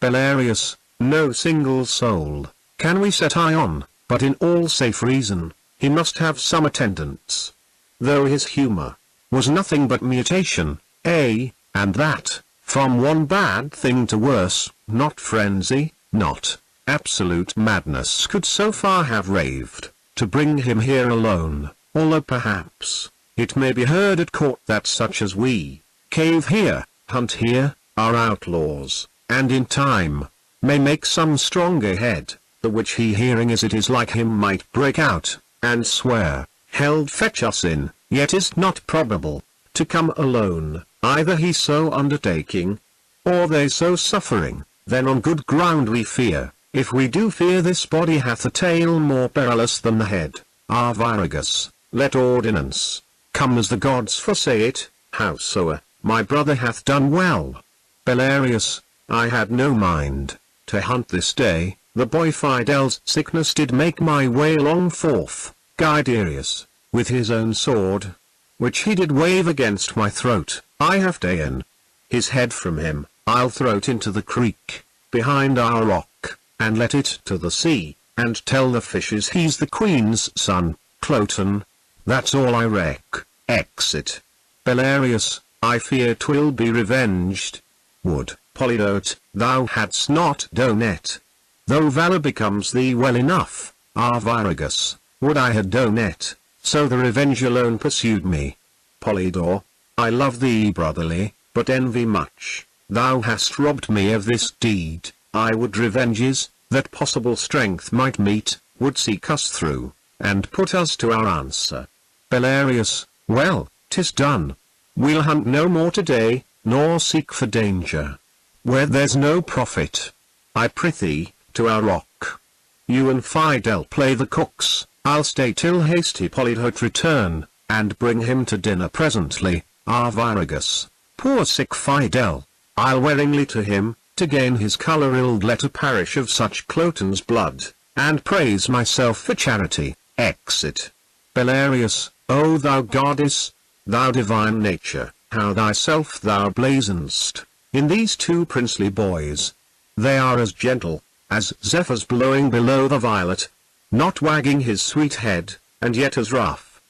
Belarius, no single soul, can we set eye on, but in all safe reason, he must have some attendants. Though his humour was nothing but mutation, and that, from one bad thing to worse, not frenzy, not absolute madness could so far have raved, to bring him here alone, although perhaps, it may be heard at court that such as we, cave here, hunt here, are outlaws, and in time, may make some stronger head, the which he hearing as it is like him might break out, and swear, held fetch us in, yet is not probable, to come alone, either he so undertaking, or they so suffering, then on good ground we fear, if we do fear this body hath a tail more perilous than the head. Arviragus, let ordinance come as the gods foresay it, howsoever, my brother hath done well. Belarius, I had no mind to hunt this day, the boy Fidel's sickness did make my way long forth. Guiderius, with his own sword, which he did wave against my throat, I have ta'en his head from him, I'll throw it into the creek, behind our rock, and let it to the sea, and tell the fishes he's the queen's son, Cloten. That's all I reck. Exit. Belarius, I fear 'twill be revenged. Would, Polydot, thou hadst not done it. Though valour becomes thee well enough, Arviragus, would I had done it, so the revenge alone pursued me. Polydor, I love thee brotherly, but envy much, thou hast robbed me of this deed. I would revenges, that possible strength might meet, would seek us through, and put us to our answer. Belarius, well, 'tis done. We'll hunt no more today, nor seek for danger, where there's no profit. I prithee, to our rock. You and Fidel play the cooks, I'll stay till hasty Polydot return, and bring him to dinner presently. Arviragus, poor sick Fidel, I'll wearingly to him, to gain his colour ill'd letter perish of such Cloten's blood, and praise myself for charity. Exit. Belarius, O thou goddess, thou divine nature, how thyself thou blazon'st, in these two princely boys. They are as gentle, as zephyrs blowing below the violet, not wagging his sweet head, and yet as rough.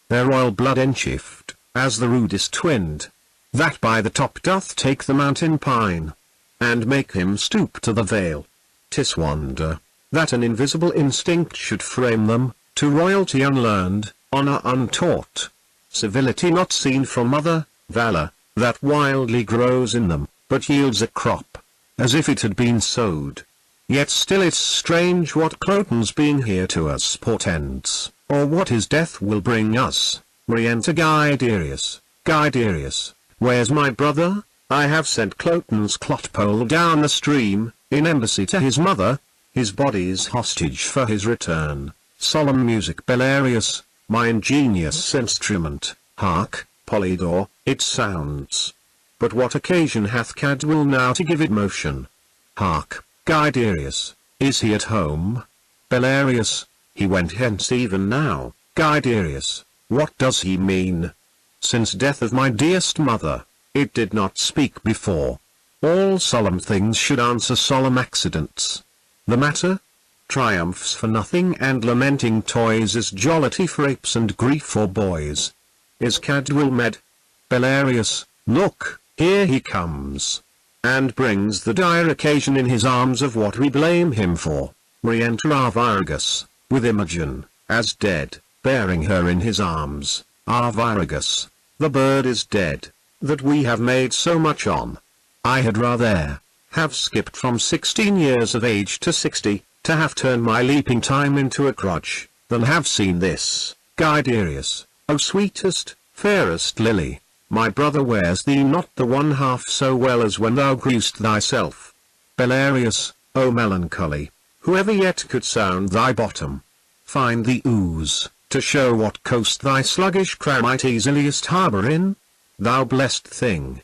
Their royal blood enchift, as the rudest wind, that by the top doth take the mountain pine, and make him stoop to the vale. 'Tis wonder, that an invisible instinct should frame them, to royalty unlearned, honor untaught, civility not seen from mother, valor, that wildly grows in them, but yields a crop, as if it had been sowed. Yet still it's strange what Cloten's being here to us portends, or what his death will bring us. Re-enter Guiderius. Guiderius, where's my brother? I have sent Cloten's clotpole down the stream, in embassy to his mother, his body's hostage for his return. Solemn music. Belarius, my ingenious instrument, hark, Polydore, it sounds. But what occasion hath Cadwal now to give it motion? Hark, Guiderius, is he at home? Belarius, he went hence even now. Guiderius, what does he mean? Since death of my dearest mother, it did not speak before. All solemn things should answer solemn accidents. The matter? Triumphs for nothing and lamenting toys is jollity for apes and grief for boys. Is Cadwal med? Belarius, look, here he comes, and brings the dire occasion in his arms of what we blame him for. Re-enter Arviragus, with Imogen, as dead, bearing her in his arms. Arviragus, the bird is dead, that we have made so much on. I had rather have skipped from 16 years of age to 60, to have turned my leaping time into a crutch, than have seen this. Guiderius, O sweetest, fairest lily, my brother wears thee not the one half so well as when thou grewst thyself. Belarius, O melancholy, whoever yet could sound thy bottom? Find the ooze, to show what coast thy sluggish crow might easiliest harbour in? Thou blessed thing!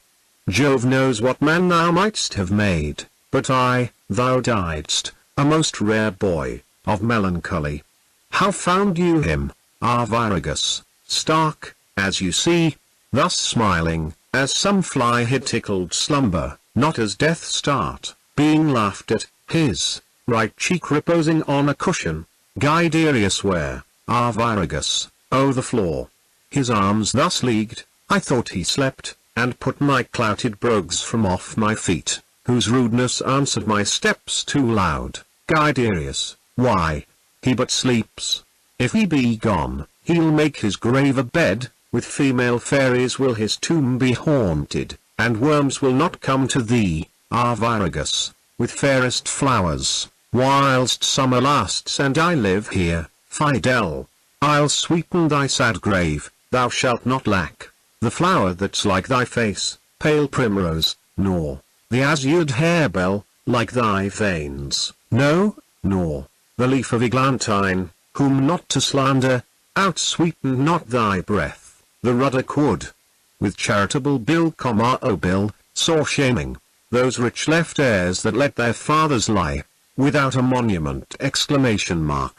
Jove knows what man thou mightst have made, but thou diedst, a most rare boy, of melancholy. How found you him, Arviragus? Stark, as you see, thus smiling, as some fly had tickled slumber, not as death start, being laughed at, his right cheek reposing on a cushion. Guiderius where, Arviragus, O the floor. His arms thus leagued, I thought he slept, and put my clouted brogues from off my feet, whose rudeness answered my steps too loud. Guiderius, why, he but sleeps. If he be gone, he'll make his grave a bed, with female fairies will his tomb be haunted, and worms will not come to thee, Arviragus, with fairest flowers, whilst summer lasts and I live here. Fidel, I'll sweeten thy sad grave, thou shalt not lack the flower that's like thy face, pale primrose, nor the azured harebell, like thy veins, no, nor the leaf of eglantine, whom not to slander, outsweeten not thy breath, the ruddock wood. With charitable bill, O bill, sore shaming those rich left heirs that let their fathers lie without a monument!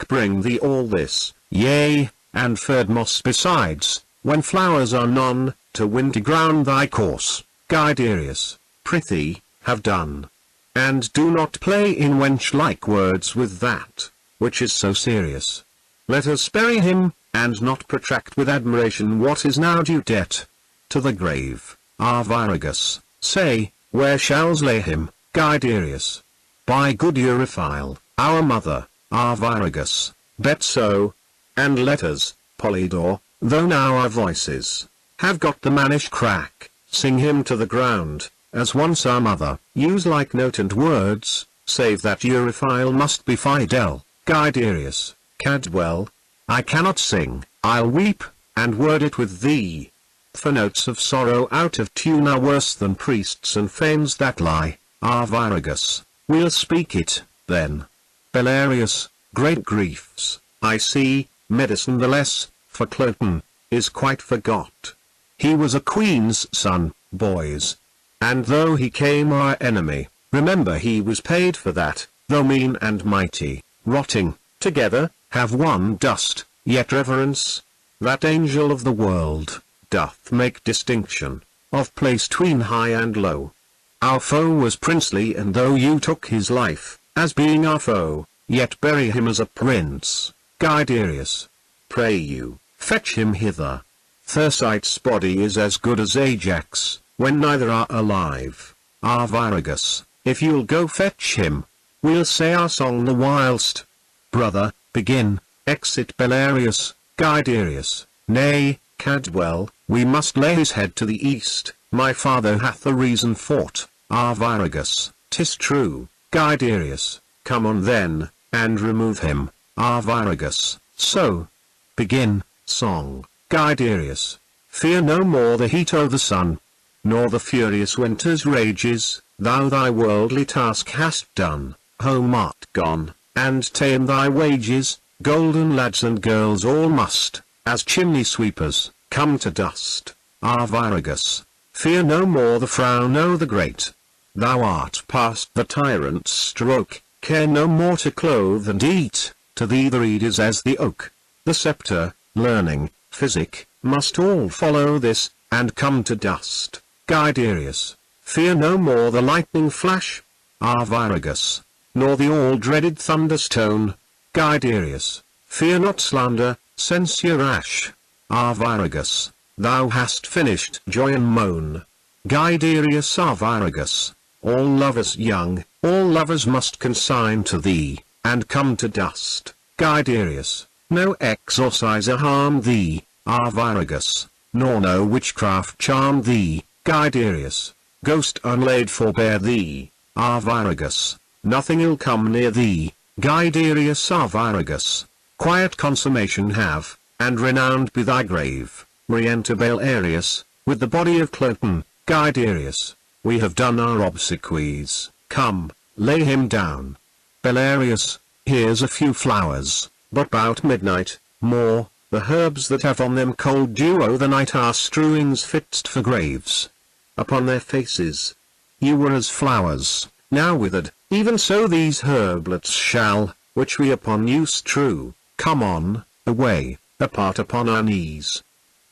Bring thee all this, yea, and furred moss besides, when flowers are none, to windy ground thy course. Guiderius, prithee, have done, and do not play in wench-like words with that, which is so serious. Let us bury him, and not protract with admiration what is now due debt. To the grave, Arviragus, say, where shall's lay him? Guiderius, by good Euryphile, our mother, Arviragus, bet so. And let us, Polydore, though now our voices have got the mannish crack, sing him to the ground, as once our mother. Use like note and words, save that Euryphile must be Fidel. Guiderius, Cadwal, I cannot sing, I'll weep, and word it with thee. For notes of sorrow out of tune are worse than priests and fanes that lie. Arviragus, we'll speak it, then. Belarius, great griefs, I see, medicine the less, for Cloten is quite forgot. He was a queen's son, boys. And though he came our enemy, remember he was paid for that, though mean and mighty, rotting, together, have one dust, yet reverence. That angel of the world, doth make distinction, of place 'tween high and low. Our foe was princely, and though you took his life, as being our foe, yet bury him as a prince. Guiderius, pray you, fetch him hither. Thersight's body is as good as Ajax, when neither are alive. Arviragus, if you'll go fetch him, we'll say our song the whilst. Brother, begin. Exit Belarius. Guiderius, nay, Cadwell, we must lay his head to the east. My father hath a reason for't. Arviragus, 'tis true. Guiderius, come on then, and remove him. Arviragus, so. Begin, song. Guiderius, fear no more the heat o' the sun, nor the furious winter's rages. Thou thy worldly task hast done, home art gone, and ta'en thy wages. Golden lads and girls all must, as chimney sweepers, come to dust. Arviragus, fear no more the frown o' the great. Thou art past the tyrant's stroke, care no more to clothe and eat. To thee the reed is as the oak. The sceptre, learning, physic, must all follow this, and come to dust. Guiderius, fear no more the lightning flash. Arviragus, nor the all-dreaded thunderstone. Guiderius, fear not slander, censure rash. Arviragus, thou hast finished joy and moan. Guiderius Arviragus, all lovers young, all lovers must consign to thee, and come to dust. Guiderius, no exorciser harm thee. Arviragus, nor no witchcraft charm thee. Guiderius, ghost unlaid forbear thee. Arviragus, nothing ill come near thee. Guiderius Arviragus, quiet consummation have, and renowned be thy grave. Re-enter Belarius, with the body of Cloten. Guiderius, we have done our obsequies, come, lay him down. Belarius, here's a few flowers, but 'bout midnight, more, the herbs that have on them cold dew o' the night are strewings fit'st for graves. Upon their faces, you were as flowers, now withered, even so these herblets shall, which we upon you strew, come on, away, apart upon our knees.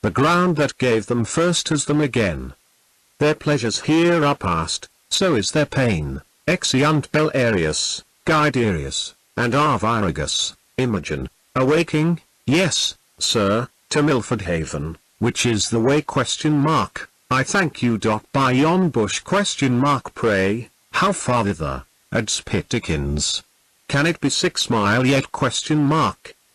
The ground that gave them first has them again. Their pleasures here are past, so is their pain. Exeunt Belarius, Guiderius, and Arviragus, Imogen, awaking, yes, sir, to Milford Haven, which is the way ? I thank you. By yon bush ? Pray, how far thither? Adds Pitikins. Can it be 6 mile yet ?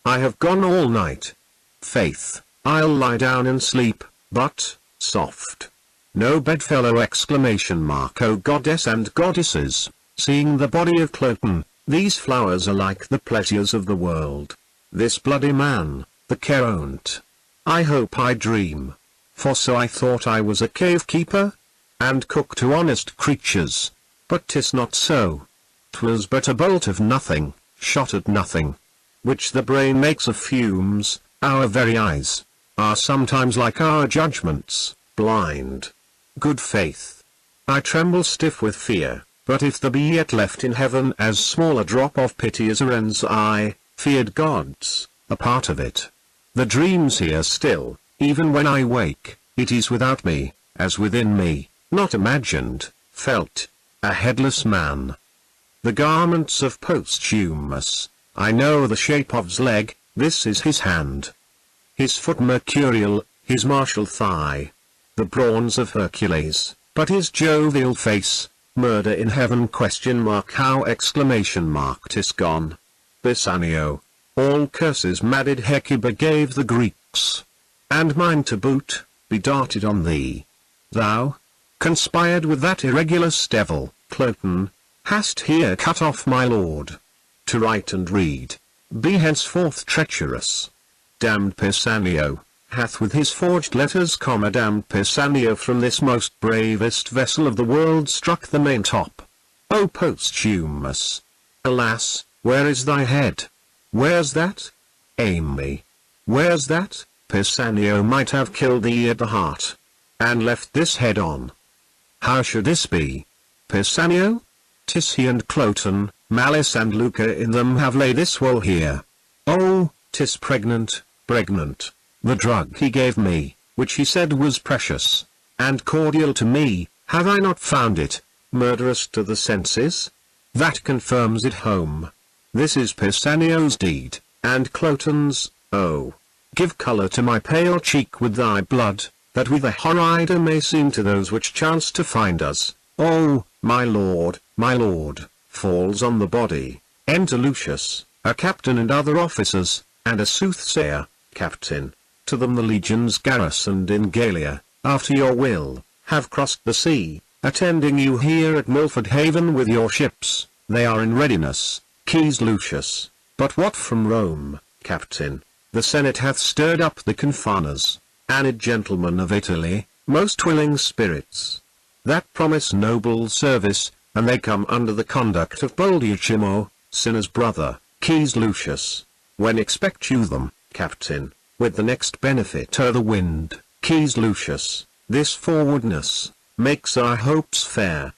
I have gone all night. Faith, I'll lie down and sleep, but, soft. No bedfellow ! O goddess and goddesses, seeing the body of Cloten, these flowers are like the pleasures of the world. This bloody man, the Charonte. I hope I dream. For so I thought I was a cave keeper, and cook to honest creatures. But 'tis not so. 'Twas but a bolt of nothing, shot at nothing, which the brain makes of fumes. Our very eyes are sometimes like our judgments, blind. Good faith, I tremble stiff with fear, but if there be yet left in heaven as small a drop of pity as a wren's eye, feared gods, a part of it. The dream's here still, even when I wake, it is without me, as within me, not imagined, felt, a headless man. The garments of Posthumus, I know the shape of's leg, this is his hand. His foot mercurial, his martial thigh. The brawns of Hercules, but his jovial face, murder in heaven ? How ? 'Tis gone. Bassanio, all curses madded Hecuba gave the Greeks, and mine to boot, be darted on thee. Thou, conspired with that irregulous devil, Cloten, hast here cut off my lord. To write and read, be henceforth treacherous. Damned Bassanio, hath with his forged letters, damned Bassanio from this most bravest vessel of the world struck the maintop. O Posthumus! Alas, where is thy head? Where's that? Aim me. Where's that? Bassanio might have killed thee at the heart, and left this head on. How should this be? Pisanio? 'Tis he and Cloten, Malice and Lucre in them have laid this woe here. Oh, 'tis pregnant, pregnant. The drug he gave me, which he said was precious, and cordial to me, have I not found it, murderous to the senses? That confirms it home. This is Pisanio's deed, and Cloten's. Oh, give colour to my pale cheek with thy blood, that with a horrider may seem to those which chance to find us. Oh, my lord, falls on the body. Enter Lucius, a captain and other officers, and a soothsayer, captain. To them the legions garrisoned in Gallia, after your will, have crossed the sea, attending you here at Milford Haven with your ships. They are in readiness, Quaes Lucius. But what from Rome, captain? The Senate hath stirred up the confaners, anid gentlemen of Italy, most willing spirits, that promise noble service, and they come under the conduct of bold Iachimo, Cinna's brother, Quaes Lucius. When expect you them, captain, with the next benefit o' the wind, Quaes Lucius? This forwardness makes our hopes fair.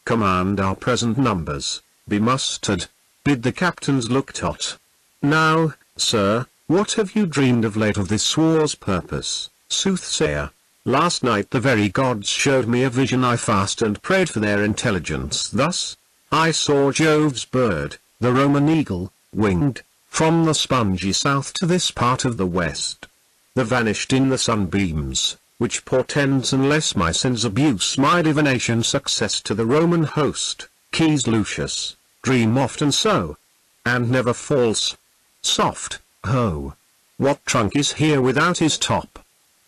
Command our present numbers, be mustered, bid the captains look taut. Now, sir, what have you dreamed of late of this war's purpose, soothsayer? Last night the very gods showed me a vision. I fast and prayed for their intelligence thus. I saw Jove's bird, the Roman eagle, winged, from the spongy south to this part of the west. The vanished in the sunbeams, which portends unless my sins abuse my divination success to the Roman host. Quaes Lucius, dream often so, and never false. Soft, ho! What trunk is here without his top?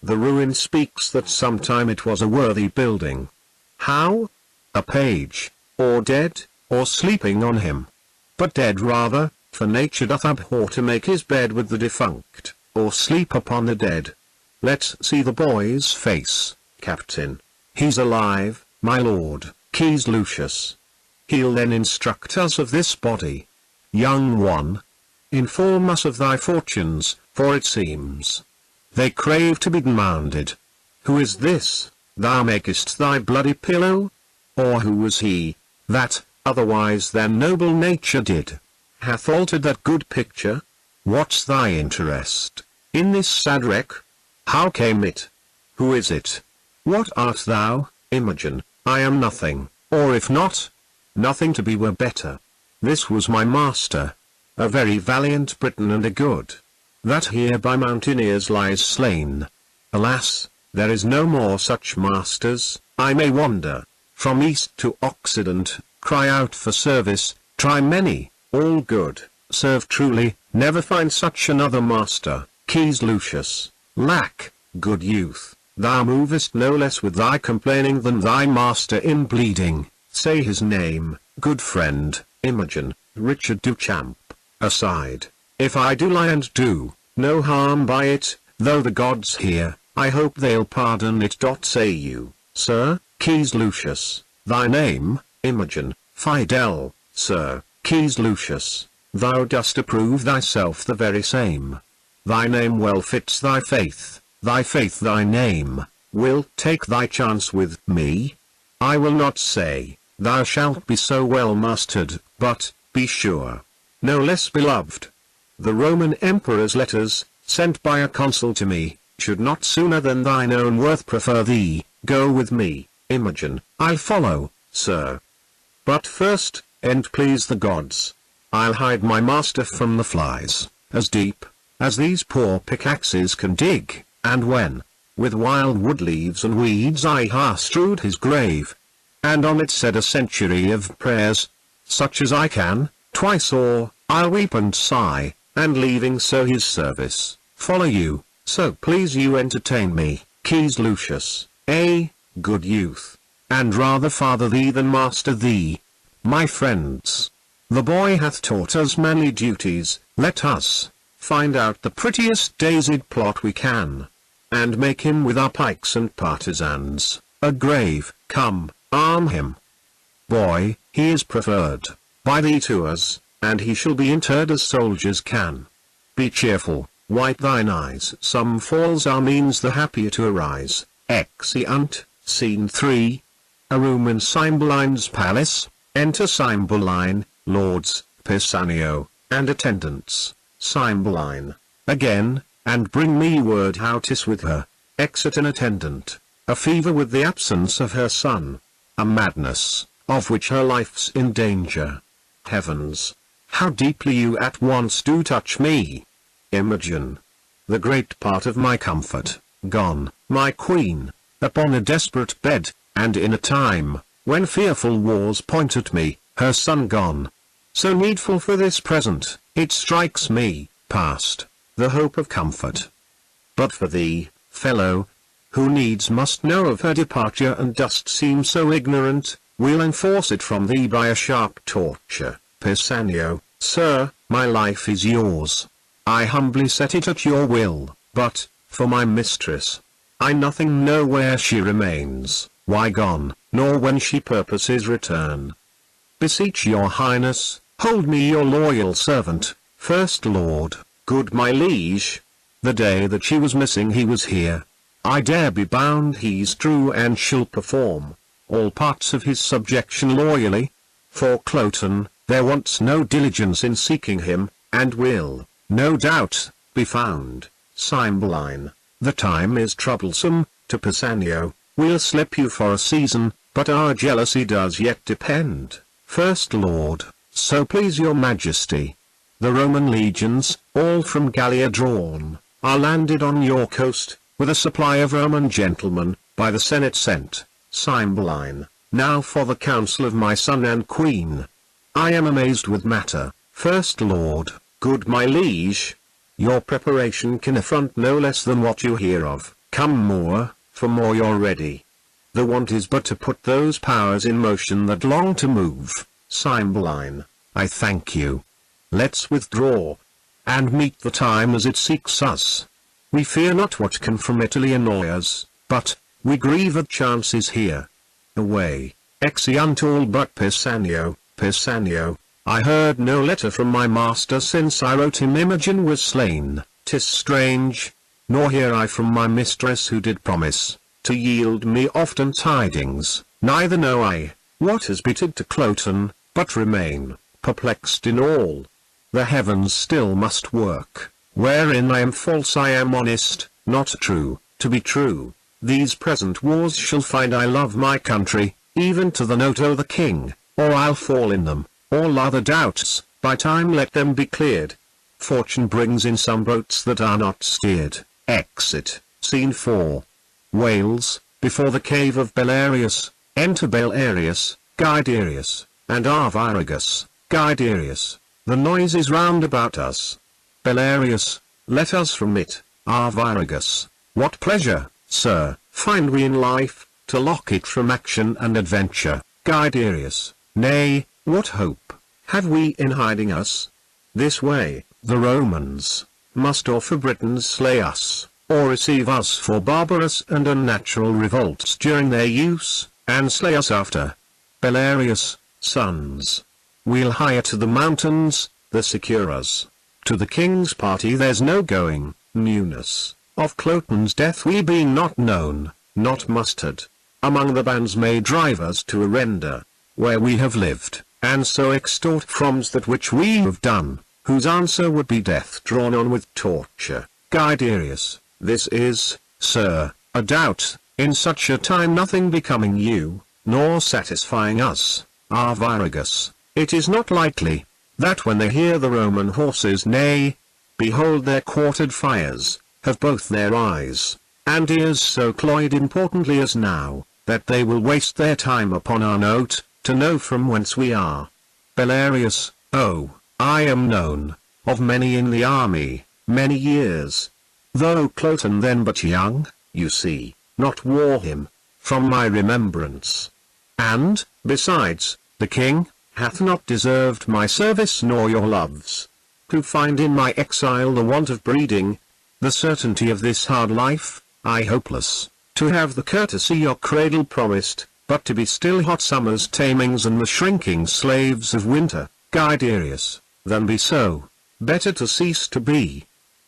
The ruin speaks that sometime it was a worthy building. How? A page, or dead, or sleeping on him? But dead rather, for nature doth abhor to make his bed with the defunct, or sleep upon the dead. Let's see the boy's face, captain. He's alive, my lord, Quaes Lucius. He'll then instruct us of this body. Young one, inform us of thy fortunes, for it seems they crave to be demanded. Who is this, thou makest thy bloody pillow? Or who was he, that, otherwise than noble nature did, hath altered that good picture? What's thy interest in this sad wreck? How came it? Who is it? What art thou, Imogen? I am nothing, or if not, nothing to be were better. This was my master, a very valiant Briton and a good, that here by mountaineers lies slain. Alas, there is no more such masters. I may wander from east to occident, cry out for service, try many, all good, serve truly, never find such another master. Quaes Lucius, lack, good youth, thou movest no less with thy complaining than thy master in bleeding. Say his name, good friend, Imogen. Richard Duchamp. Aside, if I do lie and do no harm by it, though the gods hear, I hope they'll pardon it. Say you, sir, Quaes Lucius, thy name, Imogen? Fidel, sir, Quaes Lucius, thou dost approve thyself the very same. Thy name well fits thy faith thy name. Wilt take thy chance with me? I will not say thou shalt be so well mastered, but, be sure, no less beloved. The Roman emperor's letters, sent by a consul to me, should not sooner than thine own worth prefer thee. Go with me, Imogen. I'll follow, sir. But first, and please the gods, I'll hide my master from the flies, as deep as these poor pickaxes can dig, and when, with wild wood leaves and weeds I strewed his grave, and on it said a century of prayers, such as I can, twice o'er, I'll weep and sigh, and leaving so his service, follow you, so please you entertain me, Quaes Lucius, good youth, and rather father thee than master thee. My friends, the boy hath taught us manly duties, let us find out the prettiest daisied plot we can, and make him with our pikes and partisans a grave. Come, arm him. Boy, he is preferred by thee to us, and he shall be interred as soldiers can. Be cheerful, wipe thine eyes. Some falls are means the happier to arise. Exeunt, Scene 3. a room in Cymbeline's palace. Enter Cymbeline, lords, Pisanio, and attendants. Cymbeline, again, and bring me word how 'tis with her. Exit an attendant. A fever with the absence of her son. A madness, of which her life's in danger. Heavens! How deeply you at once do touch me! Imogen! The great part of my comfort, gone, my queen, upon a desperate bed, and in a time, when fearful wars point at me, her son gone. So needful for this present, it strikes me, past, the hope of comfort. But for thee, fellow, who needs must know of her departure and dost seem so ignorant, we'll enforce it from thee by a sharp torture. Pisanio, sir, my life is yours. I humbly set it at your will, but, for my mistress, I nothing know where she remains, why gone, nor when she purposes return. Beseech your highness, hold me your loyal servant, first lord, good my liege. The day that she was missing he was here. I dare be bound he's true and shall perform all parts of his subjection loyally. For Cloten, there wants no diligence in seeking him, and will, no doubt, be found. Cymbeline, the time is troublesome. To Pisanio, we'll slip you for a season, but our jealousy does yet depend. First lord, so please your majesty. The Roman legions, all from Gallia drawn, are landed on your coast, with a supply of Roman gentlemen, by the Senate sent. Cymbeline, now for the counsel of my son and queen. I am amazed with matter, first lord, good my liege. Your preparation can affront no less than what you hear of. Come more, for more you're ready. The want is but to put those powers in motion that long to move. Cymbeline, I thank you. Let's withdraw, and meet the time as it seeks us. We fear not what can from Italy annoy us, but, we grieve at chances here. Away, exeunt all but Pisanio. Pisanio, I heard no letter from my master since I wrote him Imogen was slain. 'Tis strange, nor hear I from my mistress who did promise, to yield me often tidings, neither know I, what has betid to Cloten, but remain, perplexed in all. The heavens still must work, wherein I am false I am honest, not true, to be true. These present wars shall find I love my country, even to the note o' the king, or I'll fall in them. All other doubts, by time let them be cleared. Fortune brings in some boats that are not steered. Exit, Scene 4. Wales, before the cave of Belarius, enter Belarius, Guiderius, and Arviragus. Guiderius, the noise is round about us. Belarius, let us from it. Arviragus, what pleasure, sir, find we in life, to lock it from action and adventure. Guiderius, nay, what hope have we in hiding us? This way, the Romans must or for Britons slay us, or receive us for barbarous and unnatural revolts during their use, and slay us after. Belarius, sons, we'll hire to the mountains, the secure us. To the king's party there's no going, newness of Cloten's death we being not known, not mustered, among the bands may drive us to Arenda, where we have lived, and so extort froms that which we have done, whose answer would be death drawn on with torture. Guiderius, this is, sir, a doubt, in such a time nothing becoming you, nor satisfying us. Arviragus, it is not likely, that when they hear the Roman horses neigh, behold their quartered fires, have both their eyes and ears so cloyed importantly as now, that they will waste their time upon our note, to know from whence we are. Belarius, oh, I am known, of many in the army, many years. Though Cloten then but young, you see, not wore him, from my remembrance. And, besides, the king hath not deserved my service nor your loves, who find in my exile the want of breeding, the certainty of this hard life, I hopeless, to have the courtesy your cradle promised, but to be still hot summer's tamings and the shrinking slaves of winter. Guiderius, than be so, better to cease to be.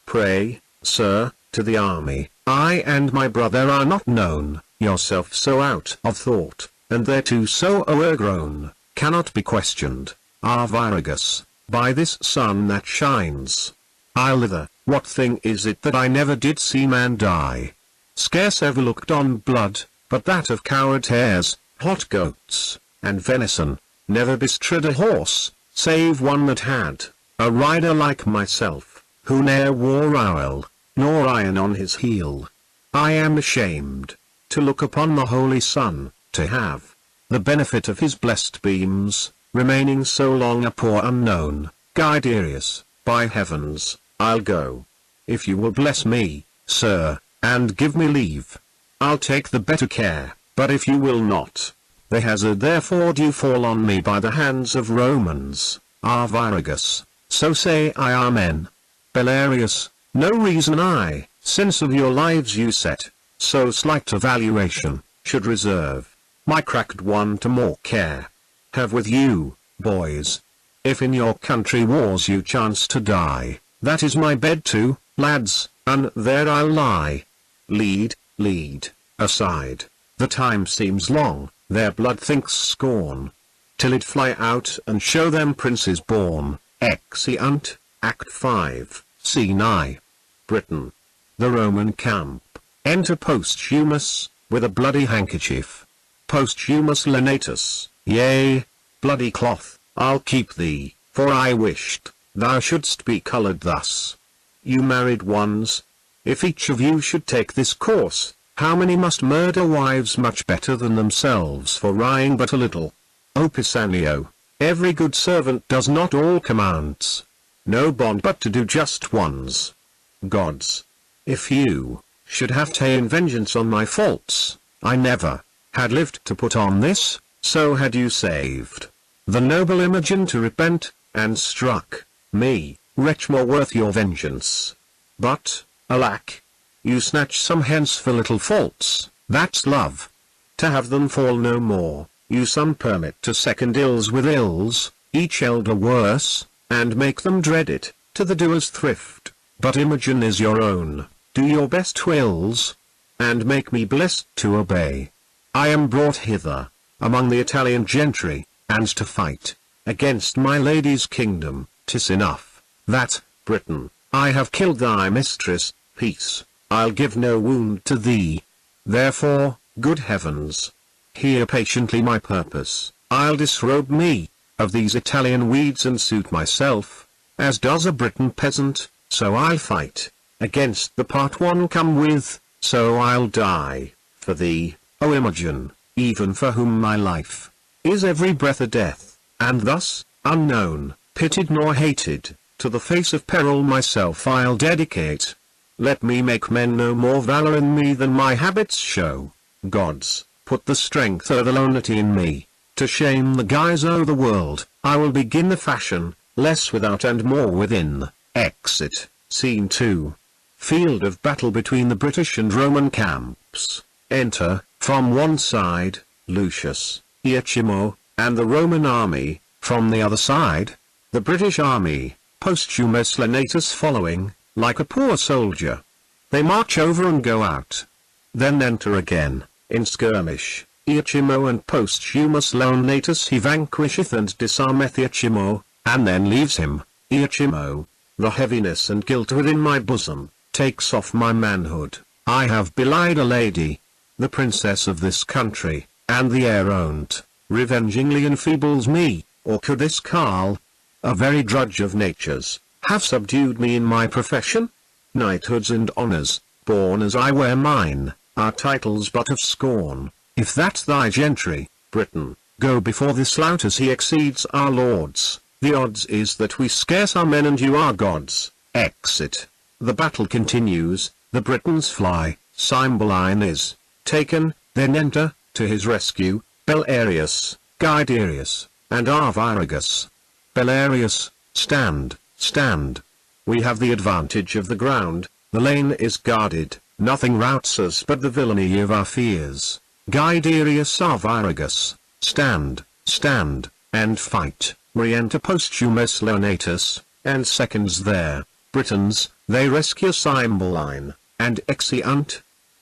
Pray, sir, to the army, I and my brother are not known, yourself so out of thought, and thereto so o'ergrown, cannot be questioned, are Viragus, by this sun that shines. I'll thither, what thing is it that I never did see man die? Scarce ever looked on blood, but that of coward hares, hot goats, and venison, never bestrode a horse, save one that had, a rider like myself, who ne'er wore rowel, nor iron on his heel. I am ashamed, to look upon the holy sun, to have the benefit of his blessed beams, remaining so long a poor unknown. Guiderius, by heavens, I'll go. If you will bless me, sir, and give me leave, I'll take the better care, but if you will not, the hazard therefore do fall on me by the hands of Romans. Viragus, so say I, amen. Belarius, no reason I, since of your lives you set so slight a valuation, should reserve my cracked one to more care. Have with you, boys. If in your country wars you chance to die, that is my bed too, lads, and there I'll lie. Lead, aside, the time seems long, their blood thinks scorn, till it fly out and show them princes born. Exeunt, Act 5, Scene I. Britain. The Roman camp. Enter Posthumus, with a bloody handkerchief. Posthumus Lenatus, yea, bloody cloth, I'll keep thee, for I wished thou shouldst be coloured thus. You married ones, if each of you should take this course, how many must murder wives much better than themselves for wrying but a little? O Pisanio, every good servant does not all commands. No bond but to do just ones. Gods, if you should have ta'en vengeance on my faults, I never had lived to put on this, so had you saved the noble Imogen to repent, and struck me, wretch more worth your vengeance. But, alack, you snatch some hence for little faults, that's love. To have them fall no more, you some permit to second ills with ills, each elder worse, and make them dread it, to the doer's thrift. But Imogen is your own, do your best wills, and make me blessed to obey. I am brought hither, among the Italian gentry, and to fight against my lady's kingdom. 'Tis enough, that, Britain, I have killed thy mistress. Peace, I'll give no wound to thee. Therefore, good heavens, hear patiently my purpose. I'll disrobe me of these Italian weeds and suit myself, as does a Briton peasant, so I'll fight against the part one come with, so I'll die for thee, O Imogen, even for whom my life is every breath a death, and thus, unknown, pitied nor hated, to the face of peril myself I'll dedicate. Let me make men no more valor in me than my habits show. Gods, put the strength o' the lonety in me, to shame the guise o' the world. I will begin the fashion, less without and more within. Exit, Scene 2. Field of battle between the British and Roman camps. Enter, from one side, Lucius, Iachimo, and the Roman army, from the other side, the British army, Posthumus Lenatus following, like a poor soldier. They march over and go out. Then enter again, in skirmish, Iachimo and Posthumus Lenatus. He vanquisheth and disarmeth Iachimo, and then leaves him. Iachimo, the heaviness and guilt within my bosom, takes off my manhood. I have belied a lady, the princess of this country, and the heir on't, revengingly enfeebles me, or could this Carl, a very drudge of nature's, have subdued me in my profession? Knighthoods and honours, born as I wear mine, are titles but of scorn. If that thy gentry, Britain, go before this lout as he exceeds our lords, the odds is that we scarce are men and you are gods. Exit. The battle continues, the Britons fly, Cymbeline is taken, then enter, to his rescue, Belarius, Guiderius, and Arviragus. Belarius, stand. We have the advantage of the ground, the lane is guarded, nothing routs us but the villainy of our fears. Guiderius, Arviragus, stand, and fight. Re-enter Posthumus Lenatus, and seconds there, Britons, they rescue Cymbeline, and exeunt.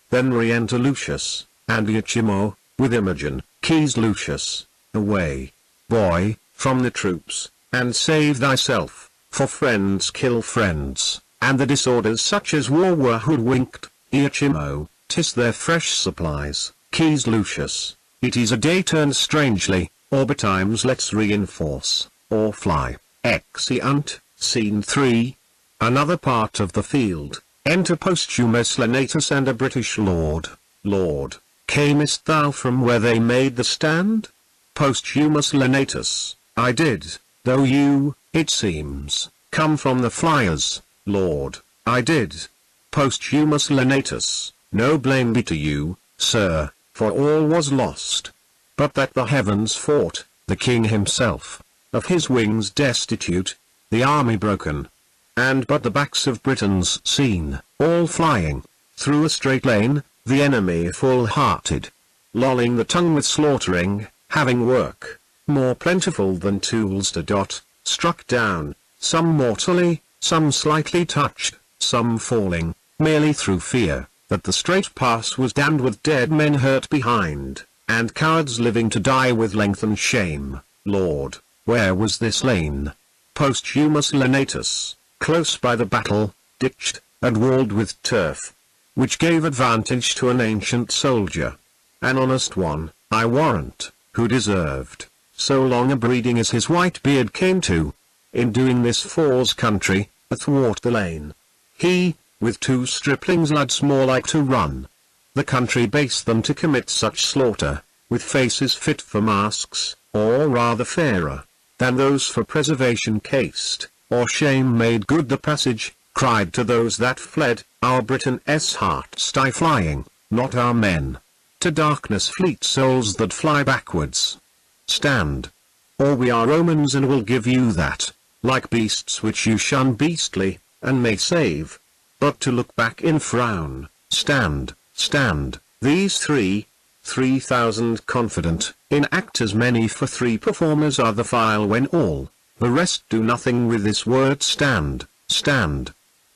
Then re-enter Lucius, and Iachimo, with Imogen, Keys Lucius, away, boy, from the troops, and save thyself, for friends kill friends, and the disorders such as war were hoodwinked, Iachimo, 'tis their fresh supplies, Keys Lucius, it is a day turned strangely, or betimes let's reinforce, or fly, exeunt, scene 3. Another part of the field, enter Posthumus Lenatus and a British lord. Lord, camest thou from where they made the stand? Posthumus Lenatus, I did, though you, it seems, come from the flyers. Lord, I did. Posthumus Lenatus, no blame be to you, sir, for all was lost. But that the heavens fought, the king himself, of his wings destitute, the army broken, and but the backs of Britons seen, all flying, through a straight lane, the enemy full-hearted, lolling the tongue with slaughtering, having work, more plentiful than tools to dot, struck down, some mortally, some slightly touched, some falling, merely through fear, that the straight pass was damned with dead men hurt behind, and cowards living to die with lengthened shame. Lord, where was this lane? Posthumus Lenatus, close by the battle, ditched, and walled with turf, which gave advantage to an ancient soldier, an honest one, I warrant, who deserved so long a breeding as his white beard came to, in doing this for's country, athwart the lane. He, with 2 striplings lads more like to run the country base than to commit such slaughter, with faces fit for masks, or rather fairer than those for preservation cased, or shame made good the passage, cried to those that fled, our Britain's hearts die flying, not our men. To darkness fleet souls that fly backwards. Stand. Or we are Romans and will give you that, like beasts which you shun beastly, and may save. But to look back in frown, stand, stand, these 3,000 confident, in act as many for 3 performers are the file when all, the rest do nothing with this word stand, stand.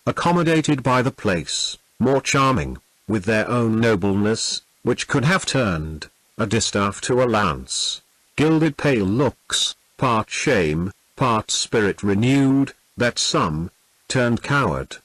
Accommodated by the place, more charming, with their own nobleness, which could have turned a distaff to a lance. Gilded pale looks, part shame, part spirit renewed, that some turned coward.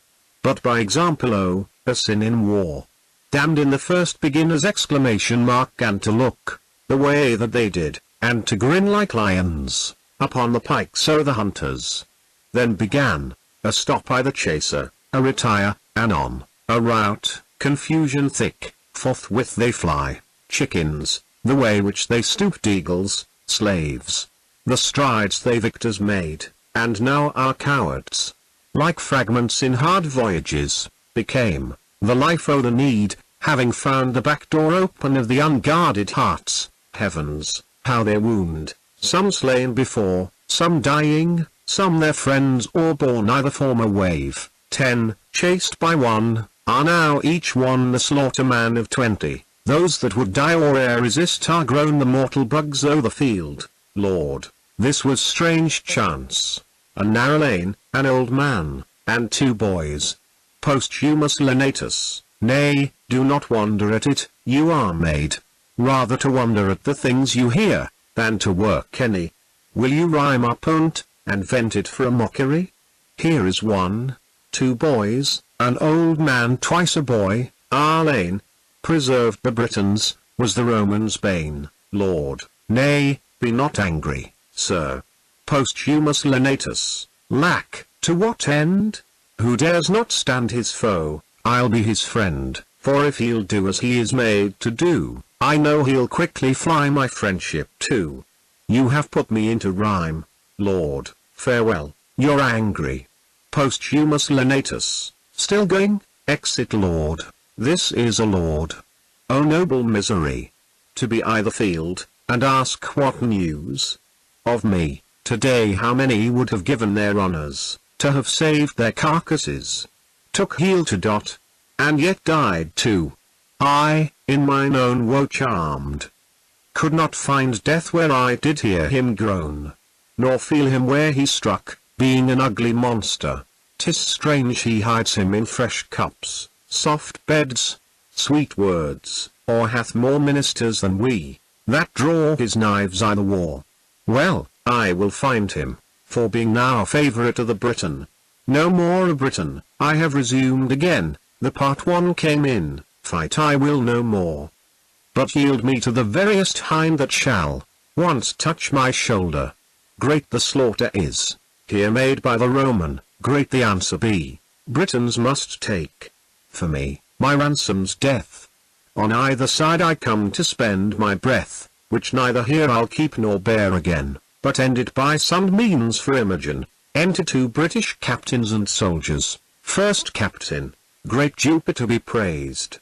But by example a sin in war. Damned in the first beginner's exclamation mark and to look, the way that they did, and to grin like lions, upon the pike so the hunters. Then began, a stop by the chaser, a retire, anon, a rout, confusion thick, forthwith they fly, chickens, the way which they stooped eagles, slaves, the strides they victors made, and now are cowards, like fragments in hard voyages, became, the life o' the need, having found the back door open of the unguarded hearts, heavens, how they wound, some slain before, some dying, some their friends or bore neither former wave, 10, chased by one, are now each one the slaughter man of 20, those that would die or e'er resist are grown the mortal bugs o' the field. Lord, this was strange chance, a narrow lane, an old man, and 2 boys. Posthumus Lenatus, nay, do not wonder at it, you are made, rather to wonder at the things you hear, than to work any. Will you rhyme up on't, and vent it for a mockery? Here is 1, 2 boys, an old man twice a boy, our lane, preserved the Britons, was the Romans' bane. Lord, nay, be not angry, sir. Posthumus Lenatus, lack, to what end? Who dares not stand his foe, I'll be his friend, for if he'll do as he is made to do, I know he'll quickly fly my friendship too. You have put me into rhyme. Lord, farewell, you're angry. Posthumus Lenatus, still going? Exit Lord, this is a lord. O noble misery, to be i' the field, and ask what news of me, today how many would have given their honours, to have saved their carcasses, took heel to dot, and yet died too. I, in mine own woe charmed, could not find death where I did hear him groan, nor feel him where he struck, being an ugly monster. 'Tis strange he hides him in fresh cups, soft beds, sweet words, or hath more ministers than we, that draw his knives i' the war. Well, I will find him, for being now favourite of the Briton. No more a Briton, I have resumed again, the part one came in, fight I will no more. But yield me to the veriest hind that shall once touch my shoulder. Great the slaughter is, here made by the Roman, great the answer be, Britons must take, for me, my ransom's death. On either side I come to spend my breath, which neither here I'll keep nor bear again, but end it by some means for Imogen. Enter 2 British captains and soldiers. First captain, great Jupiter be praised.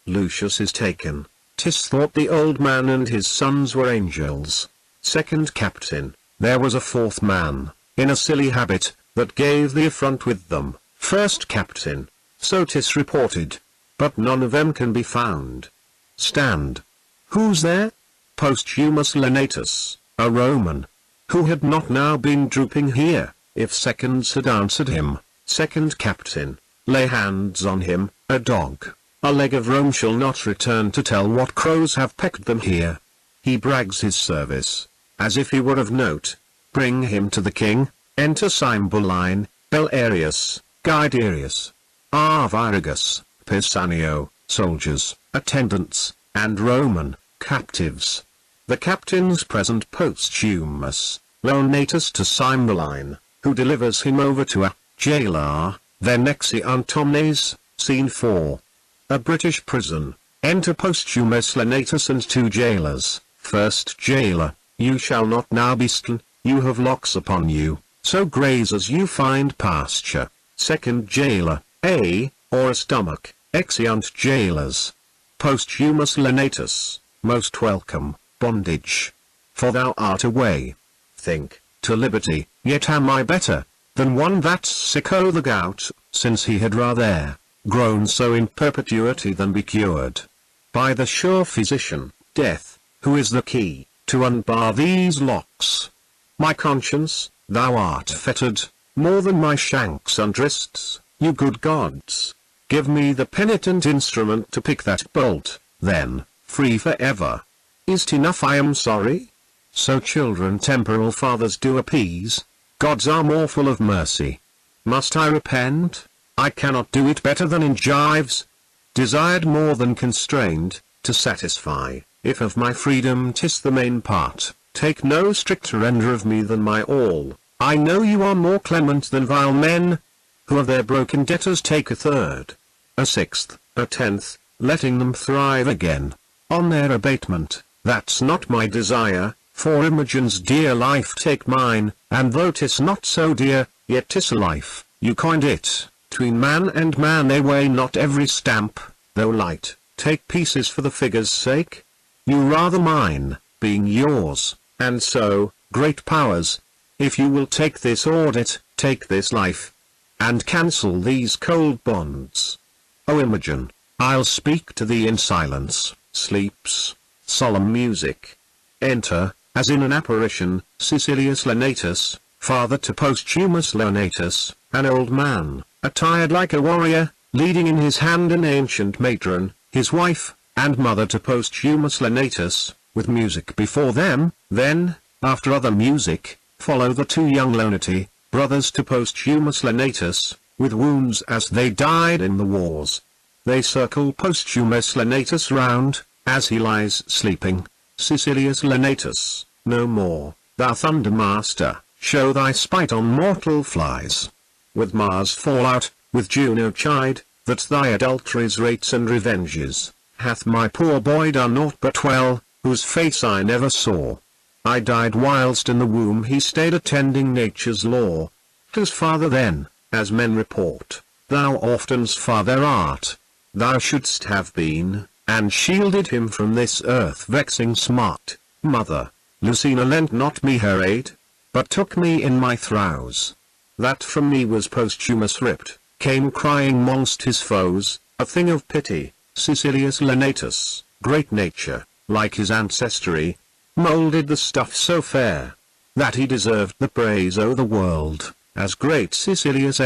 Lucius is taken, 'tis thought the old man and his sons were angels. Second captain, there was a 4th man, in a silly habit, that gave the affront with them. First captain, so 'tis reported, but none of them can be found. Stand. Who's there? Posthumus Lenatus, a Roman, who had not now been drooping here, if seconds had answered him. Second captain, lay hands on him, a dog, a leg of Rome shall not return to tell what crows have pecked them here. He brags his service, as if he were of note. Bring him to the king. Enter Cymbeline, Belarius, Guiderius, Arviragus, Pisanio, soldiers, attendants, and Roman captives. The captains present Posthumus Leonatus to Cymbeline, who delivers him over to a jailer. Then Exeantomnes, scene 4. A British prison. Enter Posthumus Leonatus and 2 jailers. First jailer, you shall not now be ston, you have locks upon you, so graze as you find pasture. Second jailer, or a stomach. Exeunt jailers. Posthumus Leonatus, most welcome, bondage. For thou art away, think, to liberty, yet am I better than one that's sick o' the gout, since he had rather grown so in perpetuity than be cured by the sure physician, death, who is the key to unbar these locks. My conscience, thou art fettered, more than my shanks and wrists, you good gods. Give me the penitent instrument to pick that bolt, then, free for ever. Is't enough I am sorry? So children temporal fathers do appease. Gods are more full of mercy. Must I repent? I cannot do it better than in gyves. Desired more than constrained, to satisfy, if of my freedom 'tis the main part, take no stricter render of me than my all. I know you are more clement than vile men, who of their broken debtors take a third, a 6th, a 10th, letting them thrive again on their abatement. That's not my desire, for Imogen's dear life take mine, and though 'tis not so dear, yet 'tis a life. You coined it, 'tween man and man they weigh not every stamp, though light, take pieces for the figure's sake. You rather mine, being yours, and so, great powers, if you will take this audit, take this life, and cancel these cold bonds. O Imogen, I'll speak to thee in silence. Sleeps, solemn music. Enter, as in an apparition, Caecilius Leonatus, father to Posthumus Leonatus, an old man, attired like a warrior, leading in his hand an ancient matron, his wife, and mother to Posthumus Leonatus, with music before them. Then, after other music, follow the 2 young Leonati, brothers to Posthumus Leonatus, with wounds as they died in the wars. They circle Posthumus Leonatus round, as he lies sleeping. Caecilius Leonatus, no more, thou thunder master, show thy spite on mortal flies. With Mars fall out, with Juno chide, that thy adulteries rates and revenges, hath my poor boy done naught but well, whose face I never saw. I died whilst in the womb he stayed attending nature's law. Whose father then, as men report, thou often's father art. Thou shouldst have been, and shielded him from this earth-vexing smart. Mother, Lucina lent not me her aid, but took me in my throws. That from me was Posthumus ripped, came crying mongst his foes, a thing of pity. Caecilius Leonatus, great nature, like his ancestry, moulded the stuff so fair, that he deserved the praise o' the world, as great Caecilius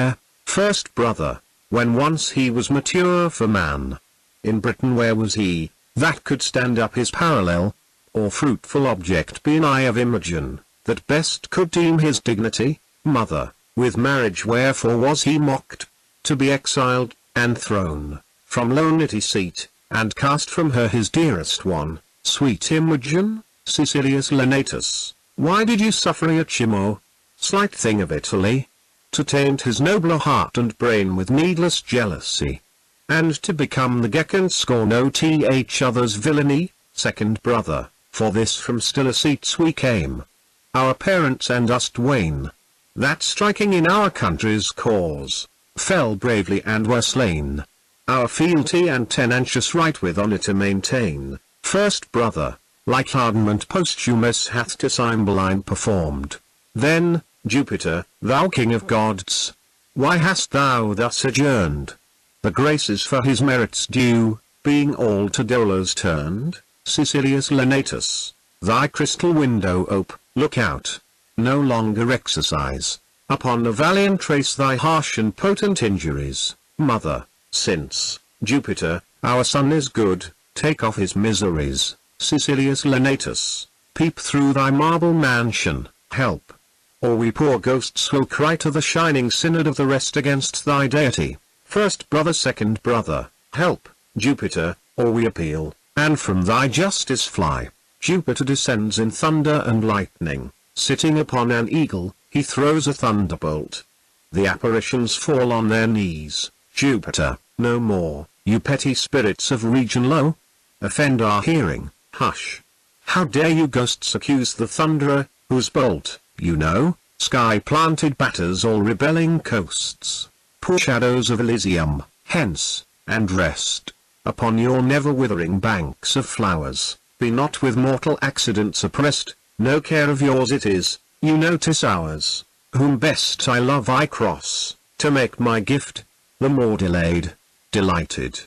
first brother, when once he was mature for man. In Britain where was he, that could stand up his parallel, or fruitful object be an eye of Imogen, that best could deem his dignity, mother, with marriage wherefore was he mocked, to be exiled, and thrown, from lonely seat, and cast from her his dearest one, sweet Imogen, Cecilius Lenatus, why did you suffer Iachimo, slight thing of Italy, to taint his nobler heart and brain with needless jealousy, and to become the geck and scorn others' villainy, second brother, for this from stiller seats we came, our parents and us twain, that striking in our country's cause, fell bravely and were slain, our fealty and tenentious right with honour to maintain, first brother, like hardenment posthumous hath to Cymbeline performed, then, Jupiter, thou king of gods, why hast thou thus adjourned? The graces for his merits due, being all to dolours turned, Cecilius Lenatus, thy crystal window ope, look out, no longer exercise, upon the valiant race thy harsh and potent injuries, mother, since, Jupiter, our son is good, take off his miseries, Cecilius Lenatus, peep through thy marble mansion, help, or we poor ghosts will cry to the shining synod of the rest against thy deity, first brother second brother, help, Jupiter, or we appeal, and from thy justice fly. Jupiter descends in thunder and lightning, sitting upon an eagle, he throws a thunderbolt. The apparitions fall on their knees, Jupiter, no more, you petty spirits of region low, offend our hearing, hush. How dare you ghosts accuse the thunderer, whose bolt, you know, sky-planted batters all rebelling coasts, poor shadows of Elysium, hence, and rest, upon your never-withering banks of flowers, be not with mortal accidents oppressed, no care of yours it is, you know 'tis ours, whom best I love I cross, to make my gift, the more delayed, delighted.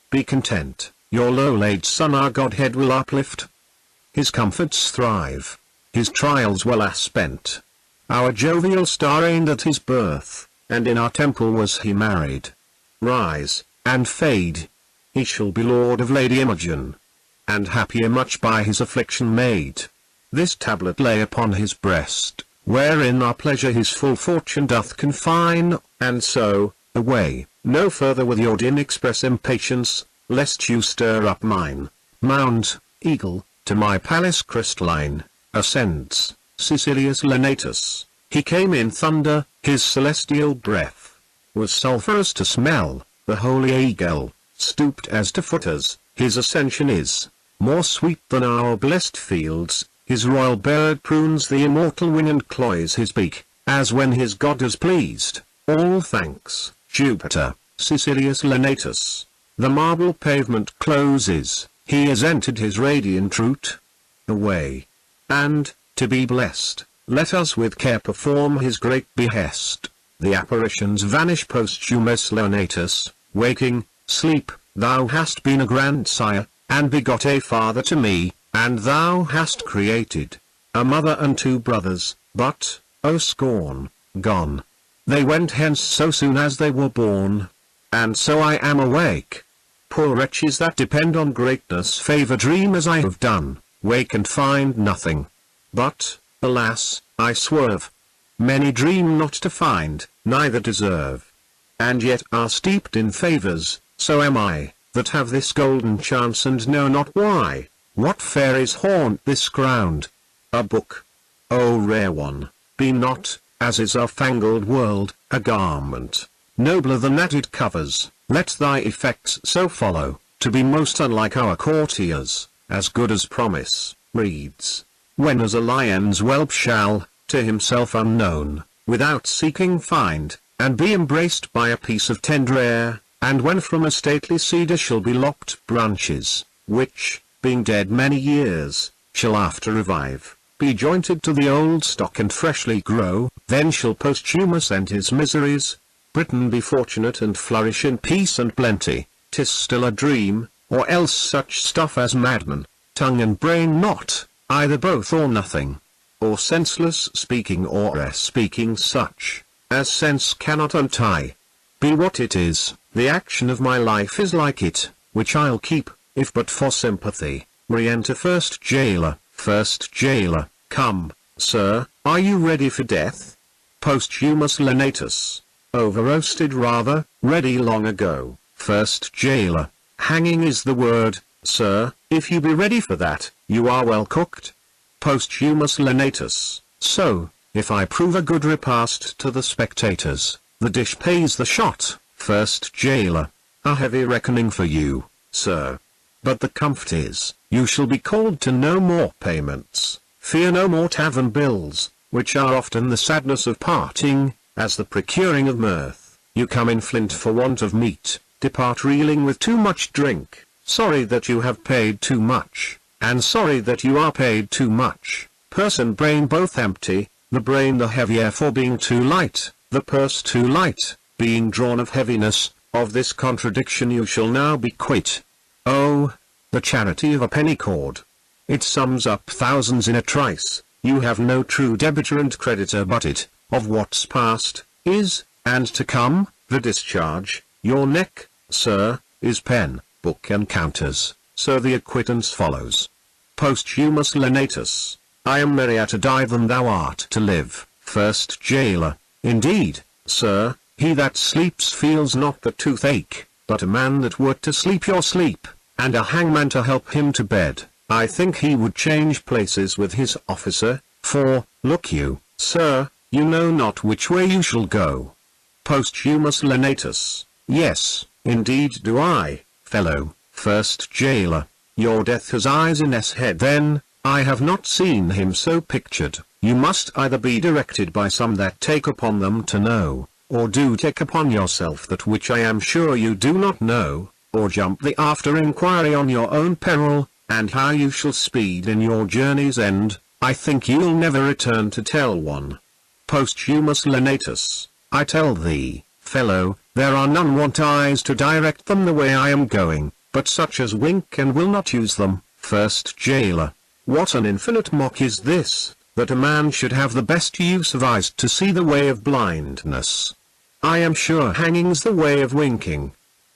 Be content, your low-laid son our Godhead will uplift. His comforts thrive, his trials well are spent. Our jovial star reigned at his birth, and in our temple was he married. Rise, and fade. He shall be lord of Lady Imogen, and happier much by his affliction made. This tablet lay upon his breast, wherein our pleasure his full fortune doth confine, and so, away, no further with your din express impatience, lest you stir up mine. Mount, eagle, to my palace crystalline, ascends, Cecilius Lenatus, he came in thunder, his celestial breath was sulphurous to smell, the holy eagle, stooped as to footers, his ascension is more sweet than our blessed fields, his royal bird prunes the immortal wing and cloys his beak, as when his god is pleased, all thanks, Jupiter, Cecilius Lenatus, the marble pavement closes, he has entered his radiant route, away, and, to be blessed, let us with care perform his great behest. The apparitions vanish posthumous Lenatus, waking, sleep, thou hast been a grandsire, and begot a father to me, and thou hast created a mother and two brothers, but, O scorn, gone. They went hence so soon as they were born, and so I am awake. Poor wretches that depend on greatness favour dream as I have done, wake and find nothing. But, alas, I swerve. Many dream not to find, neither deserve, and yet are steeped in favours, so am I, that have this golden chance and know not why. What fairies haunt this ground? A book, O rare one, be not, as is our fangled world, a garment, nobler than that it covers, let thy effects so follow, to be most unlike our courtiers, as good as promise, reads, when as a lion's whelp shall, to himself unknown, without seeking find, and be embraced by a piece of tender air, and when from a stately cedar shall be lopped branches, which, being dead many years, shall after revive, be jointed to the old stock and freshly grow, then shall posthumous end his miseries, Britain be fortunate and flourish in peace and plenty. 'Tis still a dream, or else such stuff as madman, tongue and brain not, either both or nothing, or senseless speaking or speaking such, as sense cannot untie. Be what it is, the action of my life is like it, which I'll keep, if but for sympathy. Re-enter first jailer. First jailer, come, sir, are you ready for death? Posthumous lenatus. Over-roasted rather, ready long ago. First jailer, hanging is the word, sir, if you be ready for that, you are well cooked. Posthumous lenatus. So, if I prove a good repast to the spectators, the dish pays the shot. First jailer, a heavy reckoning for you, sir. But the comfort is, you shall be called to no more payments, fear no more tavern bills, which are often the sadness of parting, as the procuring of mirth. You come in flint for want of meat, depart reeling with too much drink, sorry that you have paid too much, and sorry that you are paid too much, purse and brain both empty, the brain the heavier for being too light, the purse too light, being drawn of heaviness. Of this contradiction you shall now be quit. Oh, the charity of a penny cord! It sums up thousands in a trice. You have no true debitor and creditor but it, of what's past, is, and to come, the discharge. Your neck, sir, is pen, book and counters, so the acquittance follows. Posthumous lenatus. I am merrier to die than thou art to live. First jailer. Indeed, sir, he that sleeps feels not the toothache, but a man that were to sleep your sleep, and a hangman to help him to bed, I think he would change places with his officer, for, look you, sir, you know not which way you shall go. Posthumous lenatus. Yes, indeed do I, fellow. First jailer. Your death has eyes in his head then, I have not seen him so pictured. You must either be directed by some that take upon them to know, or do take upon yourself that which I am sure you do not know, or jump the after inquiry on your own peril, and how you shall speed in your journey's end, I think you'll never return to tell one. Posthumous lenatus. I tell thee, fellow, there are none want eyes to direct them the way I am going, but such as wink and will not use them. First jailer. What an infinite mock is this, that a man should have the best use of eyes to see the way of blindness. I am sure hanging's the way of winking.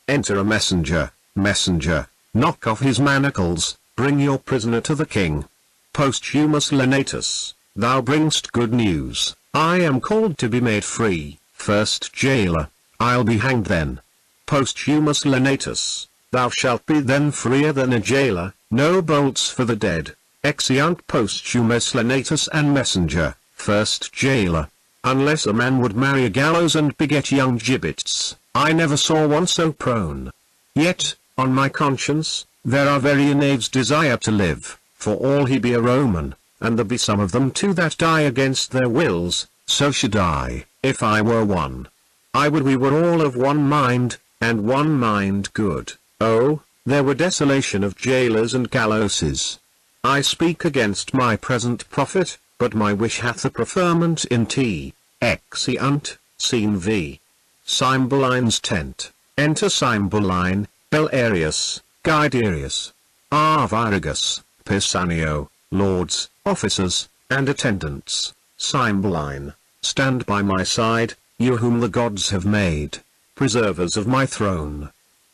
Enter a messenger. Messenger, knock off his manacles, bring your prisoner to the king. Posthumous lenatus. Thou bringst good news, I am called to be made free. First jailer. I'll be hanged then. Posthumous lenatus. Thou shalt be then freer than a jailer, no bolts for the dead. Exeunt posthumous lenatus and messenger. First jailer. Unless a man would marry a gallows and beget young gibbets, I never saw one so prone. Yet, on my conscience, there are very knaves desire to live, for all he be a Roman, and there be some of them too that die against their wills, so should I, if I were one. I would we were all of one mind, and one mind good. Oh, there were desolation of jailers and gallowses. I speak against my present profit, but my wish hath a preferment in T. Exeunt, Scene V. Cymbeline's tent. Enter Cymbeline, Belarius, Guiderius, Arviragus, Pisanio, lords, officers, and attendants. Cymbeline, stand by my side, you whom the gods have made, preservers of my throne.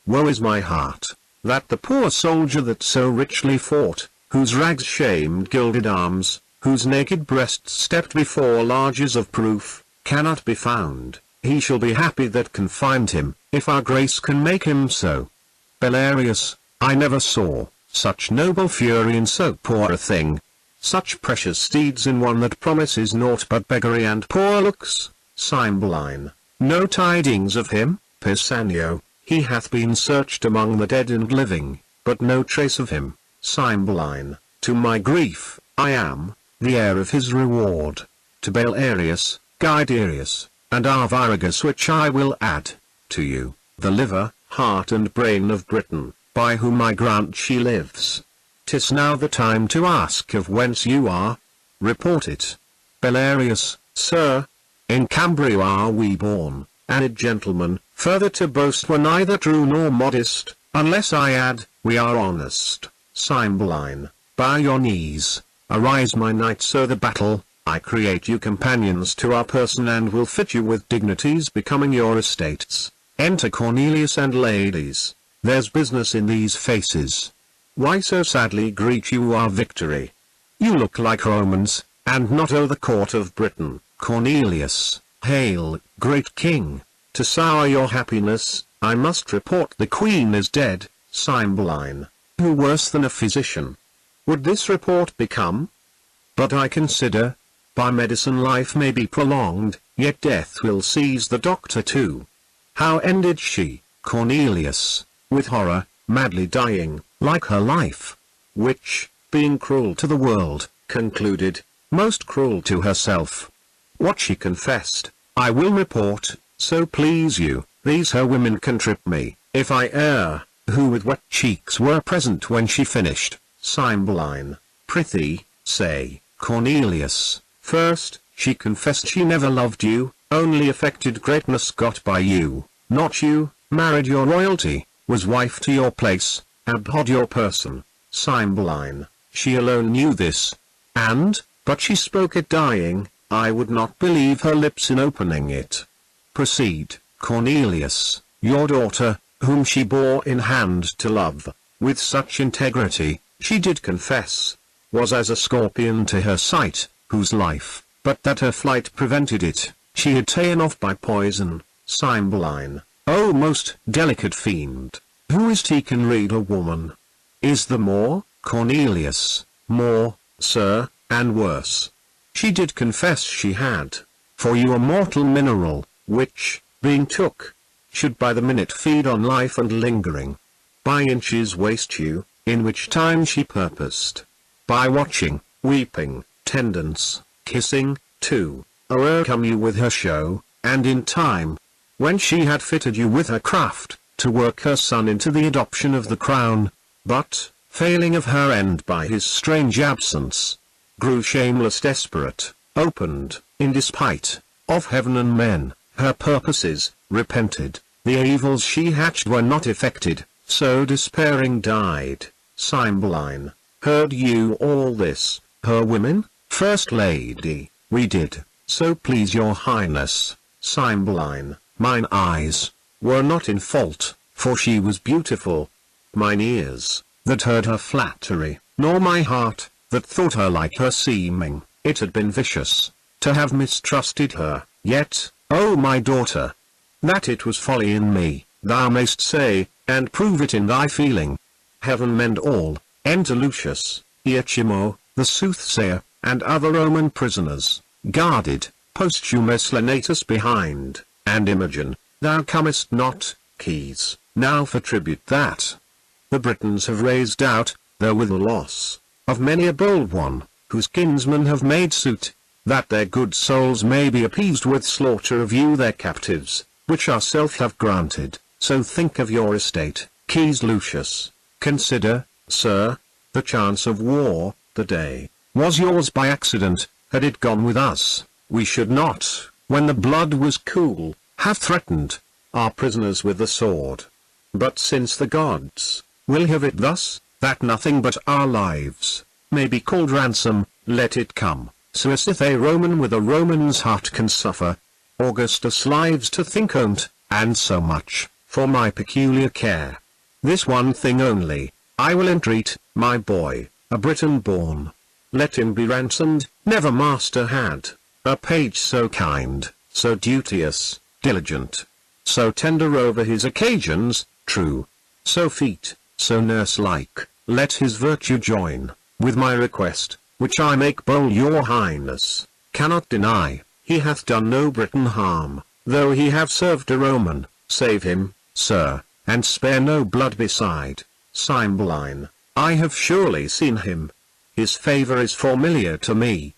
Woe is my heart, that the poor soldier that so richly fought, whose rags shamed gilded arms, whose naked breast stepped before larges of proof, cannot be found. He shall be happy that can find him, if our grace can make him so. Belarius, I never saw such noble fury in so poor a thing, such precious steeds in one that promises naught but beggary and poor looks. Cymbeline, no tidings of him? Pisanio, he hath been searched among the dead and living, but no trace of him. Cymbeline, to my grief, I am the heir of his reward. To Belarius, Guiderius, and Arviragus which I will add, to you, the liver, heart and brain of Britain, by whom I grant she lives. 'Tis now the time to ask of whence you are. Report it. Belarius, sir, in Cambria are we born, and gentlemen, further to boast were neither true nor modest, unless I add, we are honest. Cymbeline, bow your knees, arise my knight, so the battle, I create you companions to our person and will fit you with dignities becoming your estates. Enter Cornelius and ladies, there's business in these faces. why so sadly greet you our victory? You look like Romans, and not o' the court of Britain. Cornelius, hail, great king! To sour your happiness, I must report the queen is dead. Cymbeline, who worse than a physician would this report become? But I consider, by medicine life may be prolonged, yet death will seize the doctor too. How ended she, Cornelius? With horror, madly dying, like her life, which, being cruel to the world, concluded, most cruel to herself. What she confessed, I will report, so please you. These her women can trip me, if I err, who with wet cheeks were present when she finished. Cymbeline, prithee, say, Cornelius, first, she confessed she never loved you, only affected greatness got by you, not you, married your royalty, was wife to your place, abhorred your person. Cymbeline, she alone knew this, and, but she spoke it dying, I would not believe her lips in opening it. Proceed, Cornelius, your daughter, whom she bore in hand to love, with such integrity, she did confess, was as a scorpion to her sight, whose life, but that her flight prevented it, she had ta'en off by poison. Cymbeline, O most delicate fiend, who is he can read a woman? Is the more, Cornelius, more, sir, and worse? She did confess she had, for you a mortal mineral, which, being took, should by the minute feed on life and lingering, by inches waste you, in which time she purposed, by watching, weeping, tendance, kissing, too, o'ercome you with her show, and in time, when she had fitted you with her craft, to work her son into the adoption of the crown, but, failing of her end by his strange absence, grew shameless desperate, opened, in despite, of heaven and men, her purposes, repented, the evils she hatched were not effected, so despairing died. Cymbeline, heard you all this, her women? First lady, we did, so please your highness. Cymbeline, mine eyes were not in fault, for she was beautiful. Mine ears, that heard her flattery, nor my heart, that thought her like her seeming, it had been vicious, to have mistrusted her, yet, O my daughter, that it was folly in me, thou mayst say, and prove it in thy feeling. Heaven mend all. Enter Lucius, Iachimo, the soothsayer, and other Roman prisoners, guarded, Posthumus Lenatus behind, and Imogen, thou comest not, Keys, now for tribute that the Britons have raised out, though with the loss of many a bold one, whose kinsmen have made suit, that their good souls may be appeased with slaughter of you their captives, which ourself have granted. So think of your estate, Keys Lucius. Consider, sir, the chance of war. The day was yours by accident. Had it gone with us, we should not, when the blood was cool, have threatened our prisoners with the sword. But since the gods will have it thus, that nothing but our lives may be called ransom, let it come. Suicide a Roman with a Roman's heart can suffer. Augustus lives to think on't, and so much, for my peculiar care. This one thing only, I will entreat, my boy, a Briton born. Let him be ransomed. Never master had a page so kind, so duteous, diligent, so tender over his occasions, true, so feat, so nurse-like. Let his virtue join with my request, which I make bold your highness cannot deny. He hath done no Briton harm, though he have served a Roman. Save him, sir, and spare no blood beside. Cymbeline, I have surely seen him. His favour is familiar to me.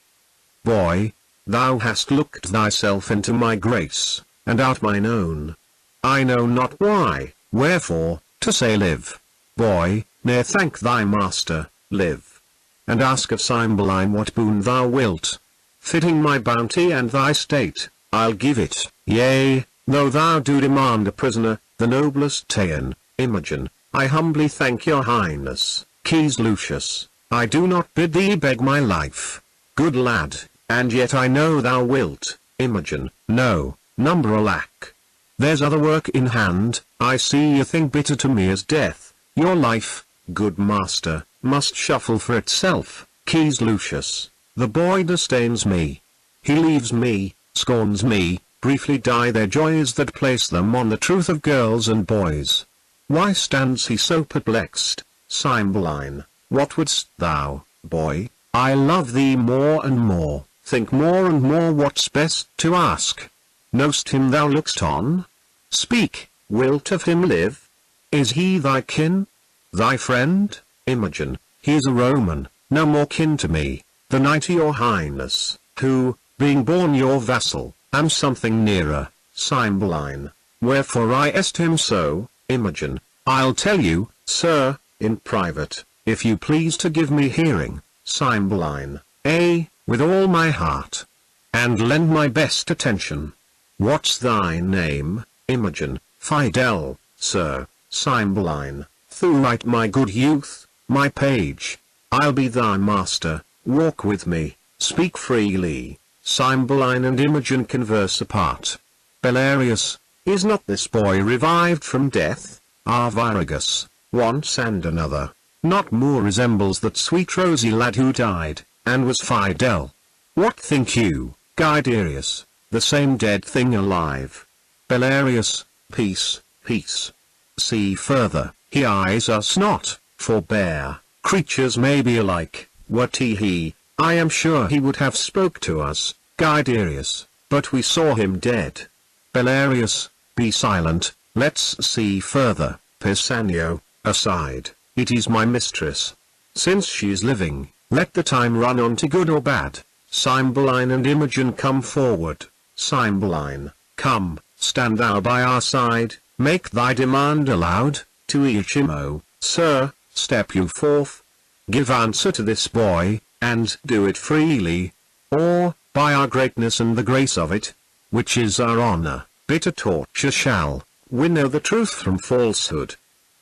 Boy, thou hast looked thyself into my grace, and out mine own. I know not why, wherefore, to say live. Boy, ne'er thank thy master, live. And ask of Cymbeline what boon thou wilt. Fitting my bounty and thy state, I'll give it. Yea, though thou do demand a prisoner, the noblest ta'en. Imogen, I humbly thank your highness. Keys Lucius, I do not bid thee beg my life, good lad, and yet I know thou wilt. Imogen, no, number alack. There's other work in hand. I see a thing bitter to me as death, your life, good master, must shuffle for itself. Keys Lucius, the boy disdains me. He leaves me, scorns me, briefly die their joys that place them on the truth of girls and boys. Why stands he so perplexed? Cymbeline, what wouldst thou, boy? I love thee more and more, think more and more what's best to ask. Know'st him thou look'st on? Speak, wilt of him live? Is he thy kin? Thy friend? Imogen, he is a Roman, no more kin to me, than I to your highness, who, being born your vassal, am something nearer. Cymbeline, wherefore I est him so. Imogen, I'll tell you, sir, in private, if you please to give me hearing. Cymbeline, with all my heart, and lend my best attention. What's thy name? Imogen, Fidel, sir. Cymbeline, thou right my good youth, my page. I'll be thy master, walk with me, speak freely. Cymbeline and Imogen converse apart. Belarius, is not this boy revived from death? Arviragus, once and another, not more resembles that sweet rosy lad who died, and was Fidel. What think you, Guiderius, the same dead thing alive? Belarius, peace, peace. See further, he eyes us not, forbear, creatures may be alike, were he, I am sure he would have spoke to us, Guiderius, but we saw him dead. Belarius, be silent, let's see further. Pisanio, aside, it is my mistress. Since she is living, let the time run on to good or bad. Cymbeline and Imogen come forward. Cymbeline, come, stand thou by our side, make thy demand aloud, to Iachimo, sir, step you forth. Give answer to this boy, and do it freely, or, by our greatness and the grace of it, which is our honor, bitter torture shall, we know the truth from falsehood.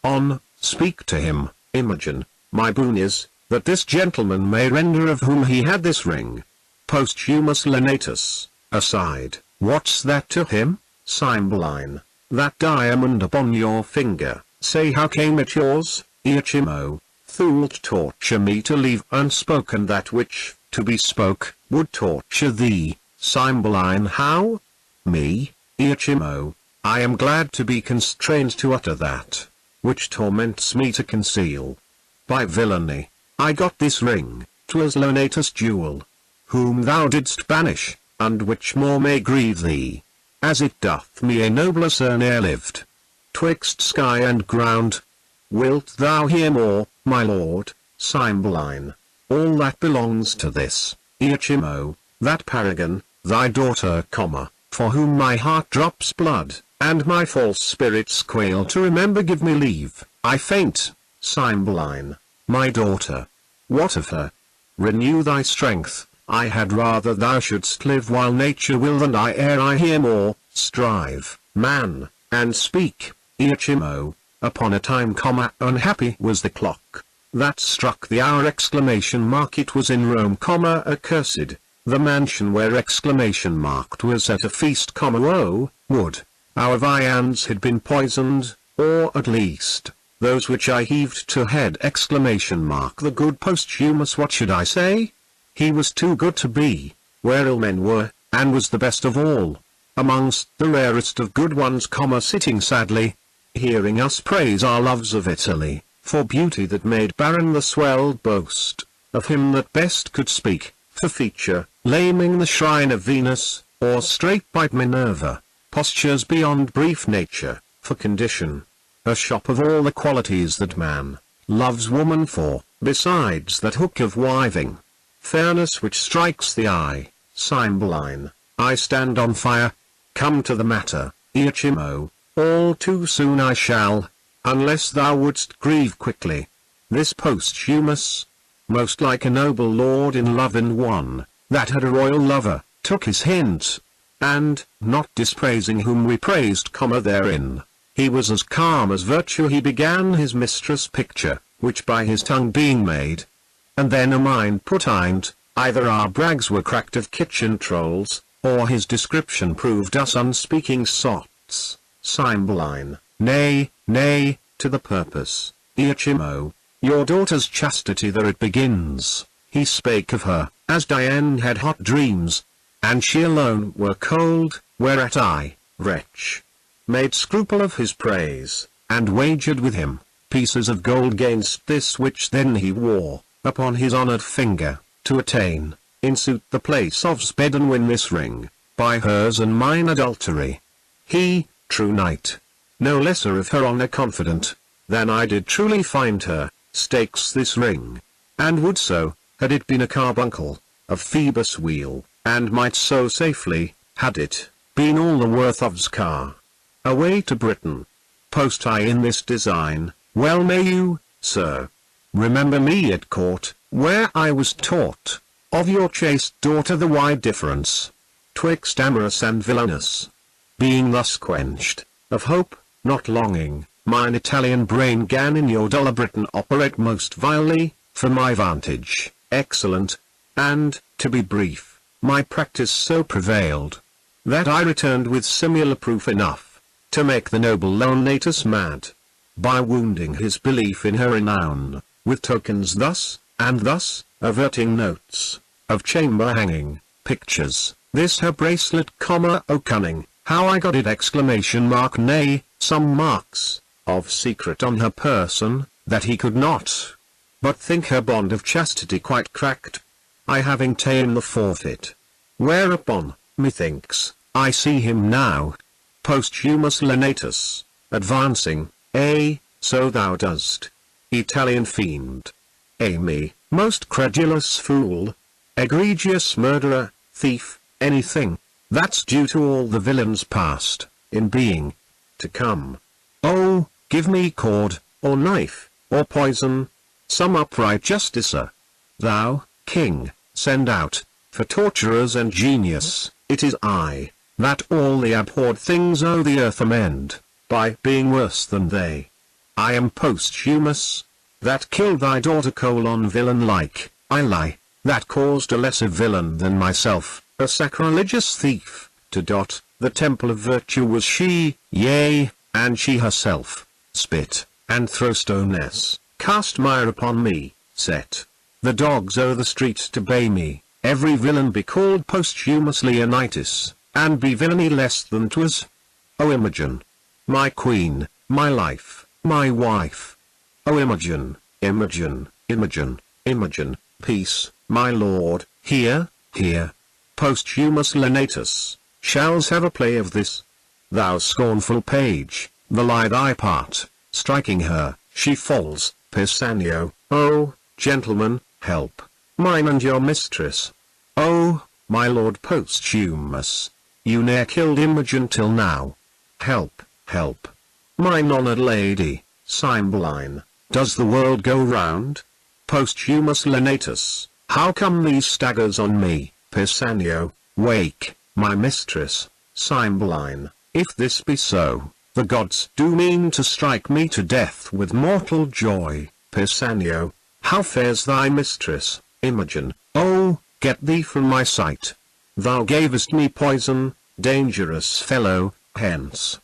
On, speak to him, Imogen, my boon is, that this gentleman may render of whom he had this ring. Posthumous Lenatus, aside, what's that to him? Cymbeline, that diamond upon your finger, say how came it yours? Iachimo, thou'lt torture me to leave unspoken that which, to be spoke, would torture thee. Cymbeline, how? Me, Iachimo, I am glad to be constrained to utter that, which torments me to conceal. By villainy, I got this ring, 'twas Lenatus' jewel, whom thou didst banish, and which more may grieve thee, as it doth me a nobler sir ne'er lived. Twixt sky and ground, wilt thou hear more, my lord? Cymbeline, all that belongs to this, Iachimo, that paragon, thy daughter, for whom my heart drops blood, and my false spirits quail to remember. Give me leave, I faint. Cymbeline, my daughter, what of her? Renew thy strength, I had rather thou shouldst live while nature will than I ere I hear more. Strive, man, and speak. Iachimo, upon a time, unhappy was the clock that struck the hour! It was in Rome, accursed, the mansion where! Was at a feast, woe, would our viands had been poisoned, or at least, those which I heaved to head! The good Posthumous, what should I say? He was too good to be, where ill men were, and was the best of all, amongst the rarest of good ones, sitting sadly, hearing us praise our loves of Italy, for beauty that made barren the swelled boast, of him that best could speak, for feature, laming the shrine of Venus, or straight-bite Minerva, postures beyond brief nature, for condition, a shop of all the qualities that man loves woman for, besides that hook of wiving, fairness which strikes the eye. Cymbeline, I stand on fire, come to the matter. Iachimo, all too soon I shall, unless thou wouldst grieve quickly. This Posthumous, most like a noble lord in love, and one that had a royal lover, took his hint, and, not dispraising whom we praised, therein, he was as calm as virtue. He began his mistress' picture, which by his tongue being made, and then a mind put in't, either our brags were cracked of kitchen trolls, or his description proved us unspeaking sots. Cymbeline, nay, nay, to the purpose. Iachimo, Your daughter's chastity there it begins. He spake of her, as Diane had hot dreams, and she alone were cold, whereat I, wretch, made scruple of his praise, and wagered with him pieces of gold gainst this which then he wore upon his honoured finger, to attain, in suit the place of's bed and win this ring, by hers and mine adultery. He, true knight, no lesser of her honour confident, than I did truly find her, stakes this ring, and would so, had it been a carbuncle, of Phoebus' wheel, and might so safely, had it, been all the worth of's car. Away to Britain, post I in this design, well may you, sir, remember me at court, where I was taught, of your chaste daughter the wide difference, twixt amorous and villainous. Being thus quenched, of hope, not longing, mine Italian brain gan in your duller Britain operate most vilely, for my vantage, excellent, and, to be brief, my practice so prevailed, that I returned with similar proof enough, to make the noble Leonatus mad, by wounding his belief in her renown, with tokens thus, and thus, averting notes, of chamber hanging, pictures, this her bracelet, O cunning, how I got it, nay, some marks, of secret on her person, that he could not but think her bond of chastity quite cracked, I having ta'en the forfeit. Whereupon, methinks, I see him now, posthumous Leonatus, advancing, so thou dost, Italian fiend. Me, most credulous fool, egregious murderer, thief, anything, that's due to all the villains past, in being, to come. Oh, give me cord, or knife, or poison, some upright justicer. Thou, king, send out, for torturers and genius, it is I, that all the abhorred things o' the earth amend, by being worse than they. I am posthumous, that killed thy daughter villain like, I lie, that caused a lesser villain than myself, a sacrilegious thief, to dot, the temple of virtue was she, yea, and she herself, spit, and throw stones, cast mire upon me, set the dogs o' the street to bay me, every villain be called posthumous Leonidas, and be villainy less than 'twas. O Imogen, my queen, my life, my wife. O Imogen, Imogen, Imogen, Imogen, peace, my lord, here, posthumous Leonatus, shall's have a play of this. Thou scornful page, the lie thy part, striking her, she falls, Pisanio. Oh, gentlemen, help, mine and your mistress. Oh, my lord posthumous, you ne'er killed Imogen till now. Help, help, mine honoured lady, Cymbeline, does the world go round? Posthumous Leonatus, how come these staggers on me, Pisanio? Wake, my mistress, Cymbeline, if this be so, the gods do mean to strike me to death with mortal joy. Pisanio, how fares thy mistress, Imogen? Oh, get thee from my sight. Thou gavest me poison, dangerous fellow, hence.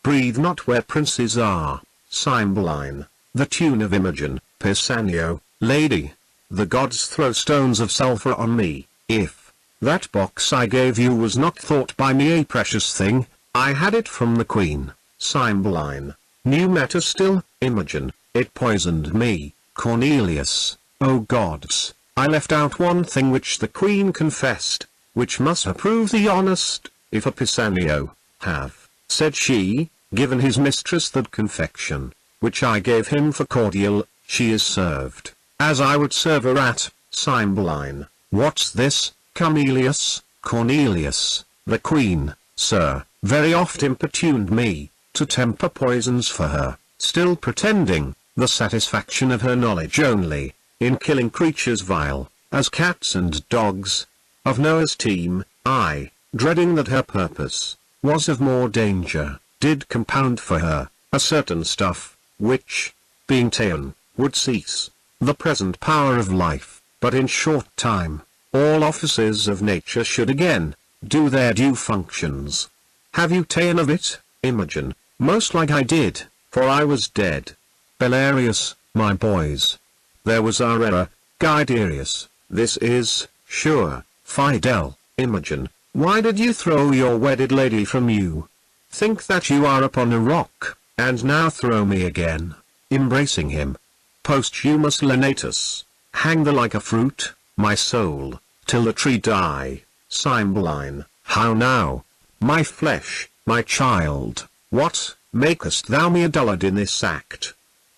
Breathe not where princes are, Cymbeline, the tune of Imogen. Pisanio, lady, the gods throw stones of sulphur on me, if that box I gave you was not thought by me a precious thing. I had it from the queen, Cymbeline. New matter still, Imogen, it poisoned me. Cornelius, O gods, I left out one thing which the queen confessed, which must approve thee honest, if a Pisanio have, said she, given his mistress that confection, which I gave him for cordial, she is served, as I would serve her at, Cymbeline. What's this, Cornelius? Cornelius, the queen, sir, very oft importuned me, to temper poisons for her, still pretending, the satisfaction of her knowledge only, in killing creatures vile, as cats and dogs, of no esteem. I, dreading that her purpose was of more danger, did compound for her a certain stuff, which, being ta'en, would cease the present power of life, but in short time, all offices of nature should again do their due functions. Have you ta'en of it, Imogen? Most like I did, for I was dead. Belarius, my boys. There was our error, Guiderius, this is, sure, Fidel, Imogen, why did you throw your wedded lady from you? Think that you are upon a rock, and now throw me again, embracing him. Posthumous Lenatus, hang the like a fruit, my soul, till the tree die, Cymbeline, how now, my flesh, my child, what, makest thou me a dullard in this act?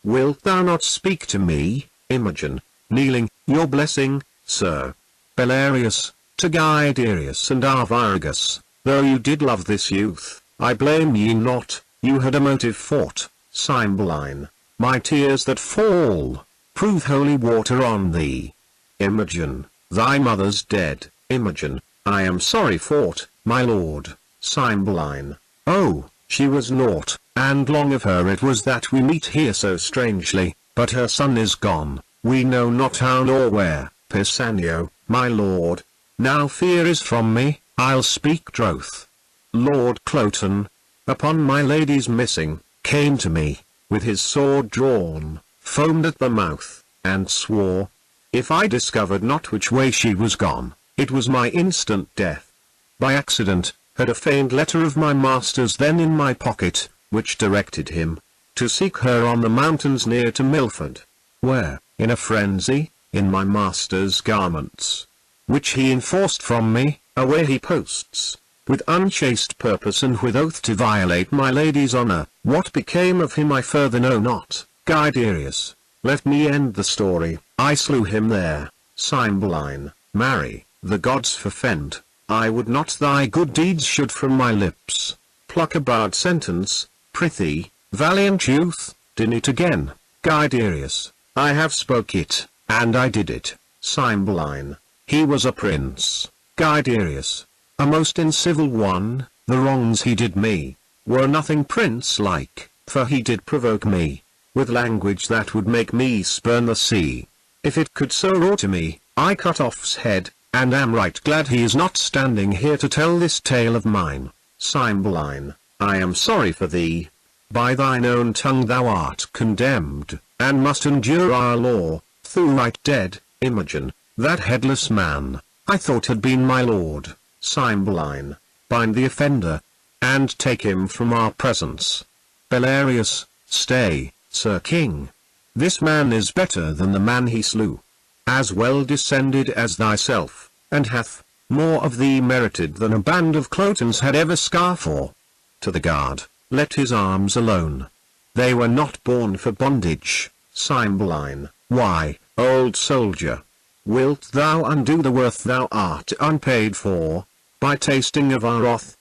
Wilt thou not speak to me, Imogen, kneeling, your blessing, sir? Belarius, to Guiderius and Arviragus, though you did love this youth, I blame ye not, you had a motive fought, Cymbeline, my tears that fall, prove holy water on thee. Imogen, thy mother's dead, Imogen, I am sorry fought, my lord, Cymbeline, oh, she was naught, and long of her it was that we meet here so strangely, but her son is gone, we know not how nor where, Pisanio, my lord, now fear is from me, I'll speak troth. Lord Cloten, upon my lady's missing, came to me, with his sword drawn, foamed at the mouth, and swore, if I discovered not which way she was gone, it was my instant death. By accident, had a feigned letter of my master's then in my pocket, which directed him, to seek her on the mountains near to Milford, where, in a frenzy, in my master's garments, which he enforced from me, away he posts, with unchaste purpose and with oath to violate my lady's honour. What became of him I further know not, Guiderius, let me end the story, I slew him there, Cymbeline, marry, the gods forfend, I would not thy good deeds should from my lips, pluck a bad sentence, prithee, valiant youth, din it again, Guiderius, I have spoke it, and I did it, Cymbeline, he was a prince, Guiderius, a most incivil one, the wrongs he did me, were nothing prince-like, for he did provoke me, with language that would make me spurn the sea. If it could so roar to me, I cut off's head, and am right glad he is not standing here to tell this tale of mine. Cymbeline, I am sorry for thee. By thine own tongue thou art condemned, and must endure our law, thou right dead, Imogen, that headless man, I thought had been my lord, Cymbeline, bind the offender, and take him from our presence. Belarius, stay, Sir King. This man is better than the man he slew, as well descended as thyself, and hath more of thee merited than a band of Clotons had ever for. To the guard, let his arms alone. They were not born for bondage, Cymbeline, why, old soldier, wilt thou undo the worth thou art unpaid for, by tasting of our wrath?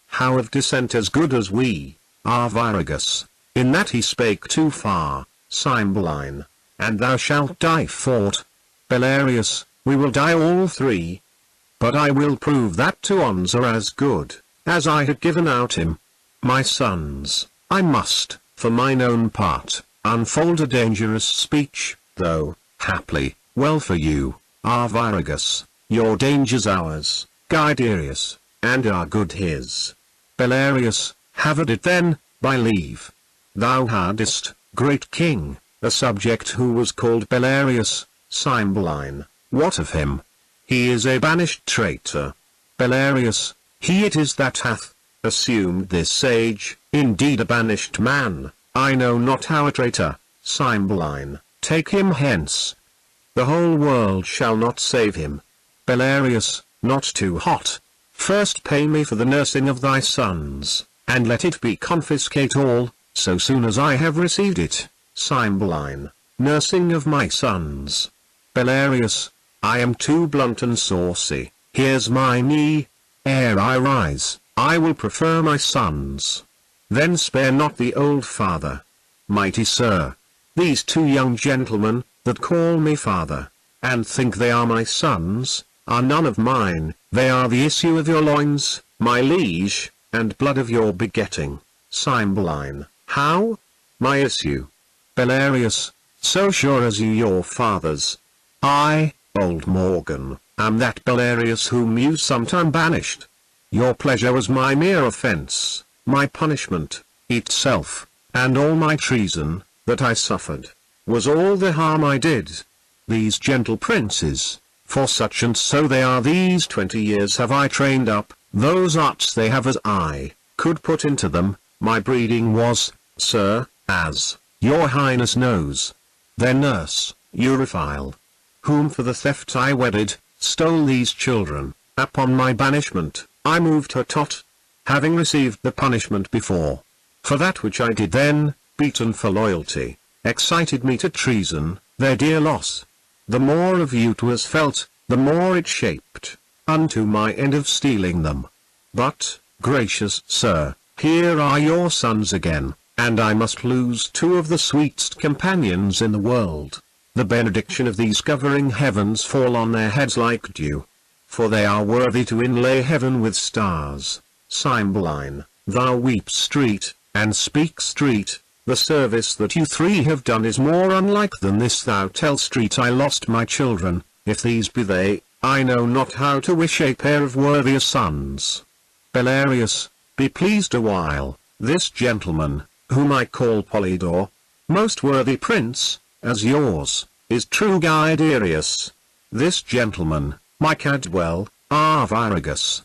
How of descent as good as we, Arviragus, in that he spake too far, Cymbeline, and thou shalt die fought. Belarius, we will die all three. But I will prove that tuons are as good, as I had given out him. My sons, I must, for mine own part, unfold a dangerous speech, though, haply, well for you, Arviragus, your danger's ours, Guiderius, and our good his. Belarius, have at it then, by leave. Thou hadst, great king, a subject who was called Belarius, Cymbeline, what of him? He is a banished traitor. Belarius, he it is that hath assumed this age, indeed a banished man, I know not how a traitor, Cymbeline, take him hence. The whole world shall not save him. Belarius, not too hot. First pay me for the nursing of thy sons, and let it be confiscate all, so soon as I have received it. Cymbeline, nursing of my sons. Belarius, I am too blunt and saucy, here's my knee. Ere I rise, I will prefer my sons. Then spare not the old father. Mighty sir, these two young gentlemen, that call me father, and think they are my sons, are none of mine, they are the issue of your loins, my liege, and blood of your begetting. Cymbeline, how? My issue? Belarius, so sure as you your fathers. I, old Morgan, am that Belarius whom you sometime banished. Your pleasure was my mere offence, my punishment, itself, and all my treason, that I suffered. was all the harm I did. These gentle princes, for such and so they are, these 20 years have I trained up, those arts they have as I could put into them. My breeding was, sir, as your highness knows. Their nurse, Europhile, whom for the theft I wedded, stole these children. Upon my banishment, I moved her tot, having received the punishment before. For that which I did then, beaten for loyalty, excited me to treason, their dear loss. The more of you 'twas felt, the more it shaped, unto my end of stealing them. But, gracious sir, here are your sons again, and I must lose two of the sweetest companions in the world. The benediction of these covering heavens fall on their heads like dew, for they are worthy to inlay heaven with stars. Cymbeline, thou weep street, and speak street, the service that you three have done is more unlike than this. Thou tell street, I lost my children, if these be they, I know not how to wish a pair of worthier sons. Belarius, be pleased a while, this gentleman, whom I call Polydore, most worthy prince, as yours, is true Guiderius. This gentleman, my Cadwell, Arviragus,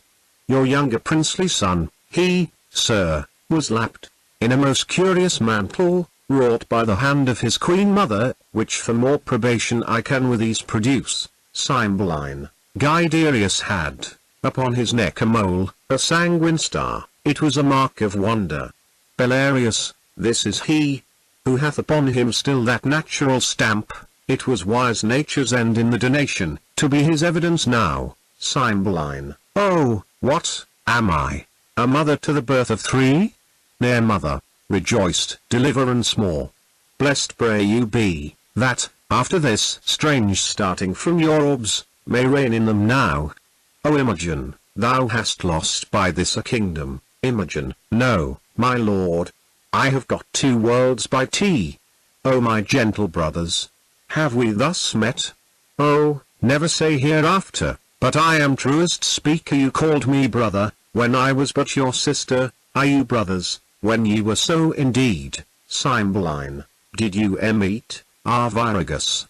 your younger princely son, he, sir, was lapped in a most curious mantle, wrought by the hand of his queen mother, which for more probation I can with ease produce. Cymbeline, Guiderius had, upon his neck a mole, a sanguine star, it was a mark of wonder. Belarius, this is he, who hath upon him still that natural stamp, it was wise nature's end in the donation, to be his evidence now. Cymbeline, oh, what, am I, a mother to the birth of three? Nay, mother, rejoiced deliverance more. Blessed pray you be, that, after this strange starting from your orbs, may reign in them now. O Imogen, thou hast lost by this a kingdom. Imogen, no, my lord, I have got 2 worlds by tea. O my gentle brothers, have we thus met? Oh, never say hereafter, but I am truest speaker. You called me brother, when I was but your sister. Are you brothers, when ye were so indeed? Cymbeline, did you meet, Arviragus,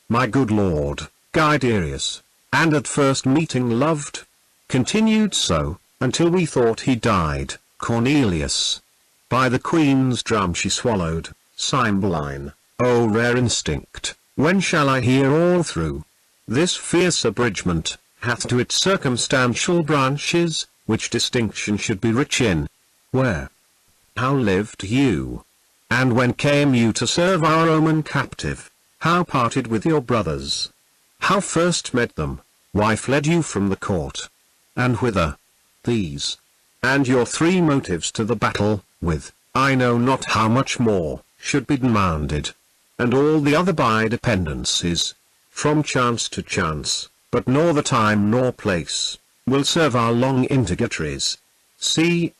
my good lord, Guiderius, and at first meeting loved? Continued so, until we thought he died, Cornelius. By the queen's drum she swallowed. Cymbeline, O rare instinct, when shall I hear all through? This fierce abridgment hath to its circumstantial branches, which distinction should be rich in. Where? How lived you? And when came you to serve our Roman captive? How parted with your brothers? How first met them? Why fled you from the court? And whither? These, and your 3 motives to the battle, with, I know not how much more, should be demanded. And all the other by dependencies, from chance to chance, but nor the time nor place, will serve our long interrogatories. See,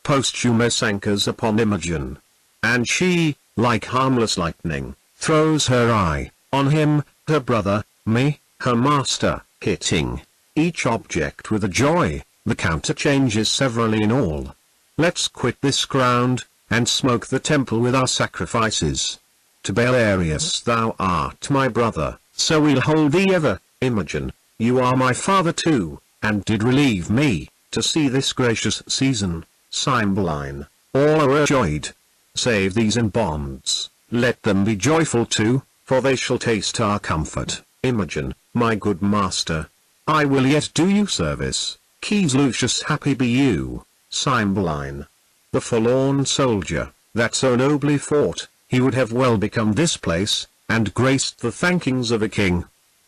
posthumous anchors upon Imogen, and she, like harmless lightning, throws her eye on him, her brother, me, her master, hitting each object with a joy, the counter changes severally in all. Let's quit this ground, and smoke the temple with our sacrifices. To Belarius thou art my brother, so we'll hold thee ever. Imogen, you are my father too, and did relieve me, to see this gracious season. Cymbeline, all are overjoyed, save these in bonds, let them be joyful too, for they shall taste our comfort. Imogen, my good master, I will yet do you service. Keys Lucius, happy be you. Cymbeline, the forlorn soldier, that so nobly fought, he would have well become this place, and graced the thankings of a king.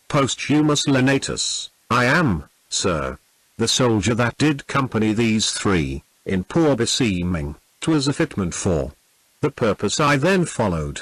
Posthumous Lenatus, I am, sir, the soldier that did company these 3, in poor beseeming, 'twas a fitment for the purpose I then followed.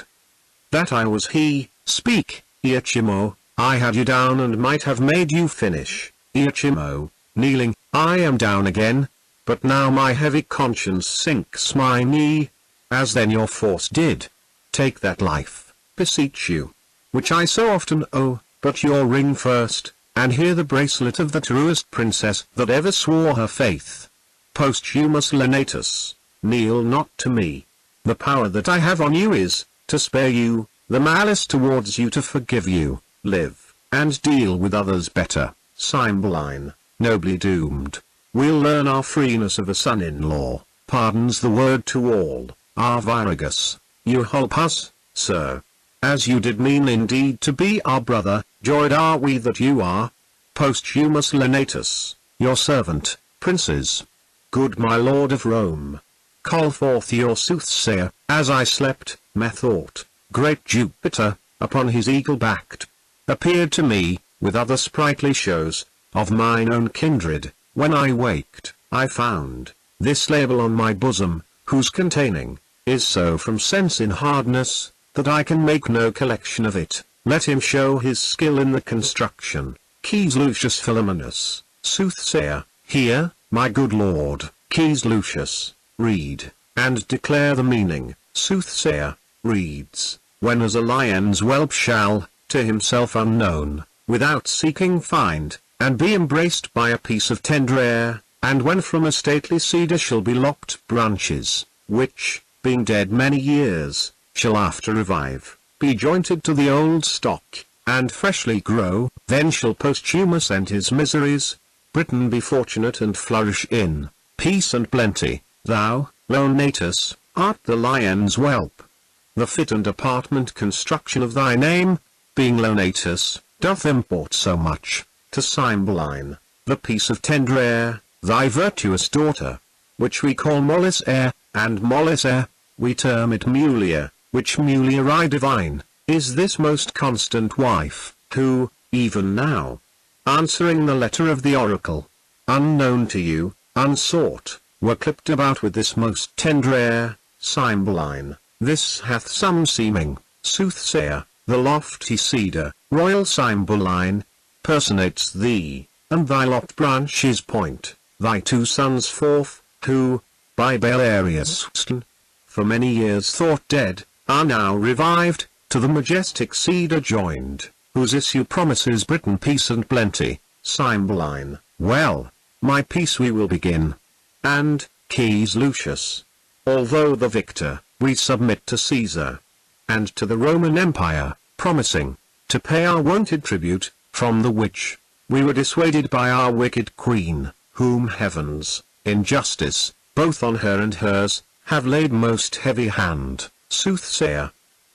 That I was he. Speak, Iachimo, I had you down and might have made you finish. Iachimo, kneeling, I am down again, but now my heavy conscience sinks my knee, as then your force did. Take that life, beseech you, which I so often owe, but your ring first, and here the bracelet of the truest princess that ever swore her faith. Posthumous Lenatus, kneel not to me. The power that I have on you is, to spare you, the malice towards you to forgive you, live, and deal with others better. Cymbeline, nobly doomed, we'll learn our freeness of a son-in-law, pardons the word to all. Arviragus, you help us, sir. As you did mean indeed to be our brother, joyed are we that you are. Posthumous Lenatus, your servant, princes. Good my lord of Rome, call forth your soothsayer. As I slept, methought, great Jupiter, upon his eagle-backed, appeared to me, with other sprightly shows, of mine own kindred. When I waked, I found this label on my bosom, whose containing is so from sense in hardness, that I can make no collection of it. Let him show his skill in the construction. Quis Lucius Philomenus, soothsayer, here, my good lord. Quis Lucius, read, and declare the meaning. Soothsayer, reads, when as a lion's whelp shall, to himself unknown, without seeking find, and be embraced by a piece of tender air, and when from a stately cedar shall be lopped branches, which, being dead many years, shall after revive, be jointed to the old stock, and freshly grow, then shall Posthumous end his miseries, Britain be fortunate and flourish in peace and plenty. Thou, Leonatus, art the lion's whelp. The fit and apartment construction of thy name, being Leonatus, doth import so much to Cymbeline, the piece of tender air, thy virtuous daughter, which we call Mollis air, and Mollis air, we term it Mulia, which Mulia I divine, is this most constant wife, who, even now, answering the letter of the oracle, unknown to you, unsought, were clipped about with this most tender air. Cymbeline, this hath some seeming, soothsayer, the lofty cedar, royal Cymbeline, personates thee, and thy lopped branches point thy two sons forth, who, by Belarius for many years thought dead, are now revived, to the majestic cedar joined, whose issue promises Britain peace and plenty. Cymbeline, well, my peace we will begin. And, Quis Lucius, although the victor, we submit to Caesar, and to the Roman Empire, promising to pay our wonted tribute, from the which we were dissuaded by our wicked queen, whom heavens, in justice, both on her and hers, have laid most heavy hand. Soothsayer,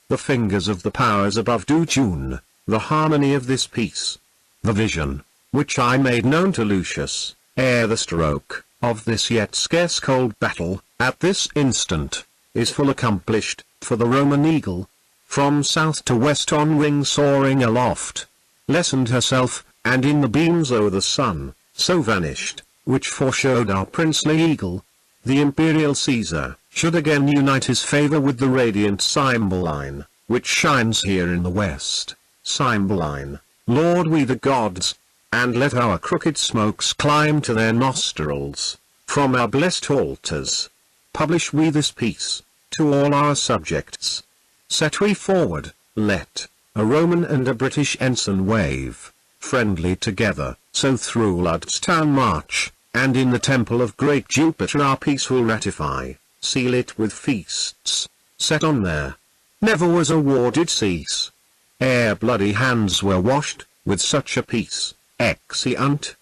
the fingers of the powers above do tune the harmony of this piece. The vision, which I made known to Lucius, ere the stroke of this yet scarce cold battle, at this instant, is full accomplished, for the Roman eagle, from south to west on wing soaring aloft, lessened herself, and in the beams o'er the sun, so vanished, which foreshowed our princely eagle, the imperial Caesar, should again unite his favor with the radiant Cymbeline, which shines here in the west. Cymbeline, Lord we the gods, and let our crooked smokes climb to their nostrils, from our blessed altars. Publish we this peace, to all our subjects. Set we forward, let a Roman and a British ensign wave, friendly together, so through Lud's town march, and in the temple of great Jupiter our peace will ratify, seal it with feasts, set on there. Never was a war did cease, ere bloody hands were washed, with such a peace. Exeunt.